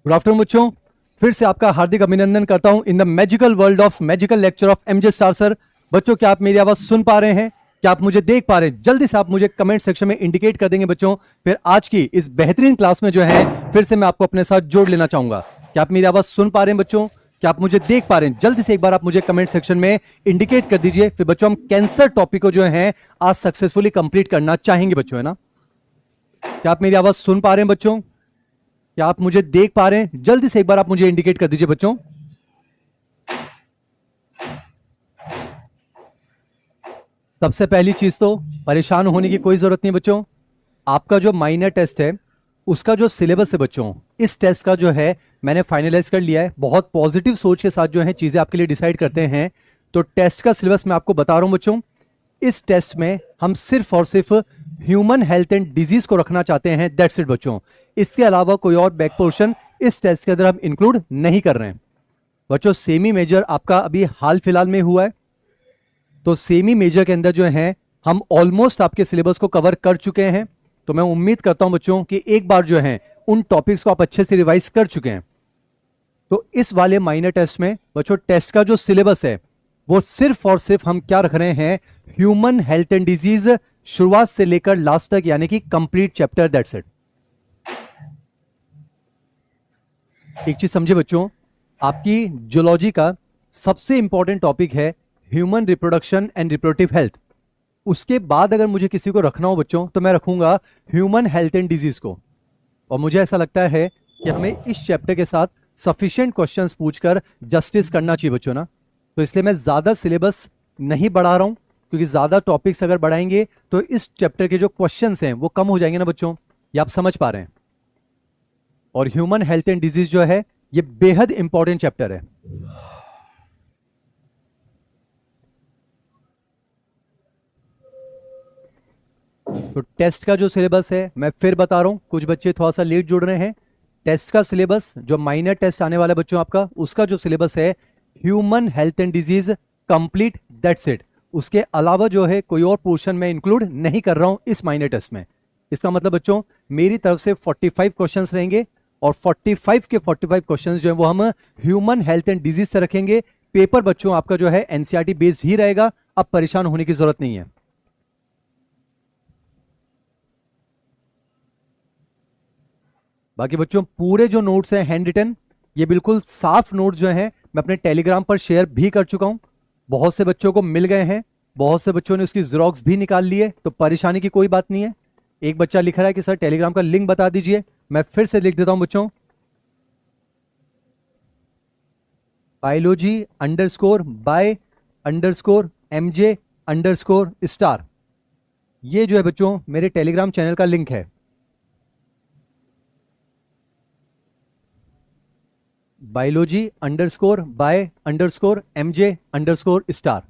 Good afternoon बच्चों, फिर से आपका हार्दिक अभिनंदन करता हूं in the magical world of magical lecture of MJ star sir. बच्चों, क्या आप मेरी आवाज सुन पा रहे हैं? क्या आप मुझे देख पा रहे हैं? जल्दी से आप मुझे कमेंट सेक्शन में इंडिकेट कर देंगे बच्चों। फिर आज की इस बेहतरीन क्लास में जो है फिर से मैं आपको अपने साथ जोड़ लेना चाहूंगा। क्या आप मेरी आवाज सुन पा रहे हैं बच्चों? क्या आप मुझे देख पा रहे हैं? जल्दी से एक बार आप मुझे कमेंट सेक्शन में इंडिकेट कर दीजिए। फिर बच्चों, हम कैंसर टॉपिक को जो है आज सक्सेसफुली कंप्लीट करना चाहेंगे बच्चों, है ना? क्या आप मेरी आवाज सुन पा रहे हैं बच्चों? क्या आप मुझे देख पा रहे हैं? जल्दी से एक बार आप मुझे इंडिकेट कर दीजिए बच्चों। सबसे पहली चीज तो परेशान होने की कोई जरूरत नहीं बच्चों। आपका जो माइनर टेस्ट है उसका जो सिलेबस है बच्चों, इस टेस्ट का जो है मैंने फाइनलाइज कर लिया है। बहुत पॉजिटिव सोच के साथ जो है चीजें आपके लिए डिसाइड करते हैं। तो टेस्ट का सिलेबस मैं आपको बता रहा हूं बच्चों। इस टेस्ट में हम सिर्फ और सिर्फ ह्यूमन हेल्थ एंड डिजीज को रखना चाहते हैं, दैट्स इट बच्चों। इसके अलावा कोई और बैक पोर्शन इस टेस्ट के अंदर हम इंक्लूड नहीं कर रहे हैं बच्चों। सेमी मेजर आपका अभी हाल फिलहाल में हुआ है, तो सेमी मेजर के अंदर जो है हम ऑलमोस्ट आपके सिलेबस को कवर कर चुके हैं। तो मैं उम्मीद करता हूं बच्चों कि एक बार जो है उन टॉपिक्स को आप अच्छे से रिवाइज कर चुके हैं। तो इस वाले माइनर टेस्ट में बच्चों टेस्ट का जो सिलेबस है वो सिर्फ और सिर्फ हम क्या रख रहे हैं, ह्यूमन हेल्थ एंड डिजीज शुरुआत से लेकर लास्ट तक, यानी कि कंप्लीट चैप्टर, दैट्स इट। एक चीज समझे बच्चों, आपकी जूलॉजी का सबसे इंपॉर्टेंट टॉपिक है human reproduction and reproductive health. उसके बाद अगर मुझे किसी को रखना हो बच्चों तो मैं रखूंगा ह्यूमन हेल्थ एंड डिजीज को। और मुझे ऐसा लगता है कि हमें इस चैप्टर के साथ सफिशिएंट क्वेश्चंस पूछकर जस्टिस करना चाहिए बच्चों ना। तो इसलिए मैं ज्यादा सिलेबस नहीं बढ़ा रहा हूं, क्योंकि ज्यादा टॉपिक्स अगर बढ़ाएंगे तो इस चैप्टर के जो क्वेश्चंस हैं वो कम हो जाएंगे ना बच्चों। ये आप समझ पा रहे हैं। और ह्यूमन हेल्थ एंड डिजीज जो है ये बेहद इंपॉर्टेंट चैप्टर है। तो टेस्ट का जो सिलेबस है मैं फिर बता रहा हूं, कुछ बच्चे थोड़ा सा लेट जुड़ रहे हैं। टेस्ट का सिलेबस जो माइनर टेस्ट आने वाला बच्चों आपका, उसका जो सिलेबस है human health and disease complete, that's it. उसके अलावा जो है कोई और पोर्शन मैं इंक्लूड नहीं कर रहा हूं इस माइनर टेस्ट में। इसका मतलब बच्चों मेरी तरफ से 45 क्वेश्चंस रहेंगे और 45 के 45 क्वेश्चंस जो है वो हम ह्यूमन हेल्थ एंड डिजीज से रखेंगे। पेपर बच्चों आपका जो है एनसीईआरटी बेस्ड ही रहेगा, अब परेशान होने की जरूरत नहीं है। बाकी बच्चों पूरे जो नोट्स हैं हैंड रिटन, ये बिल्कुल साफ नोट्स जो हैं मैं अपने टेलीग्राम पर शेयर भी कर चुका हूं। बहुत से बच्चों को मिल गए हैं, बहुत से बच्चों ने उसकी जेरोक्स भी निकाल लिए, तो परेशानी की कोई बात नहीं है। एक बच्चा लिख रहा है कि सर टेलीग्राम का लिंक बता दीजिए, मैं फिर से लिख देता हूं बच्चों। biology_by_mj_star, ये जो है बच्चों मेरे टेलीग्राम चैनल का लिंक है। biology_by_mj_star।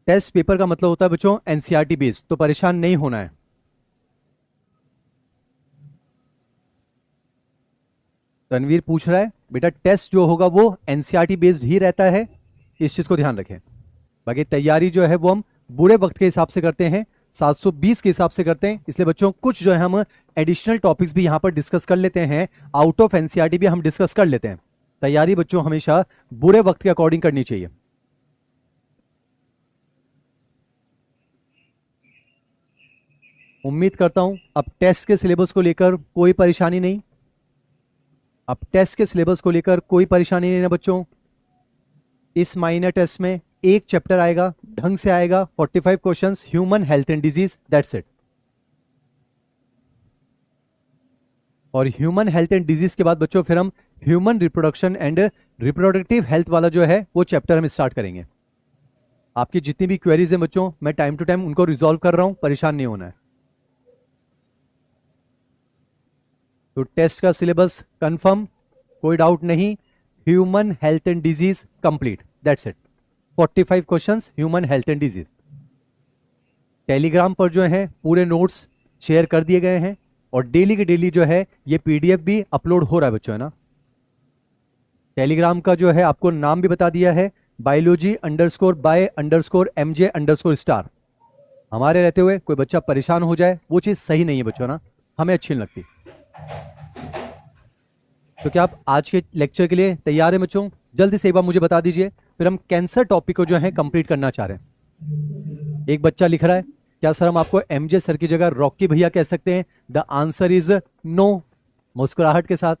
टेस्ट पेपर का मतलब होता है बच्चों एनसीईआरटी बेस्ड, तो परेशान नहीं होना है। तनवीर पूछ रहा है बेटा टेस्ट जो होगा वो एनसीईआरटी बेस्ड ही रहता है, इस चीज को ध्यान रखें। बाकी तैयारी जो है वो हम बुरे वक्त के हिसाब से करते हैं, 720 के हिसाब से करते हैं। इसलिए बच्चों कुछ जो है हम एडिशनल टॉपिक्स भी यहां पर डिस्कस कर लेते हैं, आउट ऑफ एनसीईआरटी भी हम डिस्कस कर लेते हैं। तैयारी बच्चों हमेशा बुरे वक्त के अकॉर्डिंग करनी चाहिए। उम्मीद करता हूं अब टेस्ट के सिलेबस को लेकर कोई परेशानी नहीं। अब टेस्ट के सिलेबस को लेकर कोई परेशानी नहीं ना बच्चों। इस माइनर टेस्ट में एक चैप्टर आएगा, ढंग से आएगा, 45 questions, human health and disease, that's it. और ह्यूमन हेल्थ एंड डिजीज के बाद बच्चों फिर हम human reproduction and reproductive health वाला जो है वो चैप्टर हम स्टार्ट करेंगे। आपकी जितनी भी क्वेरीज हैं बच्चों मैं टाइम टू टाइम उनको रिजॉल्व कर रहा हूं, परेशान नहीं होना है। तो टेस्ट का सिलेबस कंफर्म, कोई डाउट नहीं, human health and disease complete, that's it. 45 questions human health and disease. Telegram पर जो है पूरे नोट्स शेयर कर दिए गए हैं और डेली के डेली जो है ये पीडीएफ भी अपलोड हो रहा है बच्चों, है ना। टेलीग्राम का जो है आपको नाम भी बता दिया है, biology_by_mj_star। हमारे रहते हुए कोई बच्चा परेशान हो जाए वो चीज सही नहीं है बच्चों ना, हमें अच्छी नहीं लगती। तो क्या आप आज के लेक्चर के लिए तैयार हैं बच्चों? जल्दी से एक बार मुझे बता दीजिए, फिर हम कैंसर टॉपिक को जो है कंप्लीट करना चाह रहे हैं। एक बच्चा लिख रहा है, क्या सर हम आपको एमजे सर की जगह रॉकी भैया कह सकते हैं? द आंसर इज नो, मुस्कुराहट के साथ।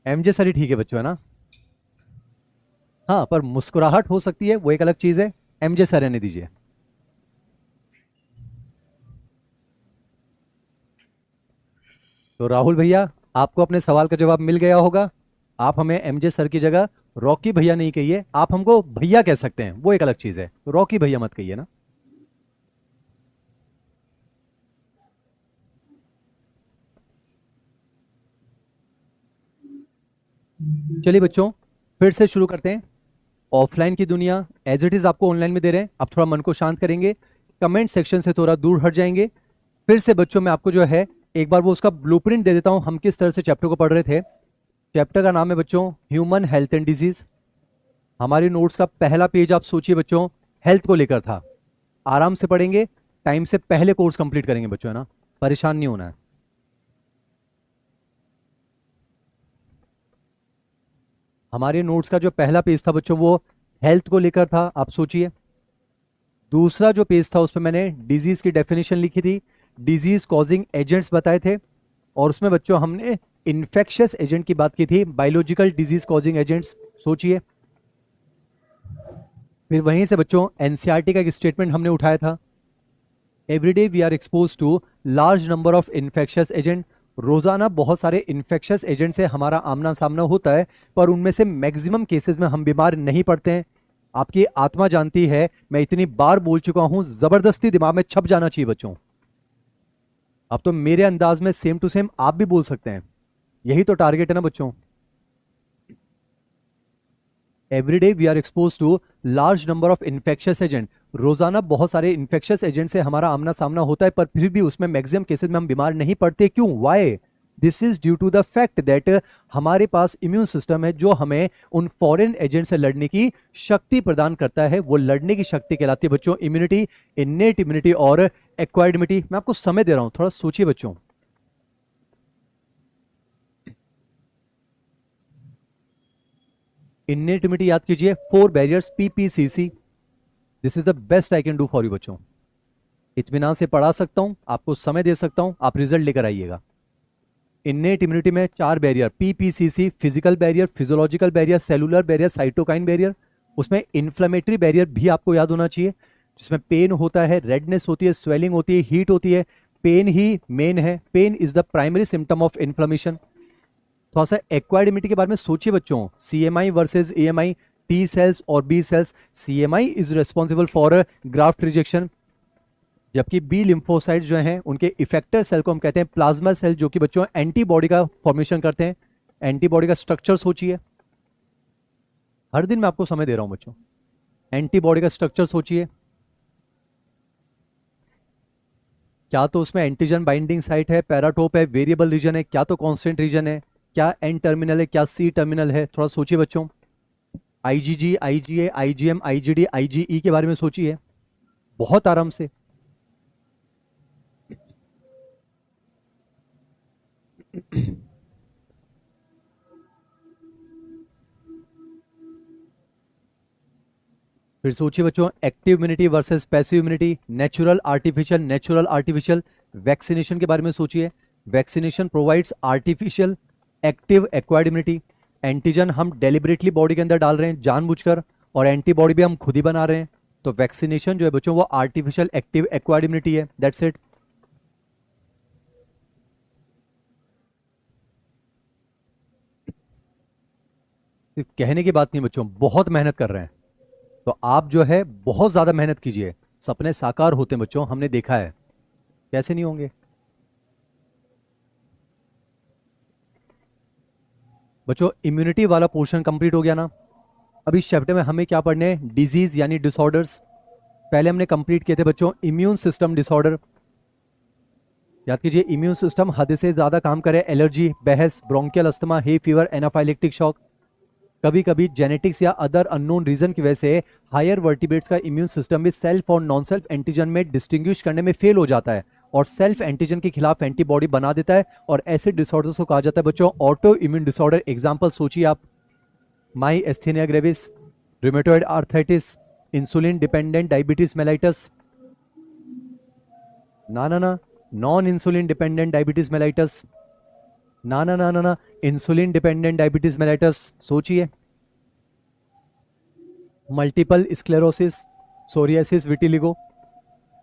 एमजे सर ही ठीक है बच्चों, है ना? हाँ, पर मुस्कुराहट हो सकती है, वो एक अलग चीज है। एमजे सर रहने दीजिए। तो राहुल भैया, आपको अपने सवाल का जवाब मिल गया होगा। आप हमें एमजे सर की जगह रॉकी भैया नहीं कहिए, आप हमको भैया कह सकते हैं, वो एक अलग चीज है। रॉकी भैया मत कहिए ना। चलिए बच्चों, फिर से शुरू करते हैं। ऑफलाइन की दुनिया एज इट इज आपको ऑनलाइन में दे रहे हैं। अब थोड़ा मन को शांत करेंगे, कमेंट सेक्शन से थोड़ा दूर हट जाएंगे। फिर से बच्चों, मैं आपको जो है एक बार वो उसका ब्लूप्रिंट दे देता हूं, हम किस तरह से चैप्टर को पढ़ रहे थे। चैप्टर का नाम है बच्चों ह्यूमन हेल्थ एंड डिजीज। हमारे नोट्स का पहला पेज आप सोचिए बच्चों, हेल्थ को लेकर था। आराम से पढ़ेंगे, टाइम से पहले कोर्स कंप्लीट करेंगे बच्चों, है ना? परेशान नहीं होना है। हमारे नोट्स का जो पहला पेज था बच्चों, वो हेल्थ को लेकर था, आप सोचिए। दूसरा जो पेज था, उसमें मैंने डिजीज की डेफिनेशन लिखी थी, डिजीज कॉजिंग एजेंट्स बताए थे, और उसमें बच्चों हमने इन्फेक्शियस एजेंट की बात की थी, बायोलॉजिकल डिजीज कॉजिंग एजेंट्स। सोचिए। फिर वहीं से बच्चों एनसीईआरटी का एक स्टेटमेंट हमने उठाया था, everyday we are expose to large number of infectious agent. रोजाना बहुत सारे इन्फेक्शियस एजेंट से हमारा आमना सामना होता है, पर उनमें से मैक्सिमम केसेस में हम बीमार नहीं पड़ते हैं। आपकी आत्मा जानती है, मैं इतनी बार बोल चुका हूं, जबरदस्ती दिमाग में छप जाना चाहिए बच्चों। अब तो मेरे अंदाज में सेम टू सेम आप भी बोल सकते हैं, यही तो टारगेट है ना बच्चों। Everyday we are expose to large number of infectious agent. रोजाना बहुत सारे इन्फेक्शियस एजेंट से हमारा आमना सामना होता है, पर फिर भी उसमें मैक्सिमम केसेस में हम बीमार नहीं पड़ते। क्यों? Why? This is due to the fact that हमारे पास इम्यून सिस्टम है, जो हमें उन फॉरेन एजेंट से लड़ने की शक्ति प्रदान करता है। वो लड़ने की शक्ति कहलाती है बच्चों इम्यूनिटी, इन्नेट इम्यूनिटी और एक्वायर्ड इम्यूनिटी। मैं आपको समय दे रहा हूं, थोड़ा सोचिए बच्चों। इन्नेट इम्यूनिटी याद कीजिए, 4 barriers PPCC। This is the best I can do for you बच्चों। इत्मीनान से पढ़ा सकता हूं, आपको समय दे सकता हूं, आप रिजल्ट लेकर आइएगा। इन्नेट इम्यूनिटी में 4 barrier, PPCC, physical barrier, physiological barrier, cellular barrier, cytokine barrier. उसमें इन्फ्लेमेटरी बैरियर भी आपको याद होना चाहिए, जिसमें पेन होता है, रेडनेस होती है, स्वेलिंग होती है, हीट होती है। पेन ही मेन है, pain is the primary symptom of inflammation. थोड़ा सा एक्वायर्ड इम्यूनिटी के बारे में सोचिए बच्चों, CMI versus AMI, T cells और B cells. CMI is responsible for graft rejection, जबकि बी लिम्फोसाइट जो हैं उनके इफेक्टर सेल को हम कहते हैं प्लाज्मा सेल, जो कि बच्चों एंटीबॉडी का फॉर्मेशन करते हैं। एंटीबॉडी का स्ट्रक्चर सोचिए, हर दिन मैं आपको समय दे रहा हूं बच्चों। एंटीबॉडी का स्ट्रक्चर सोचिए, क्या तो उसमें एंटीजन बाइंडिंग साइट है, पैराटोप है, वेरिएबल रीजन है, क्या तो कांस्टेंट रीजन है, क्या एन टर्मिनल है, क्या C टर्मिनल है। थोड़ा सोचिए बच्चों। IgG, IgA, IgM, IgD, IgE के बारे में सोचिए बहुत आराम से। फिर सोचिए बच्चों, active immunity versus passive immunity, natural artificial, natural artificial. Vaccination के बारे में सोचिए, vaccination provides artificial, active, acquired immunity. Antigen हम डेलिबरेटली बॉडी के अंदर डाल रहे हैं जानबूझकर, और एंटीबॉडी भी हम खुद ही बना रहे हैं। तो वैक्सीनेशन जो है बच्चों, वो आर्टिफिशियल, एक्टिव, एक्वायर्ड इम्यूनिटी है। That's it. कहने की बात नहीं बच्चों, बहुत मेहनत कर रहे हैं, तो आप जो है बहुत ज्यादा मेहनत कीजिए। सपने साकार होते हैं बच्चों, हमने देखा है, कैसे नहीं होंगे बच्चों। इम्यूनिटी वाला पोर्शन कंप्लीट हो गया ना। अभी इस चैप्टर में हमें क्या पढ़ने हैं? डिजीज यानी डिसऑर्डर्स। पहले हमने कंप्लीट किए थे बच्चों इम्यून सिस्टम डिसऑर्डर। याद कीजिए, इम्यून सिस्टम हद से ज्यादा काम करे, एलर्जी, बहस, bronchial asthma, hay fever, anaphylactic shock. कभी कभी जेनेटिक्स या अदर अननोन रीजन की वजह से हायर वर्टिब्रेट्स का इम्यून सिस्टम भी सेल्फ और नॉन सेल्फ एंटीजन में डिस्टिंग्विश करने में फेल हो जाता है, और सेल्फ एंटीजन के खिलाफ एंटीबॉडी बना देता है, और ऐसे डिसऑर्डर्स को कहा जाता है बच्चों ऑटो इम्यून डिसऑर्डर। एग्जांपल सोचिए आप, myasthenia gravis, rheumatoid arthritis, insulin dependent diabetes mellitus, ना ना ना, non insulin dependent diabetes mellitus, ना ना ना ना ना, इंसुलिन डिपेंडेंट डायबिटीज मेलाइटस। सोचिए, मल्टीपल स्क्लेरोसिस, सोरियासिस, विटिलिगो,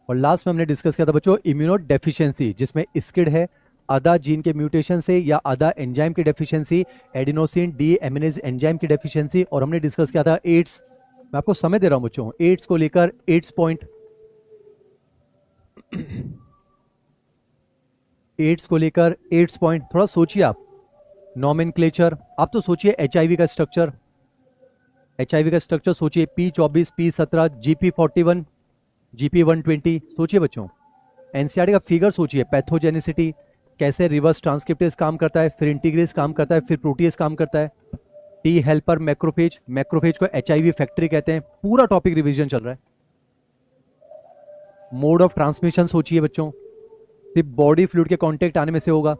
और लास्ट में हमने डिस्कस किया था बच्चों इम्यूनो डेफिशिएंसी, जिसमें स्किड है, आधा जीन के म्यूटेशन से या आधा एंजाइम की डेफिशिएंसी, एडिनोसिन डी एमिनेज एंजाइम की डेफिशिएंसी, और हमने डिस्कस किया था एड्स। मैं आपको समय दे रहा हूं बच्चों, एड्स को लेकर एड्स पॉइंट, एड्स को लेकर एड्स पॉइंट। थोड़ा सोचिए आप, नॉमेनक्लेचर, आप तो सोचिए एचआईवी का स्ट्रक्चर, एचआईवी का स्ट्रक्चर सोचिए, P24, P17, GP41, GP120। सोचिए बच्चों, एनसीईआरटी का फिगर सोचिए, पैथोजेनिसिटी, कैसे रिवर्स ट्रांसक्रिप्टेज काम करता है, फिर इंटीग्रेज काम करता है, फिर प्रोटीएज काम करता है, टी हेल्पर, मैक्रोफेज, मैक्रोफेज को एचआईवी फैक्ट्री कहते हैं। पूरा टॉपिक रिवीजन चल रहा है। मोड ऑफ ट्रांसमिशन सोचिए बच्चों, सिर्फ बॉडी फ्लूइड के कांटेक्ट आने में से होगा,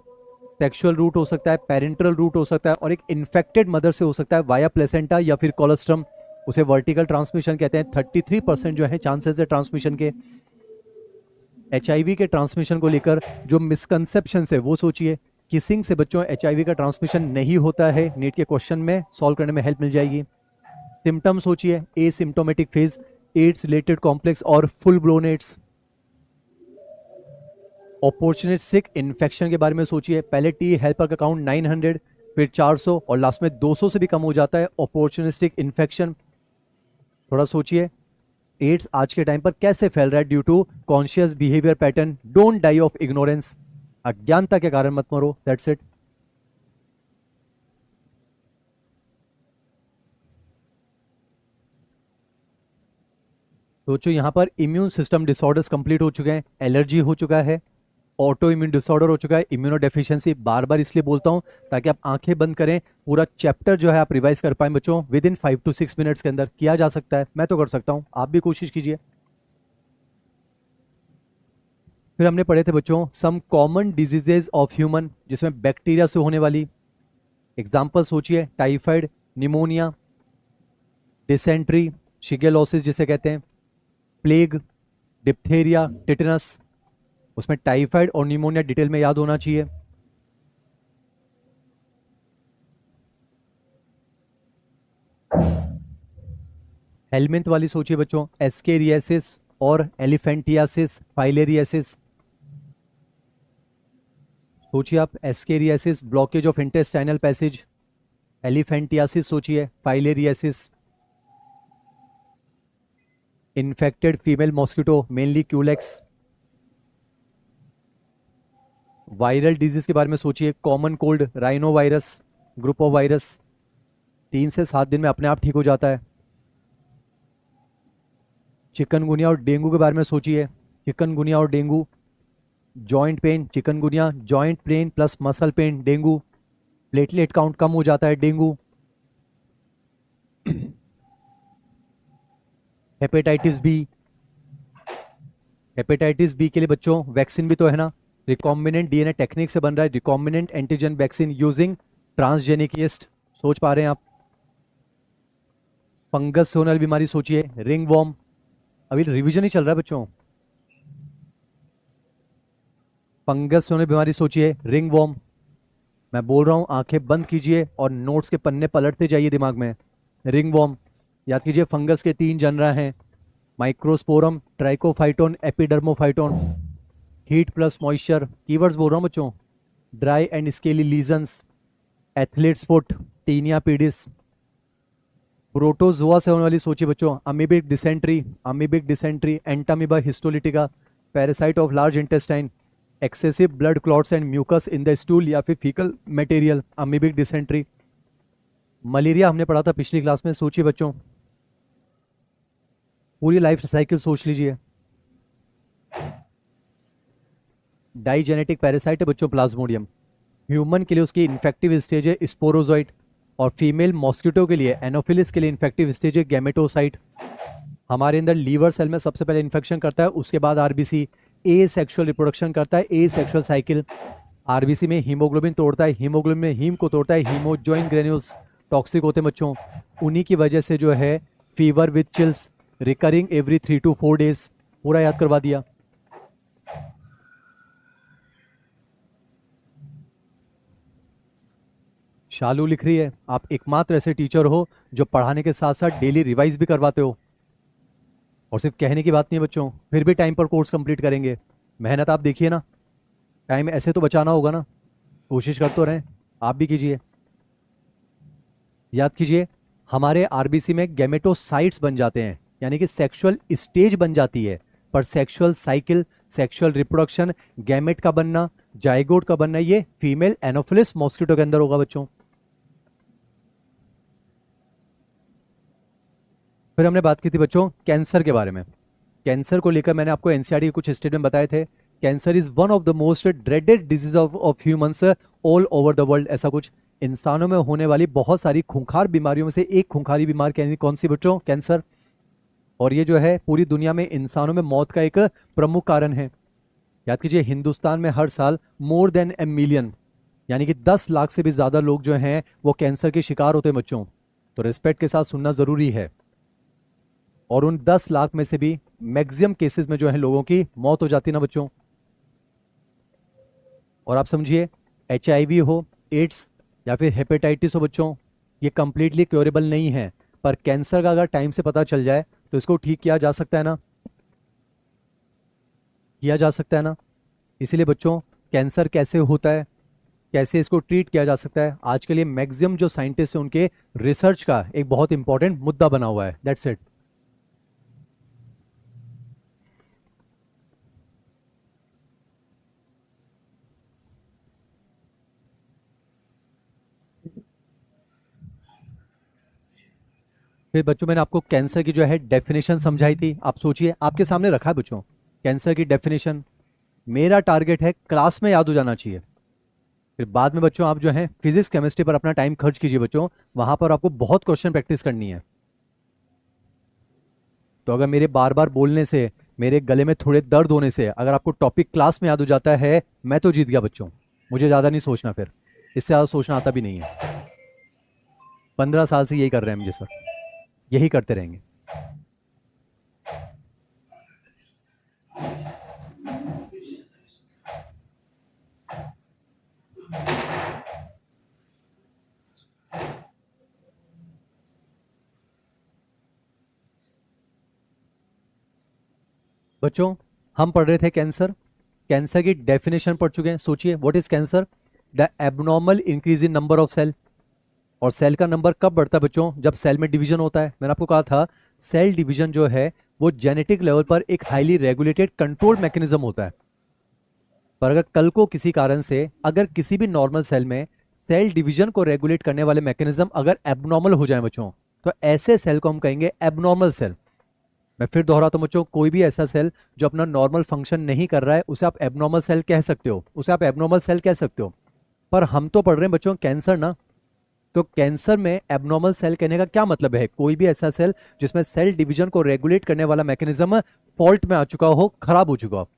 सेक्सुअल रूट हो सकता है, पेरेंटल रूट हो सकता है, और एक इन्फेक्टेड मदर से हो सकता है वाया प्लेसेंटा या फिर कोलोस्ट्रम, उसे वर्टिकल ट्रांसमिशन कहते हैं। 33% जो है चांसेस है ट्रांसमिशन के। एचआईवी के ट्रांसमिशन को लेकर जो मिसकंसेप्शन है वो सोचिए, किसिंग से बच्चों एचआईवी का ट्रांसमिशन नहीं होता है, नीट के क्वेश्चन में सॉल्व करने में हेल्प मिल जाएगी। सिम्टम सोचिए, asymptomatic phase, AIDS related complex और full blown AIDS. Opportunistic infection के बारे में सोचिए, पहले टी हेल्पर का काउंट 900, फिर 400 और लास्ट में 200 से भी कम हो जाता है अपॉर्चुनिस्टिक इन्फेक्शन। थोड़ा सोचिए, एड्स आज के टाइम पर कैसे फैल रहा है, due to conscious behaviour pattern. Don't die of ignorance, अज्ञानता के कारण मत मरो, दैट्स इट। सोचो, यहां पर इम्यून सिस्टम डिसऑर्डर्स कंप्लीट हो चुके हैं, एलर्जी हो चुका है, ऑटो इम्यून डिसऑर्डर हो चुका है, इम्यूनो डेफिशिएंसी। बार बार इसलिए बोलता हूं ताकि आप आंखें बंद करें, पूरा चैप्टर जो है आप रिवाइज कर पाए बच्चों विद इन 5 to 6 मिनट्स के अंदर। किया जा सकता है, मैं तो कर सकता हूं, आप भी कोशिश कीजिए। फिर हमने पढ़े थे बच्चों some common diseases of human, जिसमें बैक्टीरिया से होने वाली। एग्जाम्पल सोचिए, टाइफाइड, निमोनिया, डिसेंट्री, शिगेलोसिस जिसे कहते हैं, प्लेग, डिप्थेरिया, टिटनस। उसमें टाइफाइड और निमोनिया डिटेल में याद होना चाहिए। हेलमिंथ वाली सोचिए बच्चों, एस्केरियासिस और एलिफेंटियासिस, फाइलेरियासिस। सोचिए आप, ascariasis blockage of intestinal passage, elephantiasis सोचिए, filariasis infected female mosquito, mainly Culex. Viral disease के बारे में सोचिए, common cold, rhinovirus, group of virus, 3 से 7 दिन में अपने आप ठीक हो जाता है। चिकनगुनिया और डेंगू के बारे में सोचिए, चिकनगुनिया और dengue, joint pain, chikungunya, joint pain plus muscle pain, dengue, platelet count कम हो जाता है, dengue. Hepatitis B, hepatitis B के लिए बच्चों वैक्सीन भी तो है ना, रिकॉम्बिनेंट डीएनए टेक्निक से बन रहा है, recombinant antigen vaccine using transgenic yeast. सोच पा रहे हैं आप? फंगस से होने वाली बीमारी सोचिए, रिंग वॉर्म, अभी रिवीजन ही चल रहा है बच्चों। फंगस से होने बीमारी सोचिए, रिंग वॉर्म। मैं बोल रहा हूं आंखें बंद कीजिए और नोट्स के पन्ने पलटते जाइए दिमाग में। रिंग वॉर्म याद कीजिए, फंगस के 3 जनरा हैं, microsporum, trichophyton, epidermophyton. Heat plus moisture, keywords बोल रहा हूं बच्चों, dry and scaly lesions, athlete's foot, tinea pedis. Protozoa से होने वाली सोचिए बच्चों, amoebic dysentery, amoebic dysentery, entamoeba histolytica, parasite of large intestine, excessive blood clots and mucus in the stool या फिर faecal material, amoebic dysentery. Malaria हमने पढ़ा था पिछली क्लास में, सोचिए बच्चों, पूरी लाइफ साइकिल सोच लीजिए। डाइजेनेटिक पैरासाइट है बच्चों प्लाज्मोडियम, ह्यूमन के लिए उसकी इन्फेक्टिव स्टेज है स्पोरोजोइट, और फीमेल मॉस्किटो के लिए एनोफिलिस के लिए इन्फेक्टिव स्टेज है गैमेटोसाइट। हमारे अंदर लीवर सेल में सबसे पहले इन्फेक्शन करता है, उसके बाद आरबीसी, ए सेक्सुअल रिप्रोडक्शन करता है, ए सेक्सुअल साइकिल। आरबीसी में हीमोग्लोबिन तोड़ता है, हीमोग्लोबिन में हीम को तोड़ता है, हीमोजोइन ग्रेन्यूल्स टॉक्सिक होते हैं बच्चों। उन्हीं की वजह से जो है fever with chills recurring every 3 to 4 days, पूरा याद करवा दिया। शालू लिख रही है आप एकमात्र ऐसे टीचर हो जो पढ़ाने के साथ साथ डेली रिवाइज भी करवाते हो, और सिर्फ कहने की बात नहीं है बच्चों, फिर भी टाइम पर कोर्स कंप्लीट करेंगे। मेहनत आप देखिए ना, टाइम ऐसे तो बचाना होगा ना, कोशिश कर तो रहें, आप भी कीजिए। याद कीजिए, हमारे आरबीसी में गैमेटोसाइट्स बन जाते हैं, यानी कि सेक्सुअल स्टेज बन जाती है, पर sexual cycle, sexual reproduction, gamete का बनना, जाइगोट का बनना, ये फीमेल एनोफिलिस मॉस्किटो के अंदर होगा बच्चों। फिर हमने बात की थी बच्चों कैंसर के बारे में। कैंसर को लेकर मैंने आपको एनसीईआरटी के कुछ स्टेटमेंट बताए थे। Cancer is one of the most dreaded disease of humans all over the world, ऐसा कुछ। इंसानों में होने वाली बहुत सारी खूंखार बीमारियों में से एक खूंखारी बीमारी कौन सी बच्चों? कैंसर। और ये जो है पूरी दुनिया में इंसानों में मौत का एक प्रमुख कारण है। याद कीजिए, हिंदुस्तान में हर साल मोर देन ए मिलियन, यानी कि 10 लाख से भी ज्यादा लोग जो हैं वो कैंसर के शिकार होते हैं बच्चों। तो रिस्पेक्ट के साथ सुनना जरूरी है। और उन 10 लाख में से भी मैक्सिमम केसेस में जो है लोगों की मौत हो जाती है ना बच्चों। और आप समझिए, HIV हो, एड्स या फिर हेपेटाइटिस हो बच्चों, ये कंप्लीटली क्योरेबल नहीं है, पर कैंसर का अगर टाइम से पता चल जाए तो इसको ठीक किया जा सकता है ना, किया जा सकता है ना। इसीलिए बच्चों, कैंसर कैसे होता है, कैसे इसको ट्रीट किया जा सकता है, आज के लिए मैक्सिमम जो साइंटिस्ट हैं उनके रिसर्च का एक बहुत इंपॉर्टेंट मुद्दा बना हुआ है। That's it. फिर बच्चों, मैंने आपको कैंसर की जो है डेफिनेशन समझाई थी। आप सोचिए, आपके सामने रखा है बच्चों कैंसर की डेफिनेशन। मेरा टारगेट है क्लास में याद हो जाना चाहिए। फिर बाद में बच्चों आप जो है फिजिक्स केमिस्ट्री पर अपना टाइम खर्च कीजिए बच्चों, वहां पर आपको बहुत क्वेश्चन प्रैक्टिस करनी है। तो अगर मेरे बार बार बोलने से, मेरे गले में थोड़े दर्द होने से अगर आपको टॉपिक क्लास में याद हो जाता है, मैं तो जीत गया बच्चों। मुझे ज़्यादा नहीं सोचना, फिर इससे ज़्यादा सोचना आता भी नहीं है। 15 साल से यही कर रहे हैं मुझे सर, यही करते रहेंगे। बच्चों, हम पढ़ रहे थे कैंसर। कैंसर की डेफिनेशन पढ़ चुके हैं। सोचिए, what is cancer? The abnormal increase in number of cell. और सेल का नंबर कब बढ़ता है बच्चों? जब सेल में डिवीजन होता है। मैंने आपको कहा था सेल डिवीजन जो है वो जेनेटिक लेवल पर एक हाईली रेगुलेटेड कंट्रोल मैकेनिज्म होता है। पर अगर कल को किसी कारण से अगर किसी भी नॉर्मल सेल में सेल डिवीजन को रेगुलेट करने वाले मैकेनिज्म अगर एबनॉर्मल हो जाए बच्चों, तो ऐसे सेल को हम कहेंगे एबनॉर्मल सेल। मैं फिर दोहराता हूं बच्चों, कोई भी ऐसा सेल जो अपना नॉर्मल फंक्शन नहीं कर रहा है उसे आप एबनॉर्मल सेल कह सकते हो, उसे आप एबनॉर्मल सेल कह सकते हो। पर हम तो पढ़ रहे हैं बच्चों कैंसर ना, तो कैंसर में एबनॉर्मल सेल कहने का क्या मतलब है? कोई भी ऐसा सेल जिसमें सेल डिवीजन को रेगुलेट करने वाला मैकेनिज्म फॉल्ट में आ चुका हो, खराब हो चुका हो,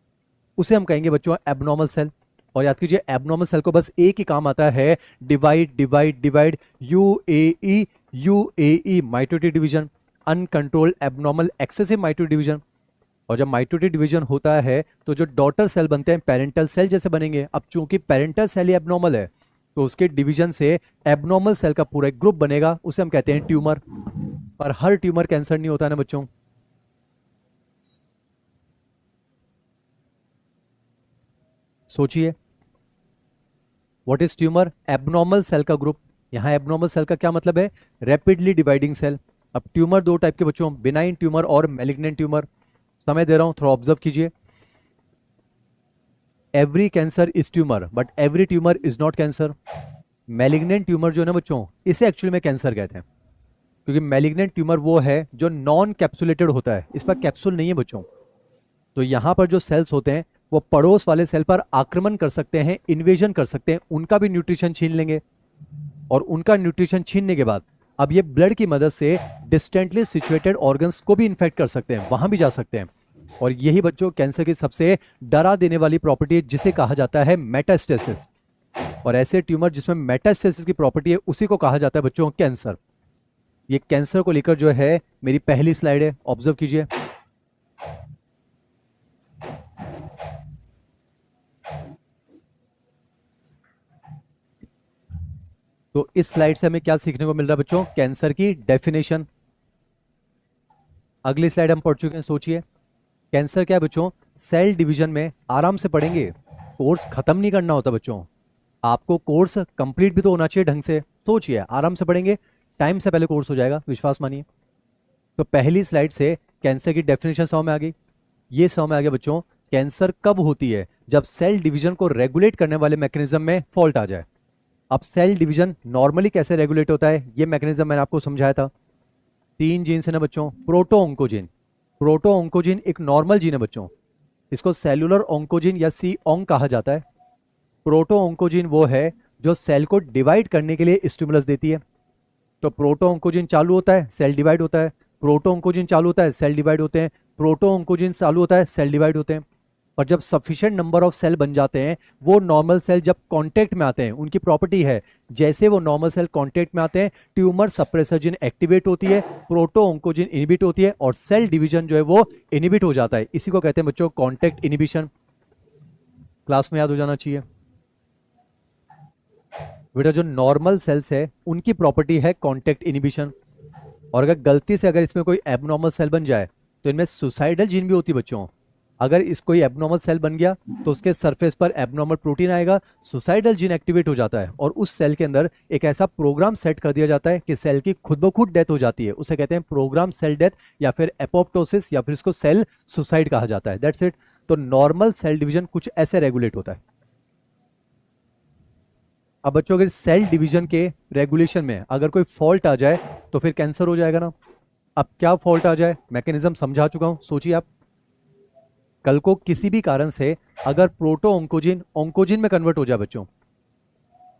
उसे हम कहेंगे बच्चों एबनॉर्मल सेल। और याद कीजिए, एबनॉर्मल सेल को बस एक ही काम आता है, divide divide divide, UAE UAE, mitotic division, uncontrolled abnormal excessive mitotic division. और जब माइटोटिक डिवीजन होता है तो जो डॉटर सेल बनते हैं पेरेंटल सेल जैसे बनेंगे। अब चूंकि पेरेंटल सेल ही एबनॉर्मल है तो उसके डिवीजन से एबनॉर्मल सेल का पूरा एक ग्रुप बनेगा, उसे हम कहते हैं ट्यूमर। पर हर ट्यूमर कैंसर नहीं होता ना बच्चों। सोचिए, what is tumour? Abnormal cell का ग्रुप। यहां एबनॉर्मल सेल का क्या मतलब है? Rapidly dividing cell. अब ट्यूमर दो टाइप के बच्चों, बिनाइन ट्यूमर और मैलिग्नेंट ट्यूमर। समय दे रहा हूं, थोड़ा ऑब्जर्व कीजिए। Every cancer is tumour but every tumour is not cancer. Malignant tumour जो है ना बच्चों, इसे एक्चुअली में कैंसर कहते हैं, क्योंकि मैलिग्नेंट ट्यूमर वो है जो नॉन कैप्सुलेटेड होता है, इस पर कैप्सूल नहीं है बच्चों। तो यहां पर जो सेल्स होते हैं वो पड़ोस वाले सेल पर आक्रमण कर सकते हैं, इन्वेजन कर सकते हैं, उनका भी न्यूट्रिशन छीन लेंगे। और उनका न्यूट्रिशन छीनने के बाद अब ये ब्लड की मदद से डिस्टेंटली सिचुएटेड ऑर्गन्स को भी इन्फेक्ट कर सकते हैं, वहां भी जा सकते हैं। और यही बच्चों कैंसर की सबसे डरा देने वाली प्रॉपर्टी है, जिसे कहा जाता है मेटास्टेसिस। और ऐसे ट्यूमर जिसमें मेटास्टेसिस की प्रॉपर्टी है, उसी को कहा जाता है बच्चों कैंसर। ये कैंसर को लेकर जो है मेरी पहली स्लाइड है, ऑब्जर्व कीजिए। तो इस स्लाइड से हमें क्या सीखने को मिल रहा है बच्चों? कैंसर की डेफिनेशन। अगली स्लाइड हम पढ़ चुके हैं, सोचिए कैंसर क्या है बच्चों? सेल डिवीजन में आराम से पढ़ेंगे, कोर्स खत्म नहीं करना होता बच्चों। आपको कोर्स कंप्लीट भी तो होना चाहिए ढंग से। सोचिए, आराम से पढ़ेंगे, टाइम से पहले कोर्स हो जाएगा, विश्वास मानिए। तो पहली स्लाइड से कैंसर की डेफिनेशन समझ में आ गई। ये समझ में आ गया बच्चों कैंसर कब होती है? जब सेल डिवीजन को रेगुलेट करने वाले मैकेनिज्म में फॉल्ट आ जाए। अब सेल डिवीजन नॉर्मली कैसे रेगुलेट होता है, ये मैकेनिज्म मैंने आपको समझाया था। 3 जीन है ना बच्चों, प्रोटो ऑन्कोजिन। प्रोटो ऑन्कोजिन एक नॉर्मल जीन है बच्चों, इसको सेलुलर ऑन्कोजिन या सी ऑन्क कहा जाता है। प्रोटो ऑन्कोजिन वो है जो सेल को डिवाइड करने के लिए स्टिमुलस देती है। तो प्रोटो ऑन्कोजिन चालू होता है, सेल डिवाइड होता है। प्रोटो ऑन्कोजिन चालू होता है, सेल डिवाइड होते हैं। प्रोटो ऑन्कोजिन चालू होता है, सेल डिवाइड होते हैं। और जब सफिशिएंट नंबर ऑफ सेल बन जाते हैं, वो नॉर्मल सेल जब कांटेक्ट में आते हैं, उनकी प्रॉपर्टी है जैसे वो नॉर्मल सेल कांटेक्ट में आते हैं, ट्यूमर सप्रेसर जीन एक्टिवेट होती है, प्रोटो ऑन्कोजिन इनिबिट होती है और सेल डिवीजन जो है वो इनिबिट हो जाता है। इसी को कहते हैं बच्चों कांटेक्ट इनिबिशन। क्लास में याद हो जाना चाहिए बेटा। जो नॉर्मल सेल्स है उनकी प्रॉपर्टी है कांटेक्ट इनिबिशन। और अगर गलती से अगर इसमें कोई एबनॉर्मल सेल बन जाए तो इनमें सुसाइडल जीन भी होती है बच्चों। अगर इस कोई एबनॉर्मल सेल बन गया तो उसके सरफेस पर एबनॉर्मल प्रोटीन आएगा, सुसाइडल जीन एक्टिवेट हो जाता है और उस सेल के अंदर एक ऐसा प्रोग्राम सेट कर दिया जाता है कि सेल की खुद ब खुद डेथ हो जाती है। उसे कहते हैं प्रोग्राम सेल डेथ या फिर एपोप्टोसिस या फिर इसको सेल सुसाइड कहा जाता है। That's it. तो नॉर्मल सेल डिवीजन कुछ ऐसे रेगुलेट होता है। अब बच्चों अगर सेल डिवीजन के रेगुलेशन में अगर कोई फॉल्ट आ जाए तो फिर कैंसर हो जाएगा ना। अब क्या फॉल्ट आ जाए, मैकेनिज्म समझा चुका हूं, सोचिए आप। कल को किसी भी कारण से अगर प्रोटो ऑन्कोजिन ऑन्कोजिन में कन्वर्ट हो जाए बच्चों,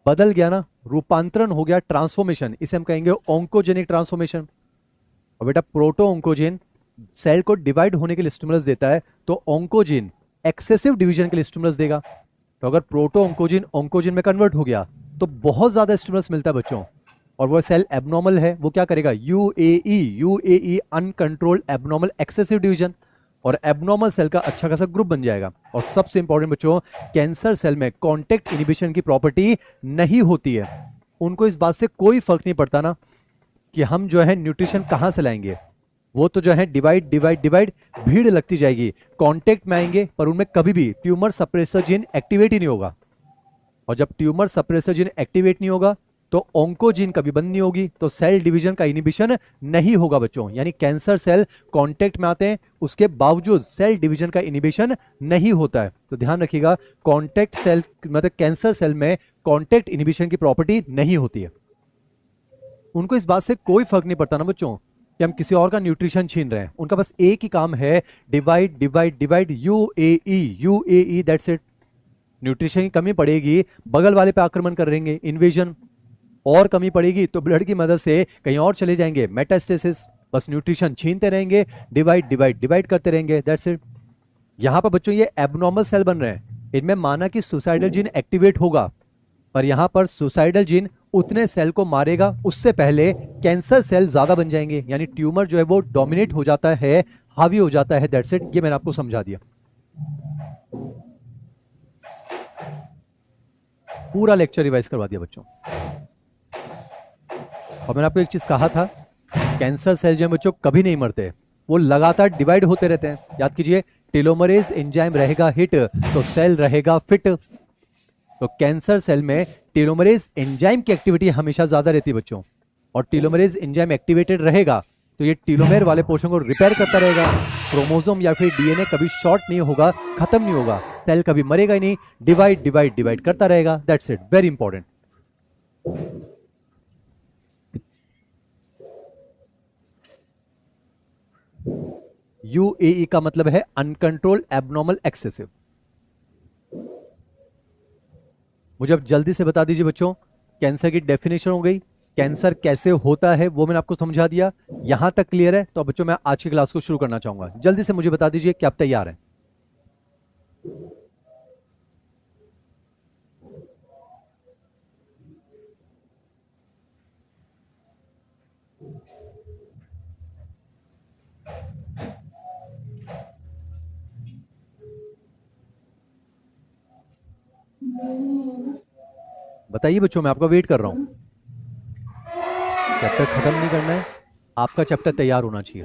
बदल गया ना, रूपांतरण हो गया, ट्रांसफॉर्मेशन, इसे हम कहेंगे ऑन्कोजेनिक ट्रांसफॉर्मेशन। और बेटा प्रोटो ऑन्कोजिन सेल को डिवाइड होने के लिए स्टिमुलस देता है, तो ऑन्कोजिन एक्सेसिव डिवीजन के लिए स्टिमुलस देगा। तो अगर प्रोटो ऑन्कोजिन ऑन्कोजिन में कन्वर्ट हो गया तो बहुत ज्यादा स्टिमुलस मिलता है बच्चों, और वो सेल एबनॉर्मल है, वो क्या करेगा? UAE uncontrolled abnormal excessive division, और एबनॉर्मल सेल का अच्छा खासा ग्रुप बन जाएगा। और सबसे इंपॉर्टेंट बच्चों, कैंसर सेल में कांटेक्ट इनिबिशन की प्रॉपर्टी नहीं होती है। उनको इस बात से कोई फर्क नहीं पड़ता ना कि हम जो है न्यूट्रिशन कहां से लाएंगे, वो तो जो है डिवाइड डिवाइड डिवाइड भीड़ लगती जाएगी, कांटेक्ट में आएंगे, पर उनमें कभी भी ट्यूमर सप्रेसर जीन एक्टिवेट ही नहीं होगा। और जब ट्यूमर सप्रेसर जीन एक्टिवेट नहीं होगा तो ऑन्कोजीन कभी बंद नहीं होगी, तो सेल डिवीजन का इनिबिशन नहीं होगा बच्चों। यानी कैंसर सेल कांटेक्ट में आते हैं, उसके बावजूद सेल डिवीजन का इनिबिशन नहीं होता है। तो ध्यान रखिएगा, कांटेक्ट सेल मतलब कैंसर सेल में कांटेक्ट इनिबिशन की प्रॉपर्टी नहीं होती है। उनको इस बात से कोई फर्क नहीं पड़ता ना बच्चों कि हम किसी और का न्यूट्रिशन छीन रहे हैं। उनका बस एक ही काम है, divide divide divide, UAE, that's it. Nutrition की कमी पड़ेगी, बगल वाले पे आक्रमण करेंगे, इन्वेजन। और कमी पड़ेगी तो ब्लड की मदद से कहीं और चले जाएंगे, मेटास्टेसिस। बस न्यूट्रिशन छीनते रहेंगे, डिवाइड डिवाइड डिवाइड करते रहेंगे, दैट्स इट। यहां पर बच्चों ये एबनॉर्मल सेल बन रहे हैं, इनमें माना कि सुसाइडल जीन एक्टिवेट होगा, पर यहां पर सुसाइडल जीन उतने सेल को मारेगा, उससे पहले कैंसर सेल ज्यादा बन जाएंगे, यानी ट्यूमर जो है वो डोमिनेट हो जाता है, हावी हो जाता है, दैट्स इट। ये मैंने आपको समझा दिया, पूरा लेक्चर रिवाइज करवा दिया बच्चों। और मैंने आपको एक चीज कहा था, कैंसर सेल जो है बच्चों कभी नहीं मरते, वो लगातार डिवाइड होते रहते हैं। याद कीजिए, टेलोमरेज एंजाइम रहेगा हिट तो सेल रहेगा फिट। तो कैंसर सेल में टेलोमरेज एंजाइम की एक्टिविटी हमेशा ज्यादा रहती है बच्चों, और टेलोमरेज एंजाइम एक्टिवेटेड रहेगा तो ये टेलोमेर वाले पोर्शन को रिपेयर करता रहेगा। क्रोमोसोम या फिर डीएनए कभी शॉर्ट नहीं होगा, खत्म नहीं होगा, सेल कभी मरेगा ही नहीं, डिवाइड डिवाइड डिवाइड करता रहेगा, that's it, very important. UAE का मतलब है अनकंट्रोल्ड एबनॉर्मल एक्सेसिव। मुझे अब जल्दी से बता दीजिए बच्चों, कैंसर की डेफिनेशन हो गई, कैंसर कैसे होता है वो मैंने आपको समझा दिया। यहां तक क्लियर है? तो अब बच्चों मैं आज की क्लास को शुरू करना चाहूंगा। जल्दी से मुझे बता दीजिए कि आप तैयार हैं। बताइए बच्चों, मैं आपका वेट कर रहा हूं। चैप्टर खत्म नहीं करना है, आपका चैप्टर तैयार होना चाहिए।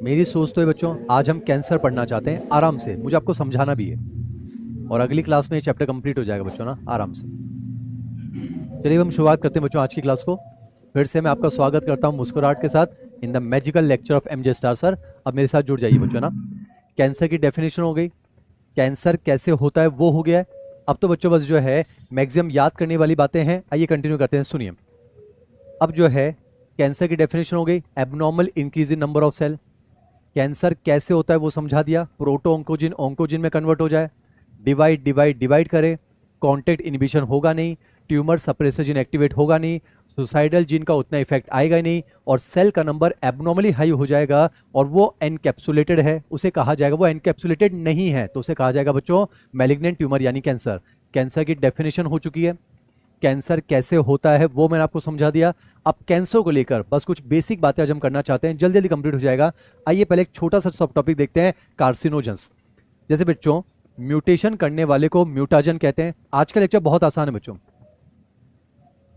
मेरी सोच तो है बच्चों, आज हम कैंसर पढ़ना चाहते हैं आराम से, मुझे आपको समझाना भी है, और अगली क्लास में ये चैप्टर कंप्लीट हो जाएगा बच्चों ना, आराम से। चलिए हम शुरुआत करते हैं बच्चों आज की क्लास को। फिर से मैं आपका स्वागत करता हूं मुस्कुराहट के साथ in the magical lecture of MJ star sir. अब मेरे साथ जुड़ जाइए बच्चों ना। कैंसर की डेफिनेशन हो गई, कैंसर कैसे होता है वो हो गया है। अब तो बच्चों बस जो है मैक्सिमम याद करने वाली बातें हैं। आइए कंटिन्यू करते हैं, सुनिए। अब जो है कैंसर की डेफिनेशन हो गई, abnormal increase in number of cell. Cancer कैसे होता है वो समझा दिया, प्रोटो ऑन्कोजिन ऑन्कोजिन में कन्वर्ट हो जाए, डिवाइड डिवाइड डिवाइड करे, कॉन्टेक्ट इनिबिशन होगा नहीं, ट्यूमर सप्रेसर जीन एक्टिवेट होगा नहीं, सुसाइडल जीन का उतना इफेक्ट आएगा नहीं, और सेल का नंबर एबनॉर्मली हाई हो जाएगा, और वो एनकैप्सुलेटेड है, उसे कहा जाएगा, वो एनकैप्सुलेटेड नहीं है तो उसे कहा जाएगा बच्चों मैलिग्नेंट ट्यूमर यानी कैंसर। कैंसर की डेफिनेशन हो चुकी है। कैंसर कैसे होता है वो मैंने आपको समझा दिया। अब कैंसर को लेकर बस कुछ बेसिक बातें आज हम करना चाहते हैं, जल्दी जल्दी कंप्लीट हो जाएगा। आइए पहले एक छोटा सा सब टॉपिक देखते हैं, कार्सिनोजेंस। जैसे बच्चों म्यूटेशन करने वाले को म्यूटाजन कहते हैं। आज का लेक्चर बहुत आसान है बच्चों,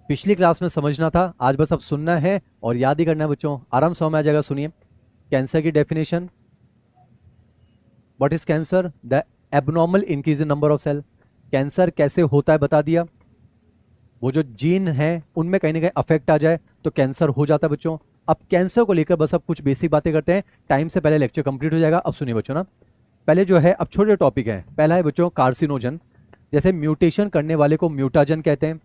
पिछली क्लास में समझना था, आज बस अब सुनना है और याद ही करना है बच्चों, आराम समझ में आ जाएगा। सुनिए कैंसर की definition, what is cancer, the abnormal increase in number of cell. Cancer कैसे होता है बता दिया, वो जो जीन है उनमें कहीं ना कहीं अफेक्ट आ जाए तो कैंसर हो जाता है बच्चों। अब कैंसर को लेकर बस अब कुछ बेसिक बातें करते हैं, टाइम से पहले लेक्चर कंप्लीट हो जाएगा। अब सुनिए बच्चों ना, पहले जो है अब छोटे टॉपिक है। पहला है बच्चों कार्सिनोजन। जैसे म्यूटेशन करने वाले को म्यूटाजन कहते हैं,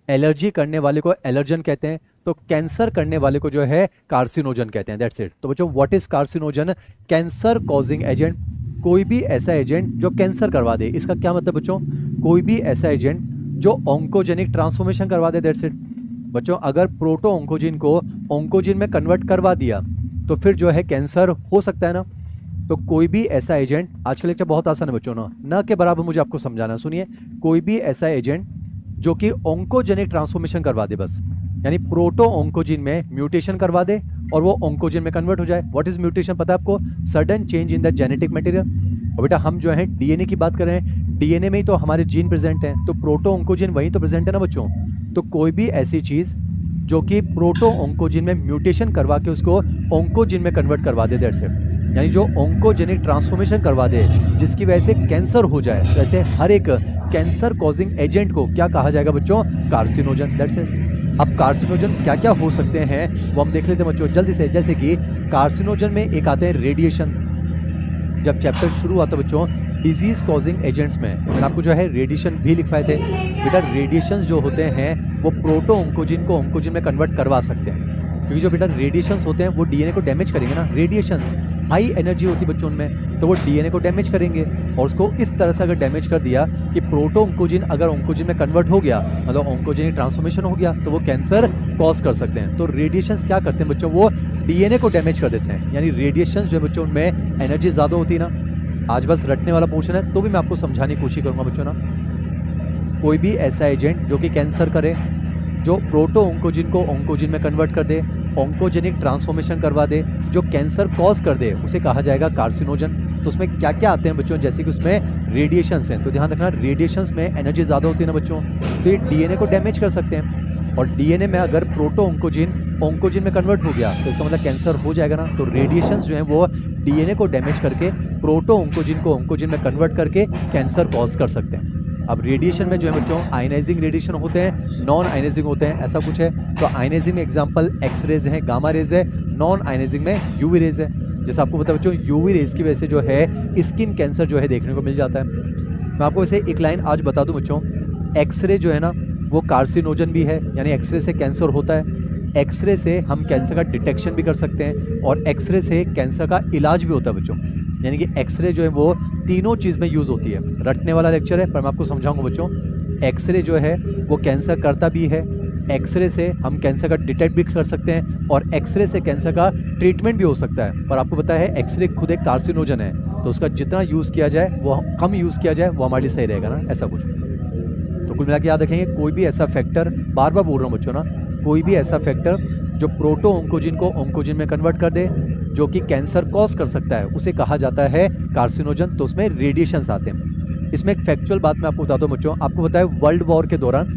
एलर्जी करने वाले को एलर्जन कहते हैं, तो कैंसर करने वाले को जो है कार्सिनोजन कहते हैं। That's it. तो बच्चों what is carcinogen, cancer causing agent, कोई भी ऐसा एजेंट जो कैंसर करवा दे। इसका क्या मतलब बच्चों, कोई भी ऐसा एजेंट जो ऑन्कोजेनिक ट्रांसफॉर्मेशन करवा दे। दैट्स इट बच्चों। अगर प्रोटो ऑन्कोजिन को ऑन्कोजिन में कन्वर्ट करवा दिया तो फिर जो है कैंसर हो सकता है ना। तो कोई भी ऐसा एजेंट, आज का लेक्चर बहुत आसान है बच्चों ना के बराबर मुझे आपको समझाना। सुनिए, कोई भी ऐसा एजेंट जो कि ऑन्कोजेनिक ट्रांसफॉर्मेशन करवा दे, बस यानी प्रोटो ऑन्कोजिन में म्यूटेशन करवा दे और वो ऑन्कोजिन में कन्वर्ट हो जाए। व्हाट इज म्यूटेशन पता है आपको, sudden change in the genetic material. और बेटा हम जो है डीएनए की बात कर रहे हैं, डीएनए में ही तो हमारे जीन प्रेजेंट हैं, तो प्रोटो ऑन्कोजिन वहीं तो प्रेजेंट है ना बच्चों। तो कोई भी ऐसी चीज जो कि प्रोटो ऑन्कोजिन में म्यूटेशन करवा के उसको ऑन्कोजिन में कन्वर्ट करवा दे, दैट्स इट। यानी जो ऑन्कोजेनिक ट्रांसफॉर्मेशन करवा दे जिसकी वजह से कैंसर हो जाए, वैसे हर एक कैंसर कॉजिंग एजेंट को क्या कहा जाएगा बच्चों, कार्सिनोजन। That's it. अब कार्सिनोजन क्या क्या हो सकते हैं वो हम देख लेते हैं बच्चों जल्दी से। जैसे कि कार्सिनोजन में एक आते हैं रेडिएशन। जब चैप्टर शुरू हुआ था बच्चों डिजीज कॉजिंग एजेंट्स में, मैंने आपको जो है रेडिएशन भी लिखवाए थे। बेटा रेडिएशंस जो होते हैं वो प्रोटो ऑन्कोजिन को ऑन्कोजिन में कन्वर्ट करवा सकते हैं, क्योंकि जो बेटा रेडिएशंस होते हैं वो डीएनए को डैमेज करेंगे ना। रेडिएशंस हाई एनर्जी होती है बच्चों उनमें, तो वो डीएनए को डैमेज करेंगे, और उसको इस तरह से अगर डैमेज कर दिया कि प्रोटो ऑन्कोजिन अगर ऑन्कोजिन में कन्वर्ट हो गया, मतलब ऑन्कोजेनिक ट्रांसफॉर्मेशन हो गया, तो वो कैंसर कॉज कर सकते हैं। तो रेडिएशंस क्या करते हैं बच्चों, वो डीएनए को डैमेज कर देते हैं। यानी रेडिएशंस जो बच्चों उनमें एनर्जी ज़्यादा होती है ना। आज बस रटने वाला पोर्शन है तो भी मैं आपको समझाने की कोशिश करूँगा बच्चों ना। कोई भी ऐसा एजेंट जो कि कैंसर करे, जो प्रोटो ऑन्कोजिन को ऑन्कोजिन में कन्वर्ट कर दे, ऑन्कोजेनिक ट्रांसफॉर्मेशन करवा दे, जो कैंसर कॉज कर दे, उसे कहा जाएगा कार्सिनोजन। तो उसमें क्या क्या आते हैं बच्चों, जैसे कि उसमें रेडिएशंस हैं, तो ध्यान रखना रेडिएशंस में एनर्जी ज़्यादा होती है ना बच्चों, तो ये डीएनए को डैमेज कर सकते हैं। और डीएनए में अगर प्रोटो ऑन्कोजिन में कन्वर्ट हो गया तो इसका मतलब कैंसर हो जाएगा ना। तो रेडिएशंस जो हैं वो डीएनए को डैमेज करके प्रोटो ऑन्कोजिन को ऑन्कोजिन में कन्वर्ट करके कैंसर कॉज कर सकते हैं। अब रेडिएशन में जो है बच्चों आयनाइजिंग रेडिएशन होते हैं, नॉन आयनाइजिंग होते हैं, ऐसा कुछ है। तो आयनाइजिंग में एग्जांपल एक्स रेज है, गामा रेज है, नॉन आयनाइजिंग में यूवी रेज है। जैसे आपको पता है बच्चों यूवी रेज की वजह से जो है स्किन कैंसर जो है देखने को मिल जाता है। मैं आपको वैसे एक लाइन आज बता दूं बच्चों, एक्सरे जो है ना वो कार्सिनोजन भी है, यानी एक्सरे से कैंसर होता है। एक्सरे से हम कैंसर का डिटेक्शन भी कर सकते हैं और एक्सरे से कैंसर का इलाज भी होता है बच्चों। यानी कि एक्सरे जो है वो तीनों चीज़ में यूज़ होती है। रटने वाला लेक्चर है पर मैं आपको समझाऊंगा बच्चों। एक्सरे जो है वो कैंसर करता भी है, एक्सरे से हम कैंसर का डिटेक्ट भी कर सकते हैं और एक्सरे से कैंसर का ट्रीटमेंट भी हो सकता है। पर आपको पता है एक्सरे खुद एक कार्सिनोजन है, तो उसका जितना यूज़ किया जाए वो कम यूज़ किया जाए वो हमारे लिए सही रहेगा ना, ऐसा कुछ। तो कुल मिला के याद रखेंगे, कोई भी ऐसा फैक्टर, बार बार बोल रहा हूँ बच्चों ना, कोई भी ऐसा फैक्टर जो प्रोटो ऑन्कोजिन को ऑन्कोजिन में कन्वर्ट कर दे, जो कि कैंसर कॉज कर सकता है, उसे कहा जाता है कार्सिनोजन। तो उसमें रेडिएशंस आते हैं। इसमें एक फैक्चुअल बात मैं आपको बताता हूँ बच्चों, आपको पता है वर्ल्ड वॉर के दौरान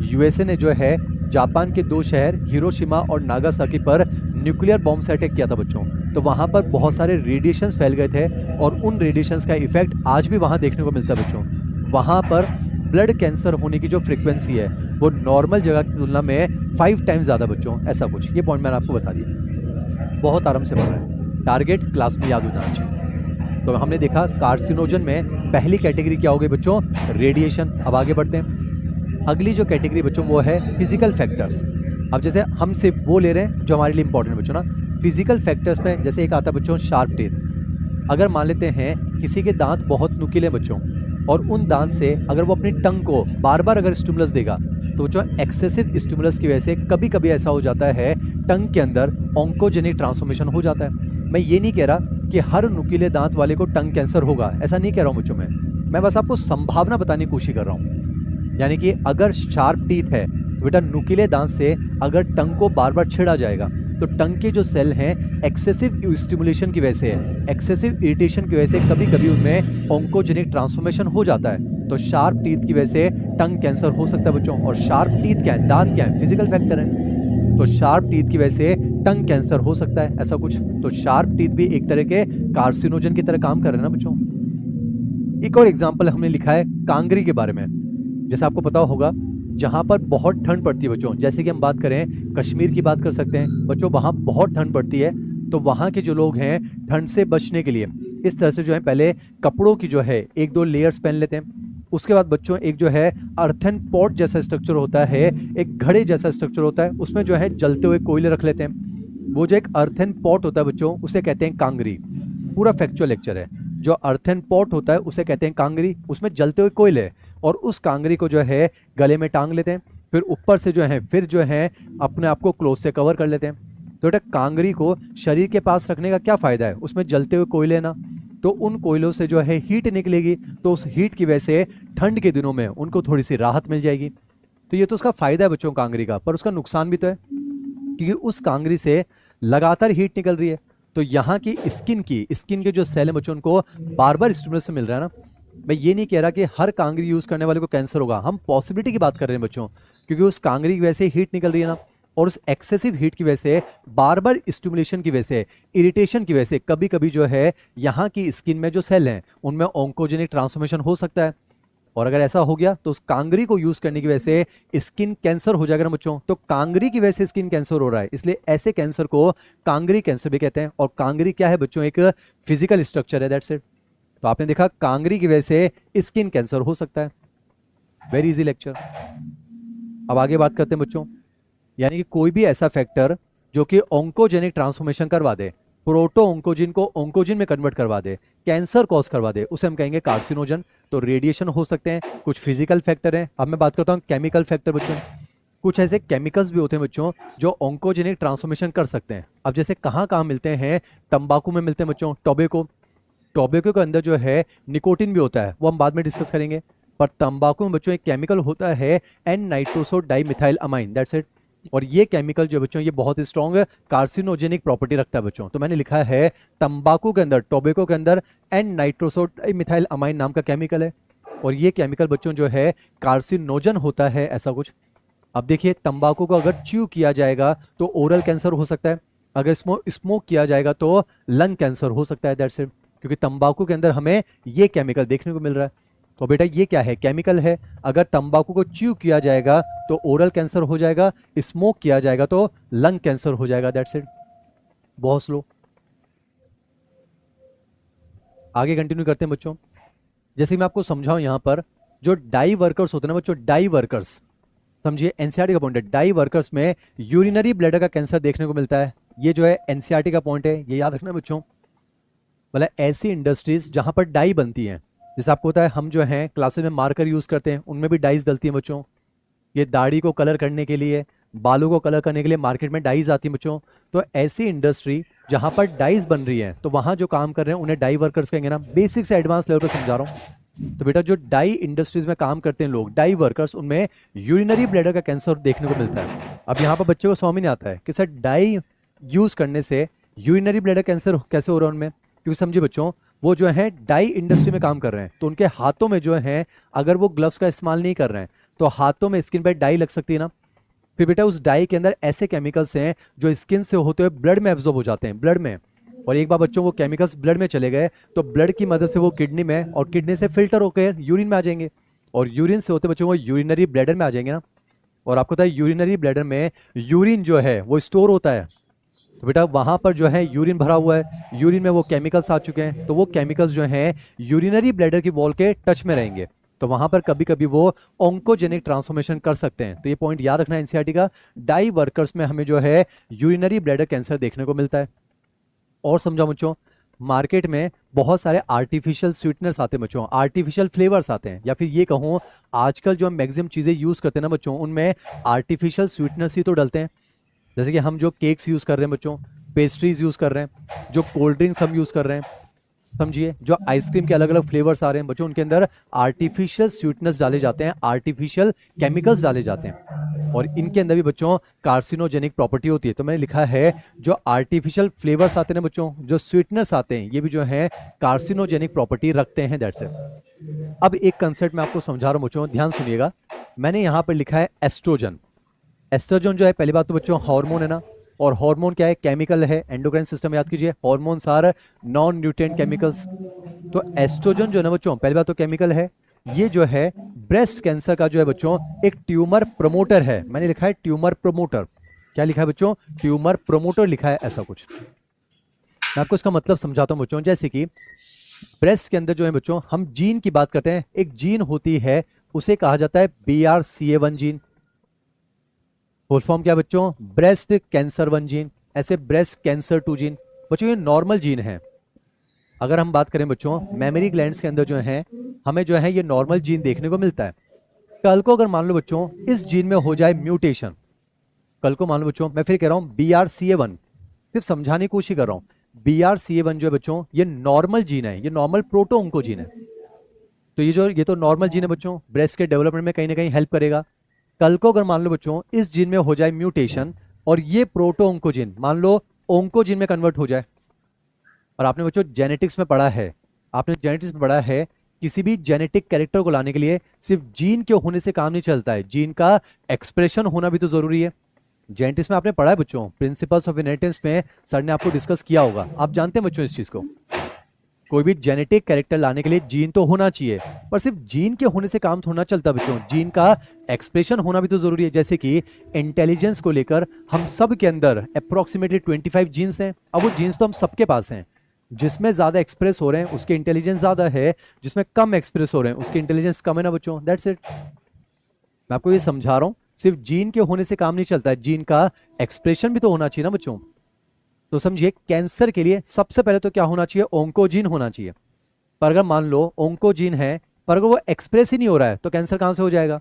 यूएसए ने जो है जापान के 2 शहर हिरोशिमा और नागासाकी पर न्यूक्लियर बॉम्ब से अटैक किया था बच्चों। तो वहाँ पर बहुत सारे रेडिएशंस फैल गए थे और उन रेडिएशंस का इफेक्ट आज भी वहाँ देखने को मिलता है बच्चों। वहाँ पर ब्लड कैंसर होने की जो फ्रीक्वेंसी है वो नॉर्मल जगह की तुलना में 5 टाइम्स ज़्यादा बच्चों, ऐसा कुछ। ये पॉइंट मैंने आपको बता दिया, बहुत आराम से बन रहा है, टारगेट क्लास में याद हो जाना चाहिए। तो हमने देखा कार्सिनोजन में पहली कैटेगरी क्या हो गई बच्चों, रेडिएशन। अब आगे बढ़ते हैं, अगली जो कैटेगरी बच्चों वो है फिजिकल फैक्टर्स। अब जैसे हम सिर्फ वो ले रहे हैं जो हमारे लिए इंपॉर्टेंट बच्चों ना, फिजिकल फैक्टर्स में जैसे एक आता है बच्चों शार्प टीथ। अगर मान लेते हैं किसी के दांत बहुत नुकीले बच्चों और उन दांत से अगर वो अपनी टंग को बार बार अगर स्टिमुलस देगा तो जो एक्सेसिव स्टिमुलस की वजह से कभी कभी ऐसा हो जाता है टंग के अंदर ऑन्कोजेनिक ट्रांसफॉर्मेशन हो जाता है। मैं ये नहीं कह रहा कि हर नुकीले दांत वाले को टंग कैंसर होगा, ऐसा नहीं कह रहा हूँ बच्चों मैं बस आपको संभावना बताने की कोशिश कर रहा हूँ। यानी कि अगर शार्प टीथ है तो बेटा नुकीले दांत से अगर टंग को बार बार छेड़ा जाएगा तो टंग के जो सेल हैं एक्सेसिव स्टिमुलेशन की वजह से, एक्सेसिव इरिटेशन की वजह से कभी कभी उनमें ऑन्कोजेनिक ट्रांसफॉर्मेशन हो जाता है। तो शार्प टीथ की वजह से टंग कैंसर हो सकता है बच्चों। और शार्प टीथ क्या है, दांत क्या है, फिजिकल फैक्टर है। तो शार्प टीथ की वजह से टंग कैंसर हो सकता है, ऐसा कुछ। तो शार्प टीथ भी एक तरह के कार्सिनोजन की तरह काम कर रहे हैं ना बच्चों। एक और एग्जाम्पल हमने लिखा है कांगरी के बारे में। जैसे आपको पता होगा जहाँ पर बहुत ठंड पड़ती है बच्चों, जैसे कि हम बात करें कश्मीर की बात कर सकते हैं बच्चों, वहाँ बहुत ठंड पड़ती है। तो वहाँ के जो लोग हैं ठंड से बचने के लिए इस तरह से जो है पहले कपड़ों की जो है 1-2 लेयर्स पहन लेते हैं। उसके बाद बच्चों एक जो है अर्थन पॉट जैसा स्ट्रक्चर होता है, एक घड़े जैसा स्ट्रक्चर होता है, उसमें जो है जलते हुए कोयले रख लेते हैं। वो जो एक अर्थन पॉट होता है बच्चों उसे कहते हैं कांगरी। पूरा फैक्चुअल लेक्चर है। जो अर्थन पॉट होता है उसे कहते हैं कांगरी, उसमें जलते हुए कोयले, और उस कांगरी को जो है गले में टांग लेते हैं। फिर ऊपर से जो है फिर जो है अपने आप को क्लोथ से कवर कर लेते हैं। तो बेटा कांगरी को शरीर के पास रखने का क्या फ़ायदा है, उसमें जलते हुए कोयले ना, तो उन कोयलों से जो है हीट निकलेगी, तो उस हीट की वजह से ठंड के दिनों में उनको थोड़ी सी राहत मिल जाएगी। तो ये तो उसका फ़ायदा है बच्चों कांगरी का, पर उसका नुकसान भी तो है क्योंकि उस कांगरी से लगातार हीट निकल रही है। तो यहाँ की स्किन के जो सेल है बच्चों उनको बार बार स्टिमुलस से मिल रहा है ना। मैं ये नहीं कह रहा कि हर कांगरी यूज करने वाले को कैंसर होगा, हम पॉसिबिलिटी की बात कर रहे हैं बच्चों, क्योंकि उस कांगरी की वजह से हीट निकल रही है ना, और उस एक्सेसिव हीट की वजह से बार बार स्टिमुलेशन की वजह से, इरिटेशन की वजह से कभी कभी जो है यहाँ की स्किन में जो सेल हैं उनमें ऑन्कोजेनिक ट्रांसफॉर्मेशन हो सकता है। और अगर ऐसा हो गया तो उस कांगरी को यूज करने की वजह से स्किन कैंसर हो जाएगा ना बच्चों। तो कांगरी की वजह से स्किन कैंसर हो रहा है, इसलिए ऐसे कैंसर को कांगरी कैंसर भी कहते हैं। और कांगरी क्या है बच्चों, एक फिजिकल स्ट्रक्चर है, दैट्स इट। तो आपने देखा कांगरी की वजह से स्किन कैंसर हो सकता है। Very easy lecture. अब आगे बात करते हैं बच्चों, यानी कि कोई भी ऐसा फैक्टर जो कि ऑन्कोजेनिक ट्रांसफॉर्मेशन करवा दे, प्रोटो ऑन्कोजिन को ऑन्कोजिन में कन्वर्ट करवा दे, कैंसर कॉज करवा दे, उसे हम कहेंगे कार्सिनोजन। तो रेडिएशन हो सकते हैं, कुछ फिजिकल फैक्टर हैं। अब मैं बात करता हूँ केमिकल फैक्टर बच्चों। कुछ ऐसे केमिकल्स भी होते हैं बच्चों जो ऑन्कोजेनिक ट्रांसफॉर्मेशन कर सकते हैं। अब जैसे कहाँ कहाँ मिलते हैं, तंबाकू में मिलते हैं बच्चों, टोबैको के अंदर जो है निकोटिन भी होता है, वो हम बाद में डिस्कस करेंगे। पर तंबाकू में बच्चों एक केमिकल होता है N nitroso dimethyl amine, that's it. और ये केमिकल जो बच्चों ये बहुत ही स्ट्रॉन्ग कार्सिनोजेनिक प्रॉपर्टी रखता है बच्चों। तो मैंने लिखा है तंबाकू के अंदर, टोबैको के अंदर एन नाइट्रोसो डाइमिथाइल अमाइन नाम का केमिकल है, और ये केमिकल बच्चों जो है कार्सिनोजन होता है, ऐसा कुछ। अब देखिए तंबाकू को अगर च्यू किया जाएगा तो ओरल कैंसर हो सकता है, अगर स्मोक किया जाएगा तो लंग कैंसर हो सकता है, दैट्स इट। क्योंकि तंबाकू के अंदर हमें ये केमिकल देखने को मिल रहा है। तो बेटा ये क्या है, केमिकल है। अगर तंबाकू को च्यू किया जाएगा तो ओरल कैंसर हो जाएगा, स्मोक किया जाएगा तो लंग कैंसर हो जाएगा, दैट्स इट। बहुत स्लो। आगे कंटिन्यू करते हैं बच्चों। जैसे मैं आपको समझाऊं, यहां पर जो डाई वर्कर्स होते हैं ना बच्चों, डाई वर्कर्स, समझिए एनसीईआरटी का पॉइंट है। डाई वर्कर्स में यूरिनरी ब्लैडर का कैंसर देखने को मिलता है। ये जो है एनसीईआरटी का पॉइंट है, ये याद रखना बच्चों। मतलब ऐसी इंडस्ट्रीज जहां पर डाई बनती हैं, जैसे आपको पता है हम जो हैं क्लासेस में मार्कर यूज करते हैं, उनमें भी डाइस डलती हैं बच्चों। ये दाढ़ी को कलर करने के लिए, बालों को कलर करने के लिए मार्केट में डाइज आती है बच्चों। तो ऐसी इंडस्ट्री जहां पर डाइज बन रही है, तो वहां जो काम कर रहे हैं उन्हें डाई वर्कर्स कहेंगे ना। बेसिक से एडवांस लेवल पर समझा रहा हूँ। तो बेटा जो डाई इंडस्ट्रीज में काम करते हैं लोग, डाई वर्कर्स, उनमें यूरिनरी ब्लैडर का कैंसर देखने को मिलता है। अब यहाँ पर बच्चे को समझ में नहीं आता है कि सर डाई यूज करने से यूरिनरी ब्लैडर कैंसर कैसे हो रहा है उनमें। क्योंकि समझिए बच्चों, वो जो है डाई इंडस्ट्री में काम कर रहे हैं, तो उनके हाथों में जो है, अगर वो ग्लव्स का इस्तेमाल नहीं कर रहे हैं तो हाथों में स्किन पर डाई लग सकती है ना। फिर बेटा उस डाई के अंदर ऐसे केमिकल्स हैं जो स्किन से होते हुए ब्लड में एब्जॉर्ब हो जाते हैं, ब्लड में। और एक बार बच्चों वो केमिकल्स ब्लड में चले गए तो ब्लड की मदद से वो किडनी में, और किडनी से फिल्टर होकर यूरिन में आ जाएंगे, और यूरिन से होते बच्चों वो यूरिनरी ब्लैडर में आ जाएंगे ना। और आपको पता है यूरिनरी ब्लैडर में यूरिन जो है वो स्टोर होता है। तो बेटा वहां पर जो है यूरिन भरा हुआ है, यूरिन में वो केमिकल्स आ चुके हैं, तो वो केमिकल्स जो हैं यूरिनरी ब्लैडर की वॉल के टच में रहेंगे, तो वहां पर कभी कभी वो ऑन्कोजेनिक ट्रांसफॉर्मेशन कर सकते हैं। तो ये पॉइंट याद रखना है एनसीईआरटी का। डाई वर्कर्स में हमें जो है यूरिनरी ब्लैडर कैंसर देखने को मिलता है। और समझो बच्चों, मार्केट में बहुत सारे आर्टिफिशियल स्वीटनर्स आते हैं बच्चों, आर्टिफिशियल फ्लेवर्स आते हैं, या फिर ये कहूँ आजकल जो हम मैक्सिमम चीज़ें यूज़ करते हैं ना बच्चों, उनमें आर्टिफिशियल स्वीटनर्स ही तो डलते हैं। जैसे कि हम जो केक्स यूज़ कर रहे हैं बच्चों, पेस्ट्रीज यूज़ कर रहे हैं, जो कोल्ड ड्रिंक्स हम यूज़ कर रहे हैं, समझिए जो आइसक्रीम के अलग अलग फ्लेवर्स आ रहे हैं बच्चों, उनके अंदर आर्टिफिशियल स्वीटनेस डाले जाते हैं, आर्टिफिशियल केमिकल्स डाले जाते हैं, और इनके अंदर भी बच्चों कार्सिनोजेनिक प्रॉपर्टी होती है। तो मैंने लिखा है जो आर्टिफिशियल फ्लेवर्स आते हैं बच्चों, जो स्वीटनेस आते हैं, ये भी जो है कार्सिनोजेनिक प्रॉपर्टी रखते हैं, दैट्स इट। अब एक कंसेप्ट मैं आपको समझा रहा हूँ बच्चों, ध्यान सुनिएगा। मैंने यहाँ पर लिखा है एस्ट्रोजन। एस्ट्रोजन जो है, पहली बात तो बच्चों हार्मोन है ना, और हार्मोन क्या है, केमिकल है, एंडोक्राइन सिस्टम याद कीजिए। Hormones are non nutrient chemicals. तो एस्ट्रोजन जो है ना बच्चों, पहली बात तो केमिकल है। ये जो है ब्रेस्ट कैंसर का जो है बच्चों एक ट्यूमर प्रमोटर है। मैंने लिखा है ट्यूमर प्रमोटर। क्या लिखा है बच्चों, ट्यूमर प्रमोटर लिखा है, ऐसा कुछ। मैं आपको इसका मतलब समझाता हूं बच्चों। जैसे कि ब्रेस्ट के अंदर जो है बच्चों, हम जीन की बात करते हैं, एक जीन होती है, उसे कहा जाता है BRCA1 जीन। फुल फॉर्म क्या बच्चों, ब्रेस्ट कैंसर 1 जीन, ऐसे ब्रेस्ट कैंसर 2 जीन। बच्चों ये नॉर्मल जीन है। अगर हम बात करें बच्चों, मेमोरी ग्लैंड्स के अंदर जो है हमें जो है ये नॉर्मल जीन देखने को मिलता है। कल को अगर मान लो बच्चों इस जीन में हो जाए म्यूटेशन, कल को मान लो बच्चों, मैं फिर कह रहा हूं BRCA1, सिर्फ समझाने की कोशिश कर रहा हूं। BRCA1 जो है बच्चों ये नॉर्मल जीन है, ये नॉर्मल प्रोटो ऑन्को जीन है। तो ये तो नॉर्मल जीन है बच्चों, ब्रेस्ट के डेवलपमेंट में कहीं ना कहीं हेल्प करेगा। कल को अगर मान लो बच्चों इस जीन में हो जाए म्यूटेशन, और ये प्रोटो ऑन्कोजीन मान लो ऑन्कोजीन में कन्वर्ट हो जाए। और आपने बच्चों जेनेटिक्स में पढ़ा है, आपने जेनेटिक्स में पढ़ा है, किसी भी जेनेटिक कैरेक्टर को लाने के लिए सिर्फ जीन के होने से काम नहीं चलता है, जीन का एक्सप्रेशन होना भी तो जरूरी है। जेनेटिक्स में आपने पढ़ा है बच्चों, प्रिंसिपल्स ऑफ इनहेरिटेंस में सर ने आपको डिस्कस किया होगा, आप जानते हैं बच्चों इस चीज को। कोई भी जेनेटिक कैरेक्टर लाने के लिए जीन तो होना चाहिए, पर सिर्फ जीन के होने से काम थोड़ा चलता बच्चों, जीन का एक्सप्रेशन होना भी तो जरूरी है। जैसे कि इंटेलिजेंस को लेकर हम सब के अंदर अप्रोक्सीमेटली 25 जीन्स हैं। अब वो जीन्स तो हम सबके पास हैं, जिसमें ज्यादा एक्सप्रेस हो रहे हैं उसके इंटेलिजेंस ज्यादा है, जिसमें कम एक्सप्रेस हो रहे हैं उसके इंटेलिजेंस कम है ना बच्चों, दैट्स इट। मैं आपको ये समझा रहा हूं, सिर्फ जीन के होने से काम नहीं चलता है, जीन का एक्सप्रेशन भी तो होना चाहिए ना बच्चों। तो समझिए कैंसर के लिए सबसे पहले तो क्या होना चाहिए, ओंकोजीन होना चाहिए। पर अगर मान लो ओंकोजीन है पर अगर वो एक्सप्रेस ही नहीं हो रहा है तो कैंसर कहां से हो जाएगा।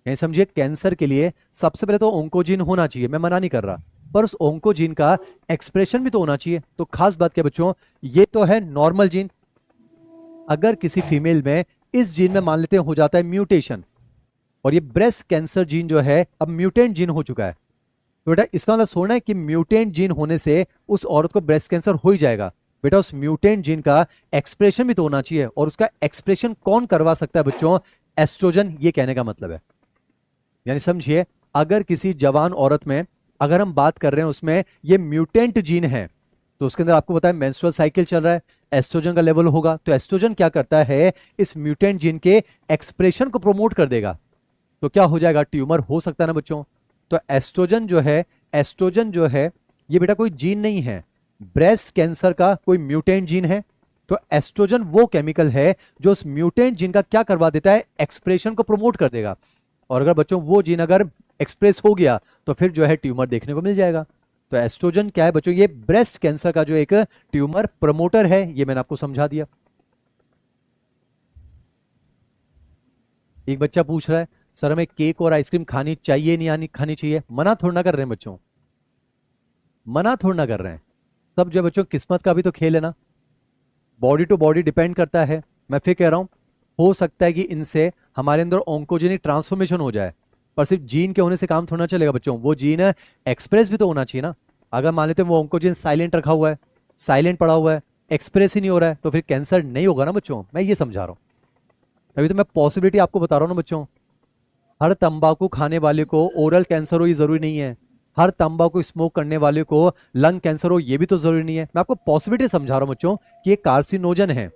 यानी समझिए कैंसर के लिए सबसे पहले तो ओंकोजीन होना चाहिए, मैं मना नहीं कर रहा, पर उस ओंकोजीन का एक्सप्रेशन भी तो होना चाहिए। तो खास बात क्या बच्चों, ये तो है नॉर्मल जीन। अगर किसी फीमेल में इस जीन में मान लेते हैं हो जाता है म्यूटेशन, और ये ब्रेस्ट कैंसर जीन जो है अब म्यूटेंट जीन हो चुका है, तो बेटा इसका मतलब सोचना है कि म्यूटेंट जीन होने से उस औरत को ब्रेस्ट कैंसर हो ही जाएगा। बेटा उस म्यूटेंट जीन का एक्सप्रेशन भी तो होना चाहिए, और उसका एक्सप्रेशन कौन करवा सकता है बच्चों, एस्ट्रोजन। ये कहने का मतलब है, यानी समझिए अगर किसी जवान औरत में अगर हम बात कर रहे हैं उसमें ये म्यूटेंट जीन है, तो उसके अंदर आपको पता है मेंस्ट्रुअल साइकिल चल रहा है, एस्ट्रोजन का लेवल होगा, तो एस्ट्रोजन क्या करता है, इस म्यूटेंट जीन के एक्सप्रेशन को प्रोमोट कर देगा। तो क्या हो जाएगा, ट्यूमर हो सकता है ना बच्चों। तो एस्ट्रोजन जो है, एस्ट्रोजन जो है ये बेटा कोई जीन नहीं है, ब्रेस्ट कैंसर का कोई म्यूटेंट जीन है। तो एस्ट्रोजन वो केमिकल है जो उस म्यूटेंट जीन का क्या करवा देता है, एक्सप्रेशन को प्रमोट कर देगा। और अगर बच्चों वो जीन अगर एक्सप्रेस हो गया तो फिर जो है ट्यूमर देखने को मिल जाएगा। तो एस्ट्रोजन क्या है बच्चों, ये ब्रेस्ट कैंसर का जो एक ट्यूमर प्रमोटर है, ये मैंने आपको समझा दिया। एक बच्चा पूछ रहा है सर हमें केक और आइसक्रीम खानी चाहिए नहीं आनी खानी चाहिए, मना थोड़ा ना कर रहे हैं बच्चों, मना थोड़ा ना कर रहे हैं। सब जो बच्चों किस्मत का भी तो खेल है ना, बॉडी टू बॉडी डिपेंड करता है। मैं फिर कह रहा हूं हो सकता है कि इनसे हमारे अंदर ऑन्कोजेनिक ट्रांसफॉर्मेशन हो जाए, पर सिर्फ जीन के होने से काम थोड़ा ना चलेगा बच्चों, वो जीन एक्सप्रेस भी तो होना चाहिए ना। अगर मान लेते हैं वो ऑन्कोजीन साइलेंट रखा हुआ है, साइलेंट पड़ा हुआ है, एक्सप्रेस ही नहीं हो रहा है, तो फिर कैंसर नहीं होगा ना बच्चों, मैं ये समझा रहा हूं। अभी तो मैं पॉसिबिलिटी आपको बता रहा हूं ना बच्चों। हर तंबाकू खाने वाले को ओरल कैंसर हो ये जरूरी नहीं है, हर तंबाकू स्मोक करने वाले को लंग कैंसर हो ये भी तो जरूरी नहीं है। मैं आपको पॉसिबिलिटी समझा रहा हूं बच्चों कि ये कार्सिनोजन है,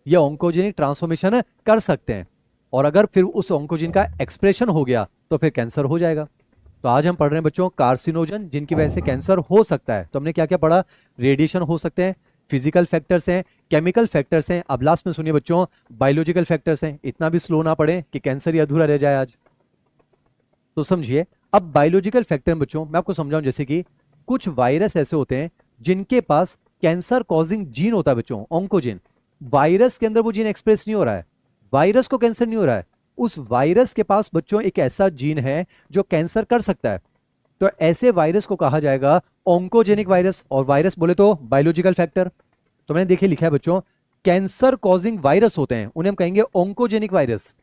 ये ऑन्कोजेनिक ट्रांसफॉर्मेशन कर सकते हैं, और अगर फिर उस ऑन्कोजिन का एक्सप्रेशन हो गया तो फिर कैंसर हो जाएगा। तो आज हम पढ़ रहे हैं बच्चों कार्सिनोजन जिनकी वजह से कैंसर हो सकता है। तो हमने क्या क्या पढ़ा, रेडिएशन हो सकते हैं, फिजिकल फैक्टर्स हैं, केमिकल फैक्टर्स हैं, अब लास्ट में सुनिए बच्चों बायोलॉजिकल फैक्टर्स हैं। इतना भी स्लो ना पढ़े कि कैंसर ही अधूरा रह जाए आज, तो समझिए। अब बायोलॉजिकल फैक्टर में बच्चों मैं आपको समझाऊं, जैसे कि कुछ वायरस ऐसे होते हैं जिनके पास कैंसर कॉजिंग जीन होता है बच्चों, ऑन्कोजीन। वायरस के अंदर वो जीन एक्सप्रेस नहीं हो रहा है, वायरस को कैंसर नहीं हो रहा है, उस वायरस के पास बच्चों एक ऐसा जीन है जो कैंसर कर सकता है। तो ऐसे वायरस को कहा जाएगा ऑन्कोजेनिक वायरस, और वायरस बोले तो बायोलॉजिकल फैक्टर। तो मैंने देखिए लिखा है बच्चों कैंसर कॉजिंग वायरस होते हैं उन्हें हम कहेंगे ऑन्कोजेनिक वायरस।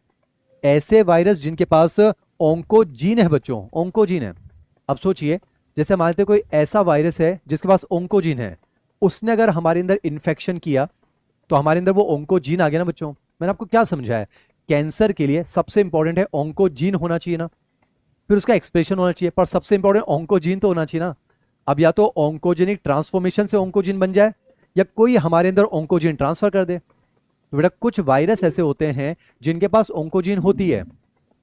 ऐसे वायरस जिनके पास ऑन्कोजीन है बच्चों, ऑन्कोजीन है। अब सोचिए जैसे मान लेते कोई ऐसा वायरस है जिसके पास ऑन्कोजीन है, उसने अगर हमारे अंदर इन्फेक्शन किया तो हमारे अंदर वो ऑन्कोजीन आ गया ना बच्चों। मैंने आपको क्या समझाया है, कैंसर के लिए सबसे इंपॉर्टेंट है ऑन्कोजीन होना चाहिए ना, फिर उसका एक्सप्रेशन होना चाहिए, पर सबसे इंपॉर्टेंट ऑन्कोजीन तो होना चाहिए ना। अब या तो ऑन्कोजेनिक ट्रांसफॉर्मेशन से ऑन्कोजीन बन जाए या कोई हमारे अंदर ऑन्कोजीन ट्रांसफर कर दे। तो बेटा कुछ वायरस ऐसे होते हैं जिनके पास ऑन्कोजीन होती है,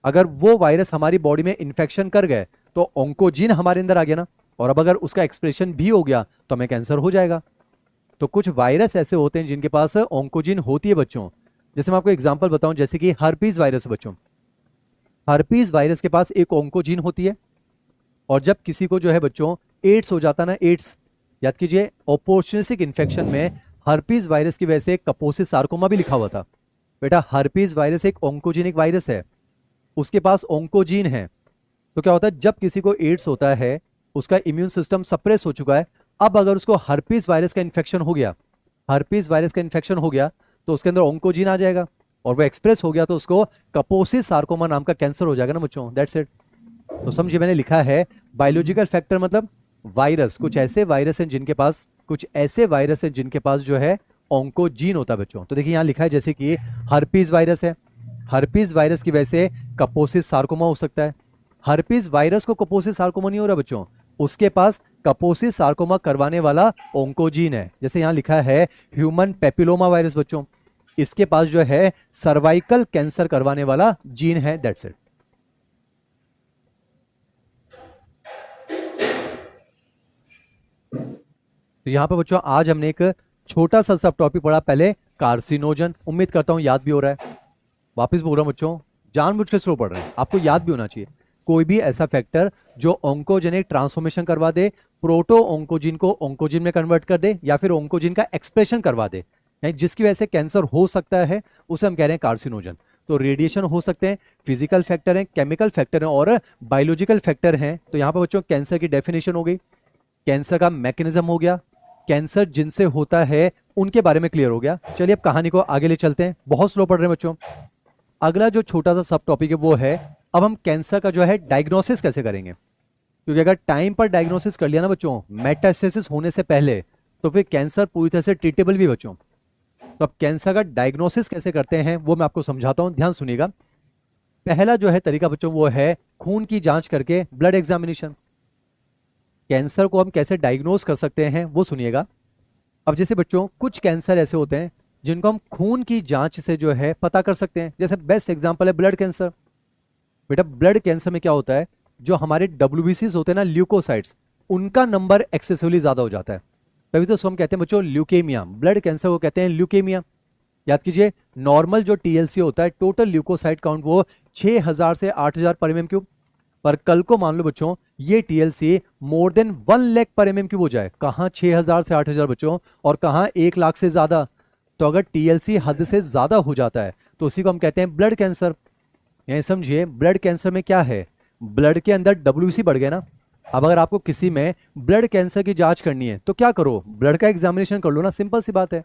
अगर वो वायरस हमारी बॉडी में इंफेक्शन कर गए तो ऑन्कोजीन हमारे अंदर आ गया ना, और अब अगर उसका एक्सप्रेशन भी हो गया तो हमें कैंसर हो जाएगा। तो कुछ वायरस ऐसे होते हैं जिनके पास ऑन्कोजीन होती है बच्चों। जैसे मैं आपको एग्जांपल बताऊं, जैसे कि हर्पीज वायरस बच्चों, हर्पीज वायरस के पास एक ऑन्कोजीन होती है, और जब किसी को जो है बच्चों एड्स हो जाता ना, एड्स याद कीजिए ऑपोर्चुनिस्टिक इन्फेक्शन में हर्पीज वायरस की वजह से कपोसिस सार्कोमा भी लिखा हुआ था। बेटा हर्पीज वायरस एक ऑन्कोजेनिक वायरस है, उसके पास ऑन्कोजीन है। तो क्या होता है जब किसी को एड्स होता है, उसका इम्यून सिस्टम सप्रेस हो चुका है, अब अगर उसको हर्पीज वायरस का इन्फेक्शन हो गया, हर्पीज वायरस का इन्फेक्शन हो गया तो उसके अंदर ऑन्कोजीन आ जाएगा, और वो एक्सप्रेस हो गया तो उसको कपोसिस सार्कोमा नाम का कैंसर हो जाएगा ना बच्चों, दैट्स इट। तो समझिए मैंने लिखा है बायोलॉजिकल फैक्टर मतलब वायरस, कुछ ऐसे वायरस हैं जिनके पास, कुछ ऐसे वायरस हैं जिनके पास जो है ऑन्कोजीन होता है बच्चों। तो देखिए यहाँ लिखा है जैसे कि हर्पीज वायरस है, हर्पीज वायरस की वजह से कपोसिस सार्कोमा हो सकता है। हर्पीज वायरस को कपोसिस सार्कोमा नहीं हो रहा बच्चों, उसके पास कपोसिस सार्कोमा करवाने वाला ऑन्कोजीन है। जैसे यहाँ लिखा है ह्यूमन पेपिलोमा वायरस बच्चों, इसके पास जो है सर्वाइकल कैंसर करवाने वाला जीन है, दैट्स इट। तो यहां पर बच्चों आज हमने एक छोटा सा सब टॉपिक पढ़ा, पहले कार्सिनोजन, उम्मीद करता हूं याद भी हो रहा है। वापस बोल रहा हूं बच्चों, जानबूझ के स्लो पढ़ रहे हैं, आपको याद भी होना चाहिए। कोई भी ऐसा फैक्टर जो ऑन्कोजेनिक ट्रांसफॉर्मेशन करवा दे, प्रोटो ऑन्कोजीन को ऑन्कोजीन में कन्वर्ट कर दे, या फिर ऑन्कोजीन का एक्सप्रेशन करवा दे, जिसकी वजह से कैंसर हो सकता है, उसे हम कह रहे हैं कार्सिनोजन। तो रेडिएशन हो सकते हैं, फिजिकल फैक्टर हैं, केमिकल फैक्टर हैं, और बायोलॉजिकल फैक्टर हैं। तो यहां पर बच्चों कैंसर की डेफिनेशन हो गई, कैंसर का मैकेनिज्म हो गया, कैंसर जिनसे होता है उनके बारे में क्लियर हो गया। चलिए अब कहानी को आगे ले चलते हैं, बहुत स्लो पढ़ रहे हैं बच्चों। अगला जो छोटा सा सब टॉपिक है वो है अब हम कैंसर का जो है डायग्नोसिस कैसे करेंगे, क्योंकि अगर टाइम पर डायग्नोसिस कर लिया ना बच्चों, मेटास्टेसिस होने से पहले, तो फिर कैंसर पूरी तरह से ट्रीटेबल भी बच्चों। तो अब कैंसर का डायग्नोसिस कैसे करते हैं वो मैं आपको समझाता हूं, ध्यान सुनिएगा। पहला जो है तरीका बच्चों वो है खून की जांच करके, ब्लड एग्जामिनेशन। कैंसर को हम कैसे डायग्नोज कर सकते हैं वो सुनिएगा। अब जैसे बच्चों कुछ कैंसर ऐसे होते हैं जिनको हम खून की जांच से जो है पता कर सकते हैं, जैसे बेस्ट एग्जांपल है ब्लड कैंसर। बेटा ब्लड कैंसर में क्या होता है, जो हमारे WBCs होते हैं ना, ल्यूकोसाइट्स, उनका नंबर एक्सेसिवली ज्यादा हो जाता है, तभी तो उसको हम कहते हैं बच्चों ल्यूकेमिया। ब्लड कैंसर को कहते हैं ल्यूकेमिया। याद कीजिए नॉर्मल जो TLC होता है, टोटल ल्यूकोसाइट काउंट, वो 6000 से 8000 पर mm3, पर कल को मान लो बच्चों ये TLC मोर देन 1 लाख पर mm3 हो जाए, कहां 6000 से 8000 बच्चों, और कहां 1 लाख से ज्यादा। तो अगर TLC हद से ज्यादा हो जाता है तो उसी को हम कहते हैं ब्लड कैंसर। यही समझिए, ब्लड कैंसर में क्या है, ब्लड के अंदर डब्ल्यूबीसी बढ़ गया ना। अब अगर आपको किसी में ब्लड कैंसर की जांच करनी है तो क्या करो, ब्लड का एग्जामिनेशन कर लो ना, सिंपल सी बात है।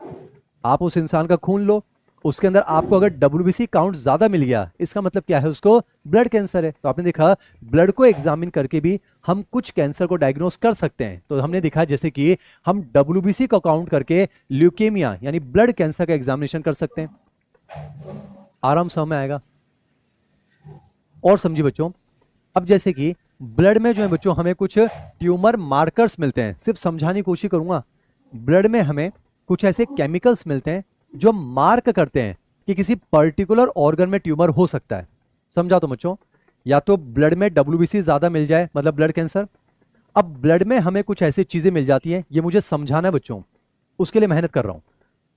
आप उस इंसान का खून लो, उसके अंदर आपको अगर डब्ल्यूबीसी काउंट ज्यादा मिल गया, इसका मतलब क्या है, उसको ब्लड कैंसर है। तो आपने देखा ब्लड को एग्जामिन करके भी हम कुछ कैंसर को डायग्नोस कर सकते हैं। तो हमने देखा जैसे कि हम डब्ल्यूबीसी को काउंट करके ल्यूकेमिया यानी ब्लड कैंसर का एग्जामिनेशन कर सकते हैं। आराम समझ में आएगा। और समझिए बच्चों, अब जैसे कि ब्लड में जो है बच्चों हमें कुछ ट्यूमर मार्कर्स मिलते हैं, सिर्फ समझाने की कोशिश करूंगा। ब्लड में हमें कुछ ऐसे केमिकल्स मिलते हैं जो मार्क करते हैं कि किसी पर्टिकुलर ऑर्गन में ट्यूमर हो सकता है। समझा तो बच्चों, या तो ब्लड में डब्ल्यूबीसी ज्यादा मिल जाए मतलब ब्लड कैंसर। अब ब्लड में हमें कुछ ऐसी चीजें मिल जाती हैं, ये मुझे समझाना है बच्चों, उसके लिए मेहनत कर रहा हूं।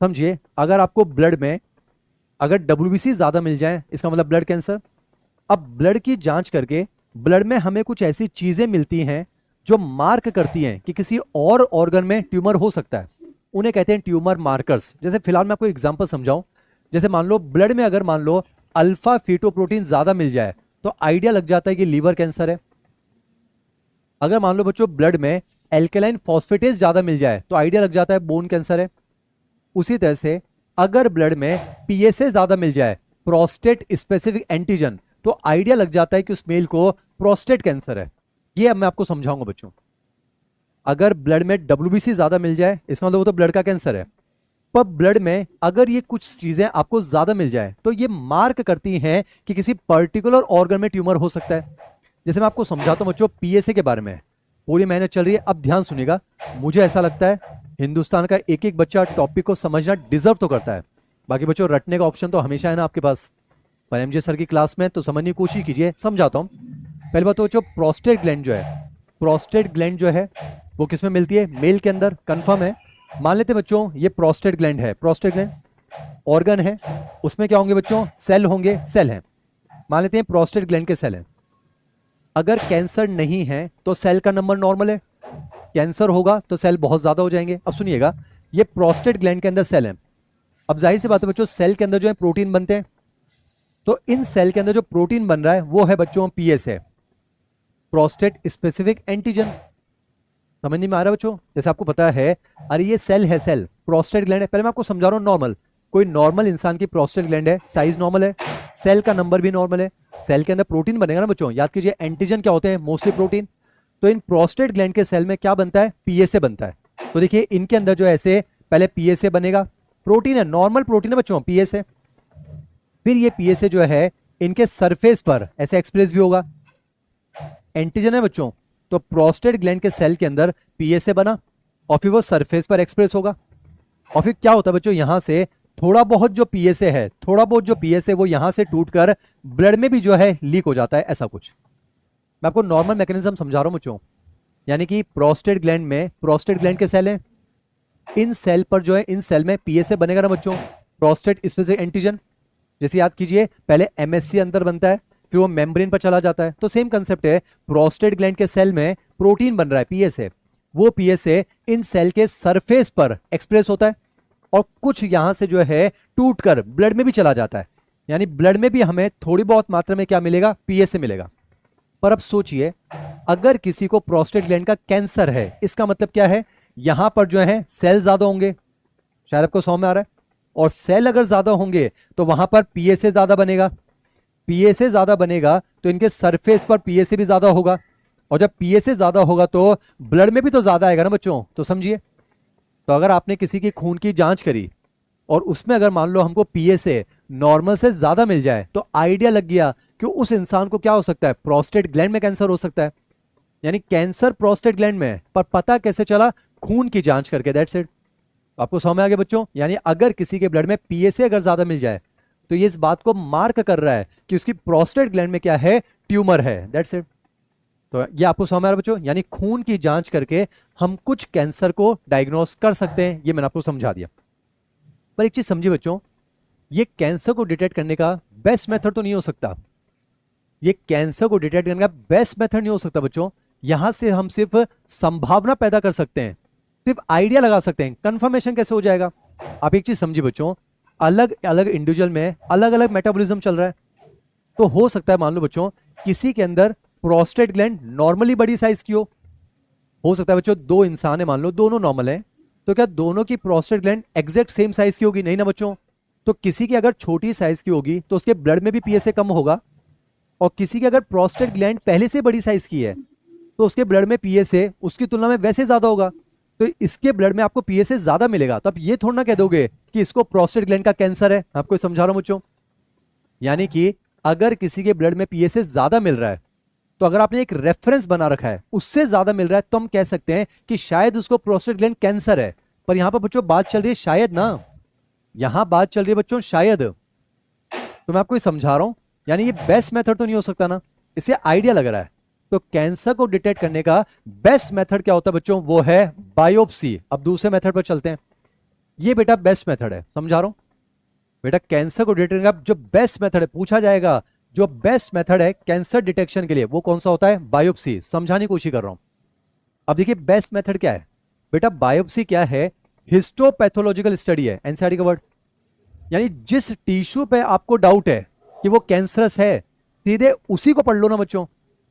समझिए, अगर आपको ब्लड में अगर डब्ल्यूबीसी ज्यादा मिल जाए इसका मतलब ब्लड कैंसर। अब ब्लड की जांच करके ब्लड में हमें कुछ ऐसी चीजें मिलती हैं जो मार्क करती हैं कि किसी और ऑर्गन में ट्यूमर हो सकता है, उन्हें कहते हैं ट्यूमर मार्कर्स। जैसे फिलहाल मैं आपको एग्जांपल समझाऊं, जैसे मान लो ब्लड में अगर मान लो अल्फा फीटोप्रोटीन ज्यादा मिल जाए तो आइडिया लग जाता है कि लीवर कैंसर है। अगर मान लो बच्चों ब्लड में एल्केलाइन फॉस्फेटेज ज्यादा मिल जाए तो आइडिया लग जाता है बोन कैंसर है। उसी तरह से अगर ब्लड में पीएसए ज्यादा मिल जाए, प्रोस्टेट स्पेसिफिक एंटीजन, तो आइडिया लग जाता है कि उस मेल को प्रोस्टेट कैंसर है। ये अब मैं आपको समझाऊंगा बच्चों। अगर ब्लड में डब्ल्यूबीसी ज्यादा मिल जाए इसका मतलब वो तो ब्लड का कैंसर है। पर ब्लड में अगर ये कुछ चीजें आपको ज्यादा मिल जाए तो ये मार्क करती हैं कि किसी पर्टिकुलर ऑर्गन में ट्यूमर हो सकता है। जैसे मैं आपको समझाता हूं बच्चों पीएसए के बारे में, पूरी मेहनत चल रही है, अब ध्यान सुनिएगा। मुझे ऐसा लगता है हिंदुस्तान का एक एक बच्चा टॉपिक को समझना डिजर्व तो करता है। बाकी बच्चों रटने का ऑप्शन तो हमेशा है ना आपके पास, पर एमजे सर की क्लास में तो समझने की कोशिश कीजिए। समझाता हूं। पहली बात तो बच्चों, प्रोस्टेट ग्लैंड जो है, प्रोस्टेट ग्लैंड जो है वो किसमें मिलती है, मेल के अंदर, कंफर्म है। मान लेते हैं बच्चों ये प्रोस्टेट ग्लैंड है, प्रोस्टेट ग्लैंड ऑर्गन है, उसमें क्या होंगे बच्चों, सेल होंगे, सेल हैं। मान लेते हैं प्रोस्टेट ग्लैंड के सेल हैं। अगर कैंसर नहीं है तो सेल का नंबर नॉर्मल है, कैंसर होगा तो सेल बहुत ज्यादा हो जाएंगे। अब सुनिएगा, ये प्रोस्टेट ग्लैंड के अंदर सेल है। अब जाहिर सी बात है बच्चों, सेल के अंदर जो है प्रोटीन बनते हैं, तो इन सेल के अंदर जो प्रोटीन बन रहा है वो है बच्चों पीएसए, प्रोस्टेट स्पेसिफिक एंटीजन। समझ नहीं में आ रहा बच्चों, जैसे आपको पता है, अरे ये सेल है, सेल प्रोस्टेट ग्लैंड है। पहले मैं आपको समझा रहा हूं नॉर्मल, कोई नॉर्मल इंसान की प्रोस्टेट ग्लैंड है, साइज नॉर्मल है, सेल का नंबर भी नॉर्मल है, सेल के अंदर प्रोटीन बनेगा ना बच्चों, याद कीजिए एंटीजन क्या होते हैं, मोस्टली प्रोटीन। तो इन प्रोस्टेट ग्लैंड के सेल में क्या बनता है, पीएसए बनता है। तो देखिए इनके अंदर जो ऐसे पहले पीएसए बनेगा, प्रोटीन है, नॉर्मल प्रोटीन है बच्चों पीएसए। फिर ये पीएसए जो है इनके सरफेस पर ऐसे एक्सप्रेस भी होगा, एंटीजन है बच्चों। तो प्रोस्टेट ग्लैंड के सेल के अंदर पीएसए बना और फिर वो सरफेस पर एक्सप्रेस होगा। और फिर क्या होता है बच्चों, यहां से थोड़ा बहुत जो पीएसए है, थोड़ा बहुत जो पीएसए वो यहां से टूटकर ब्लड में भी जो है लीक हो जाता है, ऐसा कुछ। मैं आपको नॉर्मल मैकेनिज्म समझा रहा हूं बच्चों। यानी कि प्रोस्टेट ग्लैंड में, प्रोस्टेट ग्लैंड के सेल हैं, इन सेल पर जो है, इन सेल में पीएसए बनेगा ना बच्चों, प्रोस्टेट स्पेसिफिक एंटीजन। जैसे याद कीजिए पहले एमएससी अंदर बनता है, फिर वो मेम्ब्रेन पर चला जाता है। तो सेम कंसेप्ट है, प्रोस्टेट ग्लैंड के सेल में प्रोटीन बन रहा है पीएसए, वो पीएसए इन सेल के सरफेस पर एक्सप्रेस होता है और कुछ यहां से जो है टूटकर ब्लड में भी चला जाता है। यानी ब्लड में भी हमें थोड़ी बहुत मात्रा में क्या मिलेगा, पीएसए मिलेगा। पर अब सोचिए, अगर किसी को प्रोस्टेट ग्लैंड का कैंसर है, इसका मतलब क्या है, यहां पर जो है सेल ज्यादा होंगे, शायद आपको समझ में आ रहा है। और सेल अगर ज्यादा होंगे तो वहां पर पीएसए ज्यादा बनेगा, पीएसए ज्यादा बनेगा तो इनके सरफेस पर पीएसए भी ज्यादा होगा, और जब पीएसए ज्यादा होगा तो ब्लड में भी तो ज्यादा आएगा ना बच्चों। तो समझिए, तो अगर आपने किसी की खून की जांच करी और उसमें अगर मान लो हमको पीएसए नॉर्मल से ज्यादा मिल जाए तो आइडिया लग गया कि उस इंसान को क्या हो सकता है, प्रोस्टेट ग्लैंड में कैंसर हो सकता है। यानी कैंसर प्रोस्टेट ग्लैंड में है, पर पता कैसे चला, खून की जांच करके, दैट्स इट। आपको समझ में आ गया बच्चों। यानी अगर किसी के ब्लड में पीएसए अगर ज्यादा मिल जाए तो ये इस बात को मार्क कर रहा है कि उसकी प्रोस्टेट ग्लैंड में क्या है, ट्यूमर है, दैट्स इट। तो ये आपको समझ में आ रहा है बच्चों। यानी खून की जांच करके हम कुछ कैंसर को डायग्नोस कर सकते हैं, ये मैंने आपको समझा दिया। पर एक चीज समझिए बच्चों, ये कैंसर को डिटेक्ट करने का बेस्ट मेथड तो नहीं हो सकता, ये कैंसर को डिटेक्ट करने का बेस्ट मेथड नहीं हो सकता बच्चों। यहां से हम सिर्फ संभावना पैदा कर सकते हैं, सिर्फ आइडिया लगा सकते हैं, कंफर्मेशन कैसे हो जाएगा। आप एक चीज समझिए बच्चों, अलग अलग इंडिविजुअल में अलग अलग मेटाबॉलिज्म चल रहा है। तो हो सकता है मान लो बच्चों किसी के अंदर प्रोस्टेट ग्लैंड नॉर्मली बड़ी साइज की हो सकता है बच्चों दो इंसान है मान लो दोनों नॉर्मल है, तो क्या दोनों की prostate gland exact same size की होगी? नहीं ना बच्चों। तो किसी की अगर छोटी साइज की होगी तो उसके ब्लड में भी पीएसए कम होगा, और किसी की अगर प्रोस्टेट ग्लैंड पहले से बड़ी साइज की है तो उसके ब्लड में पीएसए उसकी तुलना में वैसे ज्यादा होगा, तो इसके ब्लड में आपको पीएसए ज्यादा मिलेगा। तो आप ये थोड़ा ना कह दोगे कि इसको प्रोस्टेट ग्लैंड का कैंसर है। आपको समझा रहा हूं बच्चों, यानी कि अगर किसी के ब्लड में पीएसए ज्यादा मिल रहा है, तो अगर आपने एक रेफरेंस बना रखा है उससे ज्यादा मिल रहा है, तो हम कह सकते हैं कि शायद उसको प्रोस्टेट ग्लैंड कैंसर है। पर यहां पर बच्चों बात चल रही है शायद ना, यहां बात चल रही है बच्चों शायद। तो मैं आपको ये समझा रहा हूं, यानी ये बेस्ट मेथड तो नहीं हो सकता ना, इससे आइडिया लग रहा है। तो कैंसर को डिटेक्ट करने का बेस्ट मेथड क्या होता है बच्चों? वो है बायोप्सी। अब दूसरे मेथड पर चलते हैं। ये बेटा बेस्ट मेथड है, समझा रहा हूं बेटा। कैंसर को डिटेक्ट करने का जो बेस्ट मेथड है, पूछा जाएगा जो बेस्ट मेथड है कैंसर डिटेक्शन के लिए वो कौन सा होता है? बायोप्सी। समझाने की कोशिश कर रहा हूं। अब देखिए बेस्ट मेथड क्या है बेटा। बायोप्सी क्या है? हिस्टोपैथोलॉजिकल स्टडी है, एनसीईआरटी का वर्ड। यानी जिस टिश्यू पे आपको डाउट है कि वो कैंसरस है, सीधे उसी को पढ़ लो ना बच्चों।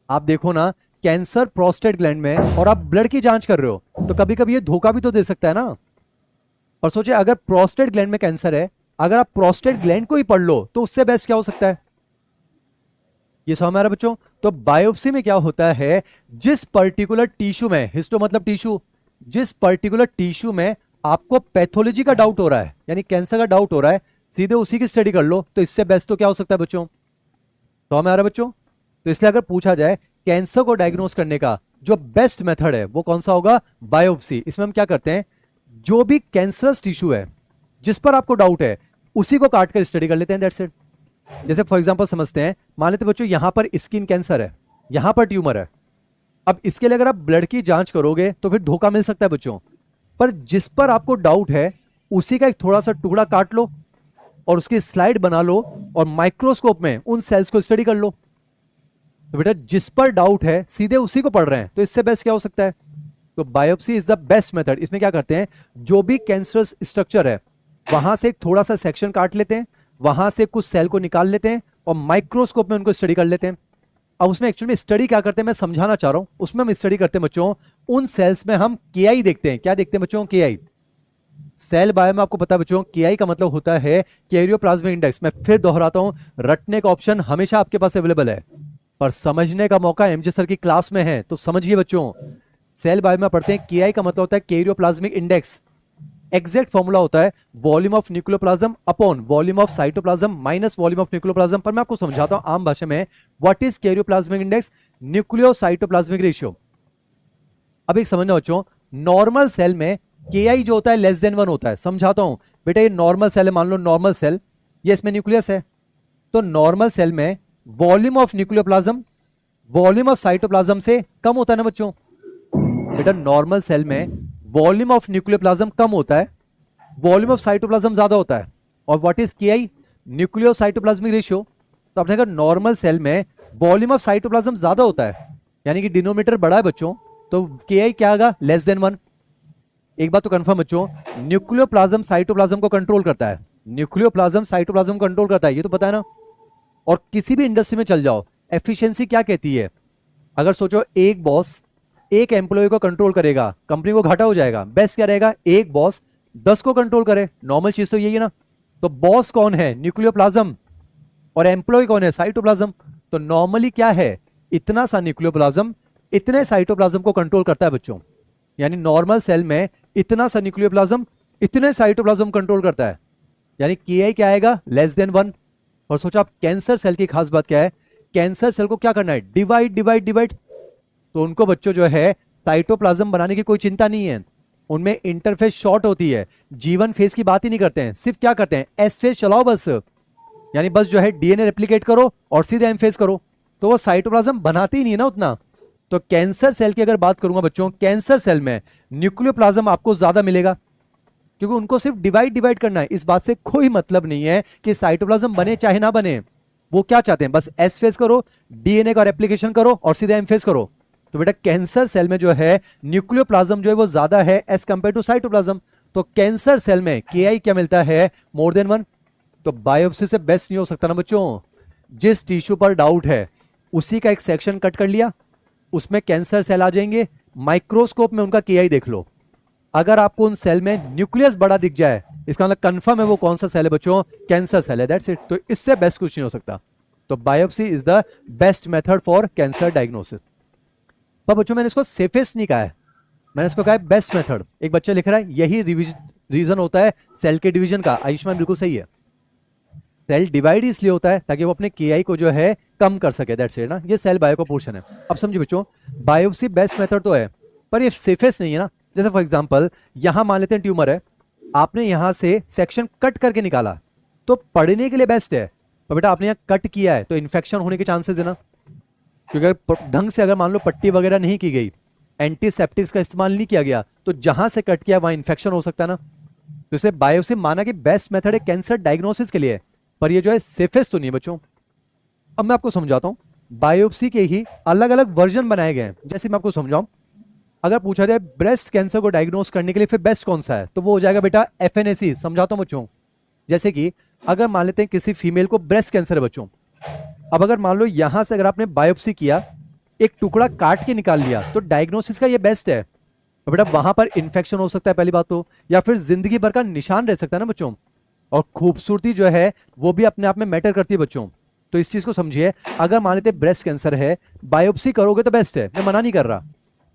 आप देखो ना, कैंसर प्रोस्टेट ग्लैंड में, और आप ब्लड की जांच कर रहे हो, तो कभी कभी ये धोखा भी तो दे सकता है ना। और सोचिए अगर प्रोस्टेट ग्लैंड में कैंसर है, अगर आप प्रोस्टेट ग्लैंड को ही पढ़ लो तो उससे बेस्ट क्या हो सकता है? ये समझ में आ रहा है बच्चों? तो बायोप्सी में क्या होता है, जिस पर्टिकुलर टिश्यू में, हिस्टो मतलब टिश्यू, जिस पर्टिकुलर टिश्यू में आपको पैथोलॉजी का डाउट हो रहा है, यानी कैंसर का डाउट हो रहा है, सीधे उसी की स्टडी कर लो। तो इससे बेस्ट तो क्या हो सकता है बच्चों? समझ में आ रहा है बच्चों? तो इसलिए अगर पूछा जाए कैंसर को डायग्नोस करने का जो बेस्ट मेथड है वो कौन सा होगा? बायोप्सी। इसमें हम क्या करते हैं, जो भी कैंसरस टिश्यू है जिस पर आपको डाउट है उसी को काट कर स्टडी कर लेते हैं, दैट्स इट। जैसे फॉर एग्जांपल समझते हैं, मान लेते बच्चों यहां पर स्किन कैंसर है, यहां पर ट्यूमर है। अब इसके लिए अगर आप ब्लड की जांच करोगे तो फिर धोखा मिल सकता है बच्चों, पर जिस पर आपको डाउट है उसी का एक थोड़ा सा टुकड़ा काट लो और उसकी स्लाइड बना लो और माइक्रोस्कोप में उन सेल्स को स्टडी कर लो। तो बेटा जिस पर डाउट है सीधे उसी को पढ़ रहे हैं, तो इससे बेस्ट क्या हो सकता है? तो biopsy is the best method. इसमें क्या करते हैं, जो भी कैंसरस स्ट्रक्चर है वहां से एक थोड़ा सा सेक्शन काट लेते हैं, वहां से कुछ सेल को निकाल लेते हैं और माइक्रोस्कोप में उनको स्टडी कर लेते हैं। अब उसमें एक्चुअली में स्टडी क्या करते हैं मैं समझाना चाह रहा हूं। उसमें हम स्टडी करते हैं बच्चों, उन सेल्स में हम केआई देखते हैं। क्या देखते हैं बच्चों? केआई। सेल बायो में आपको पता है बच्चों, केआई का मतलब होता है कैरियोप्लाज्मिक इंडेक्स। मैं फिर दोहराता हूं, रटने का ऑप्शन हमेशा आपके पास अवेलेबल है, पर समझने का मौका एमजे सर की क्लास में है। तो समझिए बच्चों, सेल बायो में पढ़ते हैं केआई का मतलब होता है कैरियोप्लाज्मिक इंडेक्स। एग्जैक्ट फॉर्मूला होता है volume of nucleoplasm upon volume of cytoplasm minus volume of nucleoplasm. पर मैं आपको समझाता हूं आम भाषा में, what is karyoplasmic index? Nucleocytoplasmic ratio. अब एक समझना बच्चों, नॉर्मल सेल में केआई जो होता है लेस देन 1 होता है। समझाता हूं बेटा, ये नॉर्मल सेल है, मान लो नॉर्मल सेल, ये इसमें न्यूक्लियस है। तो नॉर्मल सेल में volume of nucleoplasm volume of cytoplasm से कम होता है ना बच्चों। बेटा नॉर्मल सेल में वॉल्यूम ऑफ न्यूक्लियोप्लाज्म कम होता है, वॉल्यूम ऑफ साइटोप्लाज्म ज्यादा होता है। और व्हाट इज केआई? Nucleocytoplasmic ratio. तो आपने कहा नॉर्मल सेल में वॉल्यूम ऑफ साइटोप्लाज्म ज्यादा होता है, यानी कि डिनोमिनेटर बड़ा है बच्चों, तो केआई क्या आएगा? Less than 1। एक बात तो कंफर्म बच्चों, न्यूक्लियोप्लाज्म साइटोप्लाज्म को कंट्रोल करता है। न्यूक्लियोप्लाज्म साइटोप्लाज्म को कंट्रोल करता है, ये तो पता है ना। और किसी भी इंडस्ट्री में चल जाओ, एफिशिएंसी क्या कहती है? अगर सोचो एक बॉस एक एम्प्लॉय को कंट्रोल करेगा, कंपनी को घाटा हो जाएगा। बेस्ट क्या रहेगा? एक बॉस 10 को कंट्रोल करे। नॉर्मल चीज तो यही है ना। तो बॉस कौन है? न्यूक्लियोप्लाज्म। और एम्प्लॉय कौन है? साइटोप्लाज्म। तो नॉर्मली क्या है, इतना सा न्यूक्लियोप्लाज्म इतने साइटोप्लाज्म को कंट्रोल करता है बच्चों। यानी नॉर्मल सेल में इतना सा न्यूक्लियोप्लाज्म इतने साइटोप्लाज्म कंट्रोल करता है, यानी केआई क्या आएगा? Less than 1। और सोचो आप कैंसर सेल की खास बात क्या है, कैंसर सेल को क्या करना है? Divide divide divide. तो उनको बच्चों जो है साइटोप्लाज्म बनाने की कोई चिंता नहीं है, उनमें इंटरफेस शॉर्ट होती है। जीवन फेज की बात ही नहीं करते हैं, सिर्फ क्या करते हैं? एस फेज चलाओ बस, यानी बस जो है डीएनए रेप्लिकेट करो और सीधे एम फेज करो। तो वो साइटोप्लाज्म बनाते ही नहीं है ना उतना। तो कैंसर सेल की अगर बात करूंगा बच्चों, कैंसर सेल में न्यूक्लियोप्लाज्म आपको ज्यादा मिलेगा, क्योंकि उनको सिर्फ डिवाइड डिवाइड करना है। इस बात से कोई मतलब नहीं है कि साइटोप्लाज्म बने चाहे ना बने, वो क्या चाहते हैं? बस एस फेज करो, डीएनए का रेप्लिकेशन करो और सीधे एम फेज करो। तो बेटा कैंसर सेल में जो है न्यूक्लियोप्लाज्म जो है वो ज्यादा है एज कंपेयर टू साइटोप्लाज्म। तो कैंसर सेल में केआई क्या मिलता है? More than 1। तो बायोप्सी से बेस्ट नहीं हो सकता ना बच्चों। जिस टिश्यू पर डाउट है उसी का एक सेक्शन कट कर लिया, उसमें कैंसर सेल आ जाएंगे, माइक्रोस्कोप में उनका केआई देख लो। अगर आपको उन सेल में न्यूक्लियस बड़ा दिख जाए, इसका मतलब कंफर्म है वो कौन सा सेल है बच्चों, कैंसर सेल है, दैट्स इट। तो इससे बेस्ट कुछ नहीं हो सकता। तो biopsy is the best method for cancer diagnosis. पर बच्चों मैंने इसको सेफेस्ट नहीं कहा है, मैंने इसको कहा है बेस्ट मेथड। एक बच्चा लिख रहा है यही रीजन होता है सेल के डिवीजन का। आयुष्मान बिल्कुल सही है, सेल डिवाइड इसलिए होता है ताकि वो अपने केआई को जो है कम कर सके, दैट्स इट ना। ये सेल बायो का पोर्शन है। अब समझिए बच्चों, बायोप्सी बेस्ट मेथड तो है पर ये सेफेस्ट नहीं है ना। जैसे फॉर एग्जांपल यहां मान लेते हैं ट्यूमर है, आपने यहां से सेक्शन कट करके निकाला तो पढ़ने के लिए बेस्ट है, पर बेटा आपने यहां कट किया है तो इन्फेक्शन होने के चांसेस है ना। क्योंकि अगर ढंग से अगर मान लो पट्टी वगैरह नहीं की गई, एंटीसेप्टिक्स का इस्तेमाल नहीं किया गया, तो जहां से कट किया वहां इन्फेक्शन हो सकता है ना। तो इसलिए बायोप्सी माना कि बेस्ट मेथड है कैंसर डायग्नोसिस के लिए, पर ये जो है सेफेस्ट तो नहीं है बच्चों। अब मैं आपको समझाता हूं, बायोप्सी के ही अलग अलग वर्जन बनाए गए हैं। जैसे मैं आपको समझाऊं, अगर पूछा जाए ब्रेस्ट कैंसर को डायग्नोस करने के लिए फिर बेस्ट कौन सा है, तो वो हो जाएगा बेटा एफएनएसी। समझाता हूं बच्चों, जैसे कि अगर मान लेते हैं किसी फीमेल को ब्रेस्ट कैंसर है बच्चों, अब अगर मान लो यहां से अगर आपने बायोप्सी किया, एक टुकड़ा काट के निकाल लिया, तो डायग्नोसिस का ये बेस्ट है। तो बेटा वहां पर इंफेक्शन हो सकता है पहली बात तो, या फिर जिंदगी भर का निशान रह सकता है ना बच्चों। और खूबसूरती जो है वो भी अपने आप में मैटर करती है बच्चों। तो इस चीज को समझिए, अगर मान लेते ब्रेस्ट कैंसर है, बायोप्सी करोगे तो बेस्ट है, मैं मना नहीं कर रहा,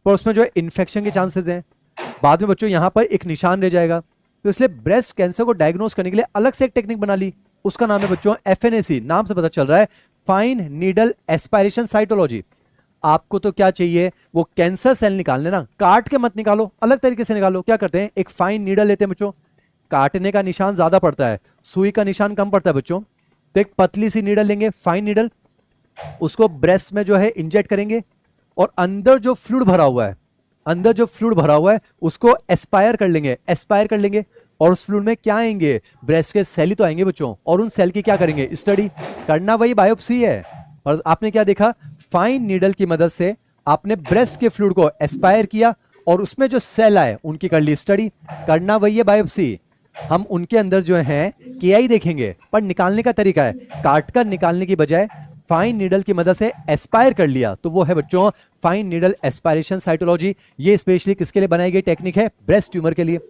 पर उसमें जो है इन्फेक्शन के चांसेस हैं, बाद में बच्चों यहां पर एक निशान रह जाएगा। तो इसलिए ब्रेस्ट कैंसर को डायग्नोस करने के लिए अलग से एक टेक्निक बना ली, उसका नाम है बच्चों एफएनएसी। नाम से पता चल रहा है फाइन नीडल एस्पायरेशन साइटोलॉजी। आपको तो क्या चाहिए, वो कैंसर सेल निकालने ना, काट के मत निकालो, अलग तरीके से निकालो। क्या करते हैं, एक फाइन नीडल लेते हैं बच्चों, काटने का निशान ज्यादा पड़ता है, सुई का निशान कम पड़ता है बच्चों। तो एक पतली सी नीडल लेंगे, फाइन नीडल, उसको ब्रेस्ट में जो है इंजेक्ट करेंगे, और अंदर जो फ्लूइड भरा हुआ है, अंदर जो फ्लूइड भरा हुआ है उसको एस्पायर कर लेंगे, एस्पायर कर लेंगे। और उस फ्लूइड में क्या आएंगे, ब्रेस्ट के सेल ही तो आएंगे बच्चों, और उन सेल की क्या करेंगे, स्टडी करना, वही बायोप्सी है। और आपने क्या देखा, फाइन नीडल की मदद से आपने ब्रेस्ट के फ्लूइड को एस्पायर किया, और उसमें जो सेल आए उनकी कर ली स्टडी, करना वही है बायोप्सी। हम उनके अंदर जो है केआई देखेंगे, पर निकालने का तरीका है काट कर निकालने की बजाय फाइन नीडल की मदद से एस्पायर कर लिया, तो वो है बच्चों फाइन नीडल एस्पायरेशन साइटोलॉजी। ये स्पेशली किसके लिए बनाई गई टेक्निक है, ब्रेस्ट ट्यूमर के लिए।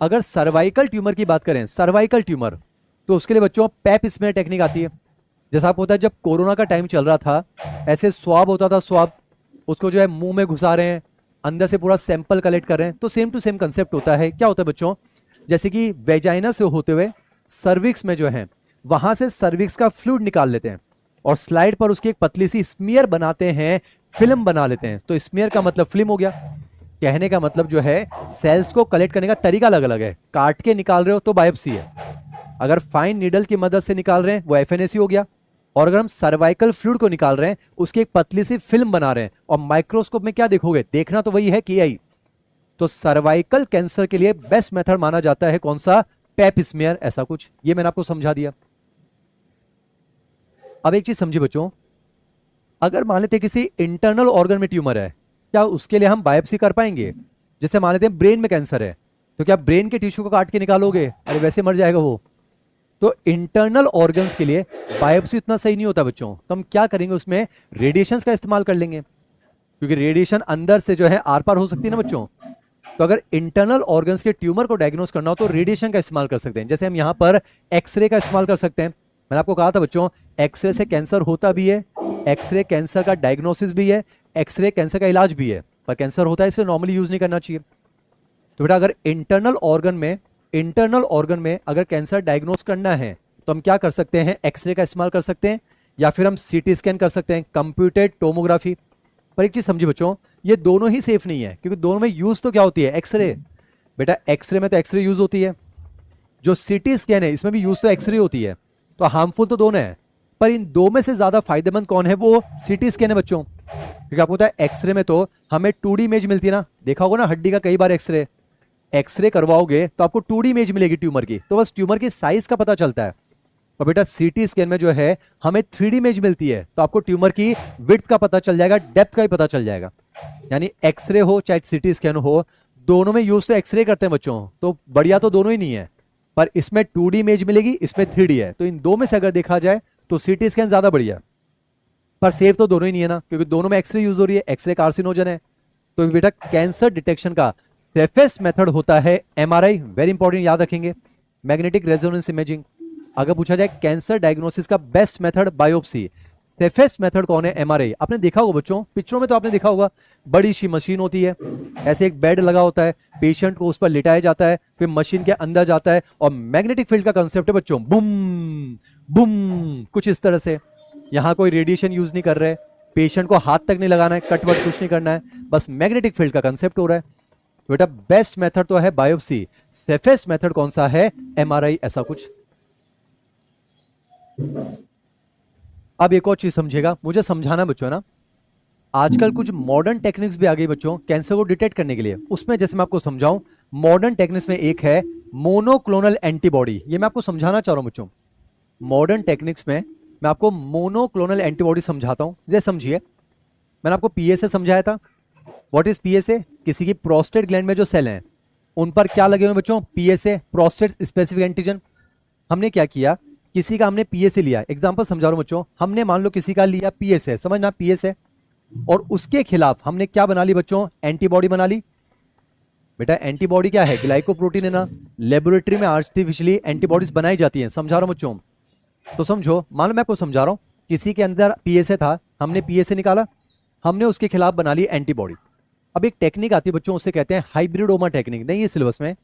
अगर सर्वाइकल ट्यूमर की बात करें, सर्वाइकल ट्यूमर, तो उसके लिए बच्चों पैप स्मेयर टेक्निक आती है। जैसा आपको होता है जब कोरोना का टाइम चल रहा था, ऐसे स्वाब होता था, स्वाब उसको जो है मुंह में घुसा रहे हैं, अंदर से पूरा सैंपल कलेक्ट कर रहे हैं। तो सेम टू सेम कंसेप्ट होता है। क्या होता है बच्चों, जैसे कि वेजाइना से होते हुए सर्विक्स में जो है, वहां से सर्विक्स का फ्लूइड निकाल लेते हैं, और स्लाइड पर उसकी एक पतली सी स्मीयर बनाते हैं, फिल्म बना लेते हैं। तो स्मीयर का मतलब फिल्म हो गया। कहने का मतलब जो है सेल्स को कलेक्ट करने का तरीका अलग अलग है, काट के निकाल रहे हो तो बायोप्सी है, अगर फाइन नीडल की मदद से निकाल रहे हैं वो एफएनएसी हो गया, और अगर हम सर्वाइकल फ्लूइड को निकाल रहे हैं उसकी एक पतली सी फिल्म बना रहे हैं, और माइक्रोस्कोप में क्या देखोगे, देखना तो वही है केआई। तो सर्वाइकल कैंसर के लिए बेस्ट मेथड माना जाता है कौन सा, पैप स्मीयर, ऐसा कुछ। ये मैंने आपको समझा दिया। अब एक चीज समझिए बच्चों, अगर मान लेते किसी इंटरनल ऑर्गन में ट्यूमर है, क्या उसके लिए हम बायोप्सी कर पाएंगे। जैसे मान लेते हैं ब्रेन में कैंसर है, तो क्या ब्रेन के टिश्यू को काट के निकालोगे, अरे वैसे मर जाएगा वो। तो इंटरनल ऑर्गन्स के लिए बायोप्सी इतना सही नहीं होता बच्चों, तो हम क्या करेंगे, उसमें रेडिएशन का इस्तेमाल कर लेंगे, क्योंकि रेडिएशन अंदर से जो है आर पार हो सकती है ना बच्चों। तो अगर इंटरनल ऑर्गन्स के ट्यूमर को डायग्नोस करना हो तो रेडिएशन का इस्तेमाल कर सकते हैं। जैसे हम यहां पर एक्सरे का इस्तेमाल कर सकते हैं। मैंने आपको कहा था बच्चों, एक्सरे से कैंसर होता भी है, एक्सरे कैंसर का डायग्नोसिस भी है, एक्सरे कैंसर का इलाज भी है, पर कैंसर होता है इसलिए नॉर्मली यूज नहीं करना चाहिए। तो बेटा अगर इंटरनल ऑर्गन में अगर कैंसर डायग्नोस करना है तो हम क्या कर सकते हैं, एक्सरे का इस्तेमाल कर सकते हैं, या फिर हम सीटी स्कैन कर सकते हैं, कंप्यूटेड टोमोग्राफी। पर एक चीज समझिए बच्चों, ये दोनों ही सेफ नहीं है, क्योंकि दोनों में यूज तो क्या होती है, एक्सरे। बेटा एक्सरे में तो एक्सरे यूज होती है, जो सीटी स्कैन है इसमें भी यूज तो एक्सरे होती है, तो हार्मफुल तो दोनों है। पर इन दो में से ज्यादा फायदेमंद कौन है, वो सीटी स्कैन है बच्चों। क्योंकि आपको पता है एक्सरे में तो हमें 2D इमेज मिलती है ना, देखा होगा ना हड्डी का कई बार एक्सरे करवाओगे तो आपको 2D इमेज मिलेगी ट्यूमर की, तो बस ट्यूमर की साइज का पता चलता है। और बेटा सीटी स्कैन में जो है हमें 3D इमेज मिलती है, तो आपको ट्यूमर की विड्थ का पता चल जाएगा, डेप्थ का भी पता चल जाएगा। यानी एक्सरे हो चाहे सीटी स्कैन हो, दोनों में यूज तो एक्सरे करते हैं बच्चों, तो बढ़िया तो दोनों ही नहीं है। पर इसमें 2D इमेज मिलेगी, इसमें 3D है, तो इन दो में से अगर देखा जाए तो सीटी स्कैन ज्यादा बढ़िया है, पर सेफ तो दोनों ही नहीं है ना, क्योंकि दोनों में एक्सरे यूज हो रही है, एक्सरे कार्सिनोजन है। तो बेटा कैंसर डिटेक्शन का सेफेस्ट मेथड होता है एमआरआई, वेरी इंपॉर्टेंट, याद रखेंगे। Magnetic resonance imaging. अगर पूछा जाए कैंसर डायग्नोसिस का best method biopsy, safest method कौन है? एमआरआई। आपने देखा होगा बच्चों, पिक्चरों में तो आपने देखा होगा, बड़ी सी मशीन होती है, ऐसे एक बेड लगा होता है, पेशेंट को उस पर लिटाया जाता है, फिर मशीन के अंदर जाता है और मैग्नेटिक फील्ड का कंसेप्ट है बच्चों, बुम बुम, कुछ इस तरह से। यहां कोई रेडिएशन यूज नहीं कर रहे, पेशेंट को हाथ तक नहीं लगाना है, कटवट कुछ नहीं करना है, बस मैग्नेटिक फील्ड का कंसेप्ट हो रहा है। बेटा बेस्ट मेथड तो है बायोप्सी, सेफेस्ट मेथड कौन सा है? एमआरआई, ऐसा कुछ। अब एक और चीज समझिएगा, मुझे समझाना बच्चों है ना, आजकल कुछ मॉडर्न टेक्निक्स भी आ गई बच्चों कैंसर को डिटेक्ट करने के लिए। उसमें जैसे मैं आपको समझाऊं, मॉडर्न टेक्निक्स में एक है मोनोक्लोनल एंटीबॉडी, ये मैं आपको समझाना चाह रहा हूं बच्चों। मॉडर्न टेक्निक्स में मैं आपको मोनोक्लोनल एंटीबॉडी समझाता हूं। जैसे समझिए, मैंने आपको पीएसए समझाया था। What is PSA? किसी की प्रोस्टेट ग्लैंड में जो सेल हैं उन पर क्या लगे हुए बच्चों? PSA, prostate specific antigen. हमने क्या किया, किसी का हमने पीएसए लिया, एग्जांपल समझा रहा हूं बच्चों, हमने मान लो किसी का लिया पीएसए, समझना पीएसए, और उसके खिलाफ हमने क्या बना ली बच्चों? एंटीबॉडी बना ली। बेटा एंटीबॉडी क्या है? ग्लाइकोप्रोटीन है ना। लेबोरेटरी में आर्टिफिशियली एंटीबॉडीज बनाई जाती हैं, समझा रहा हूं बच्चों। तो समझो, मान लो मैं आपको समझा रहा हूं, किसी के अंदर पीएसए था, हमने पीएसए निकाला, हमने उसके खिलाफ बना ली एंटीबॉडी। अब एक टेक्निक आती है बच्चों, उसे कहते हैं हाइब्रिडोमा टेक्निक, नहीं है सिलेबस में।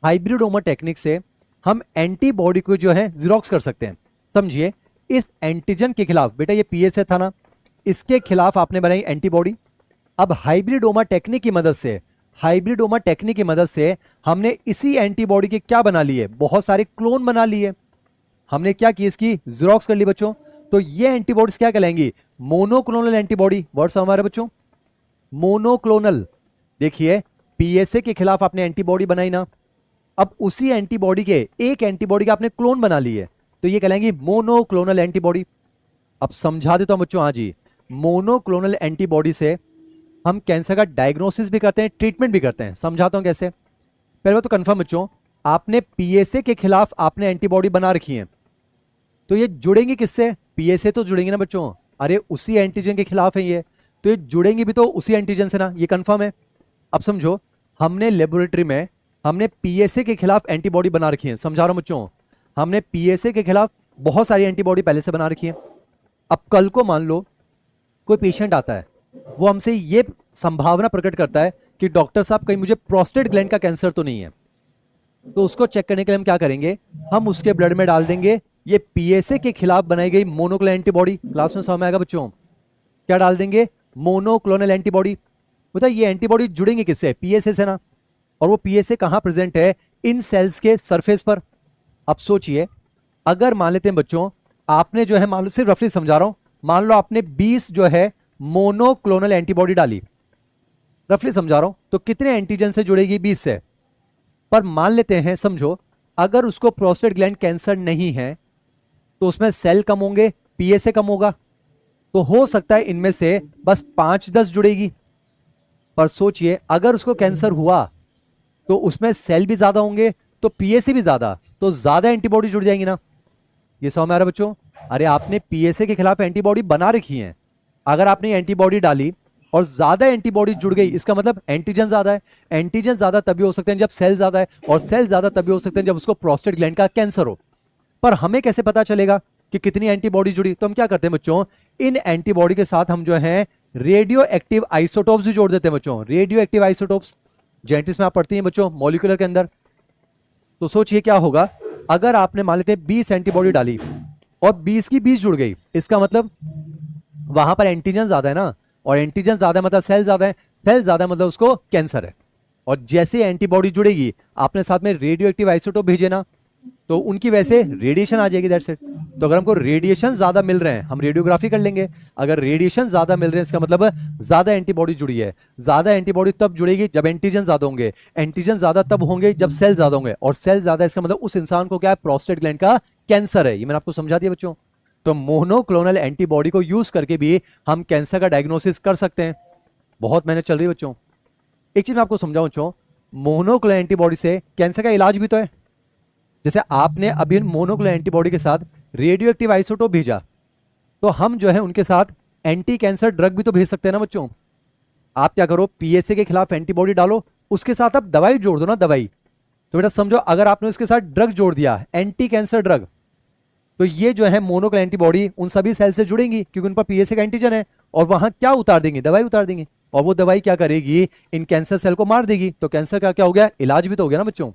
हाइब्रिडोमा टेक्निक से हम एंटीबॉडी को जो है जीरोक्स कर सकते हैं। समझिए, इस एंटीजन के खिलाफ, बेटा ये पीएसए था ना, इसके खिलाफ आपने बनाई एंटीबॉडी। अब हाइब्रिडोमा टेक्निक की मदद से, हाइब्रिडोमा टेक्निक की मदद से हमने इसी एंटीबॉडी के क्या बना लिए? बहुत सारे क्लोन बना लिए। हमने क्या की? इसकी जीरोक्स कर ली बच्चों। तो ये एंटीबॉडीज क्या कहलाएंगी? Monoclonal antibody. वर्ड्स हमारे बच्चों, मोनोक्लोनल। देखिए, पीएसए के खिलाफ आपने एंटीबॉडी बनाई ना, अब उसी एंटीबॉडी के, एक एंटीबॉडी का आपने क्लोन बना लिए, तो ये कहलाएंगी मोनोक्लोनल एंटीबॉडी। अब समझा देता हूं बच्चों, हाँ जी, मोनोक्लोनल एंटीबॉडी से हम कैंसर का डायग्नोसिस भी करते हैं, ट्रीटमेंट भी करते हैं। समझाता हूं कैसे। पहले बात तो कंफर्म बच्चों, आपने पीएसए के खिलाफ आपने एंटीबॉडी बना रखी है, तो ये जुड़ेंगे किससे? पीएसए तो जुड़ेंगे ना बच्चों, अरे उसी एंटीजन के खिलाफ है ये, तो ये जुड़ेंगे भी तो उसी एंटीजन से ना, ये कंफर्म है। अब समझो, हमने लेबोरेटरी में हमने पीएसए के खिलाफ एंटीबॉडी बना रखी है, समझा रहा हूं बच्चों, हमने पीएसए के खिलाफ बहुत सारी एंटीबॉडी पहले से बना रखी है। अब कल को मान लो कोई पेशेंट आता है, वो हमसे ये संभावना प्रकट करता है कि डॉक्टर साहब कहीं मुझे प्रोस्टेट ग्लैंड का कैंसर तो नहीं है, तो उसको चेक करने के लिए हम क्या करेंगे? हम उसके ब्लड में डाल देंगे ये पीएसए के खिलाफ बनाई गई मोनोक्लोनल एंटीबॉडी। क्लास में समझ में आएगा बच्चों? क्या डाल देंगे? Monoclonal antibody. बताइए ये एंटीबॉडी जुड़ेंगे किससे? पीएसए से ना। और वो पीएसए कहां प्रेजेंट है? इन सेल्स के सरफेस पर। अब सोचिए, अगर मान लेते हैं बच्चों, आपने जो है, मान लो सिर्फ रफली समझा रहा हूं, मान लो आपने 20 जो है मोनोक्लोनल एंटीबॉडी डाली, रफली समझा रहा हूं, तो कितने एंटीजन से जुड़ेगी? 20 से। पर मान लेते हैं, समझो, अगर उसको प्रोस्टेट ग्लैंड कैंसर नहीं है, तो उसमें सेल कम होंगे, पीएसए कम होगा, तो हो सकता है इनमें से बस 5-10 जुड़ेगी। पर सोचिए, अगर उसको कैंसर हुआ तो उसमें सेल भी ज्यादा होंगे, तो पीएसए भी ज्यादा, तो ज्यादा एंटीबॉडी जुड़ जाएंगी ना। ये समझ में आ रहा है बच्चों? अरे आपने पीएसए के खिलाफ एंटीबॉडी बना रखी है, अगर आपने एंटीबॉडी डाली और ज्यादा एंटीबॉडी जुड़ गई, इसका मतलब एंटीजन ज्यादा है। एंटीजन ज्यादा तभी हो सकते हैं जब सेल ज्यादा है, और सेल ज्यादा तभी हो सकते हैं जब उसको प्रोस्टेट ग्लैंड का कैंसर हो। पर हमें कैसे पता चलेगा कि कितनी एंटीबॉडी जुड़ी? तो हम क्या करते हैं बच्चों, इन एंटीबॉडी के साथ हम जो है रेडियो एक्टिव आइसोटोप्स भी जोड़ देते हैं बच्चों। रेडियो एक्टिव आइसोटोप्स जेनेटिक्स में आप पढ़ती हैं बच्चों, मॉलिक्यूलर के अंदर। तो सोचिए क्या होगा, अगर आपने मान लेते हैं 20 एंटीबॉडी डाली और 20 की 20 जुड़ गई, इसका मतलब वहां पर एंटीजन ज्यादा है ना, और एंटीजन ज्यादा मतलब सेल ज्यादा है, सेल ज्यादा मतलब उसको कैंसर है। और जैसे एंटीबॉडी जुड़ेगी, आपने साथ में रेडियो एक्टिव आइसोटोप भेजे ना, तो उनकी वैसे रेडिएशन आ जाएगी, दैट्स इट। तो अगर हमको रेडिएशन ज्यादा मिल रहे हैं, हम रेडियोग्राफी कर लेंगे, अगर रेडिएशन ज्यादा मिल रहे हैं इसका मतलब ज्यादा एंटीबॉडी जुड़ी है। ज्यादा एंटीबॉडी तब जुड़ेगी जब एंटीजन ज्यादा होंगे, एंटीजन ज्यादा तब होंगे जब सेल ज्यादा होंगे, और सेल ज्यादा इसका मतलब उस इंसान को क्या है? प्रोस्टेट ग्लैंड का कैंसर है। ये मैंने आपको समझा दिया बच्चों। तो मोनोक्लोनल एंटीबॉडी को यूज करके भी हम कैंसर का डायग्नोसिस कर सकते हैं। बहुत मेहनत चल रही है बच्चों। एक चीज मैं आपको समझाऊं बच्चों, मोनोक्लोनल एंटीबॉडी से कैंसर का इलाज भी तो है। जैसे आपने अभी मोनोक्लोनल एंटीबॉडी के साथ रेडियो एक्टिव आइसोटोप भेजा, तो हम जो है उनके साथ एंटी कैंसर ड्रग भी तो भेज सकते हैं ना बच्चों। आप क्या करो, पीएसए के खिलाफ एंटीबॉडी डालो, उसके साथ आप दवाई जोड़ दो ना, दवाई। तो बेटा समझो, अगर आपने उसके साथ ड्रग जोड़ दिया, एंटी कैंसर ड्रग, तो ये जो है मोनोक्लोनल एंटीबॉडी उन सभी सेल से जुड़ेंगी क्योंकि उन पर पीएसए का एंटीजन है, और वहां क्या उतार देंगे, दवाई उतार देंगे, और वो दवाई क्या करेगी, इन कैंसर सेल को मार देगी। तो कैंसर का क्या हो गया, इलाज भी तो हो गया ना बच्चों।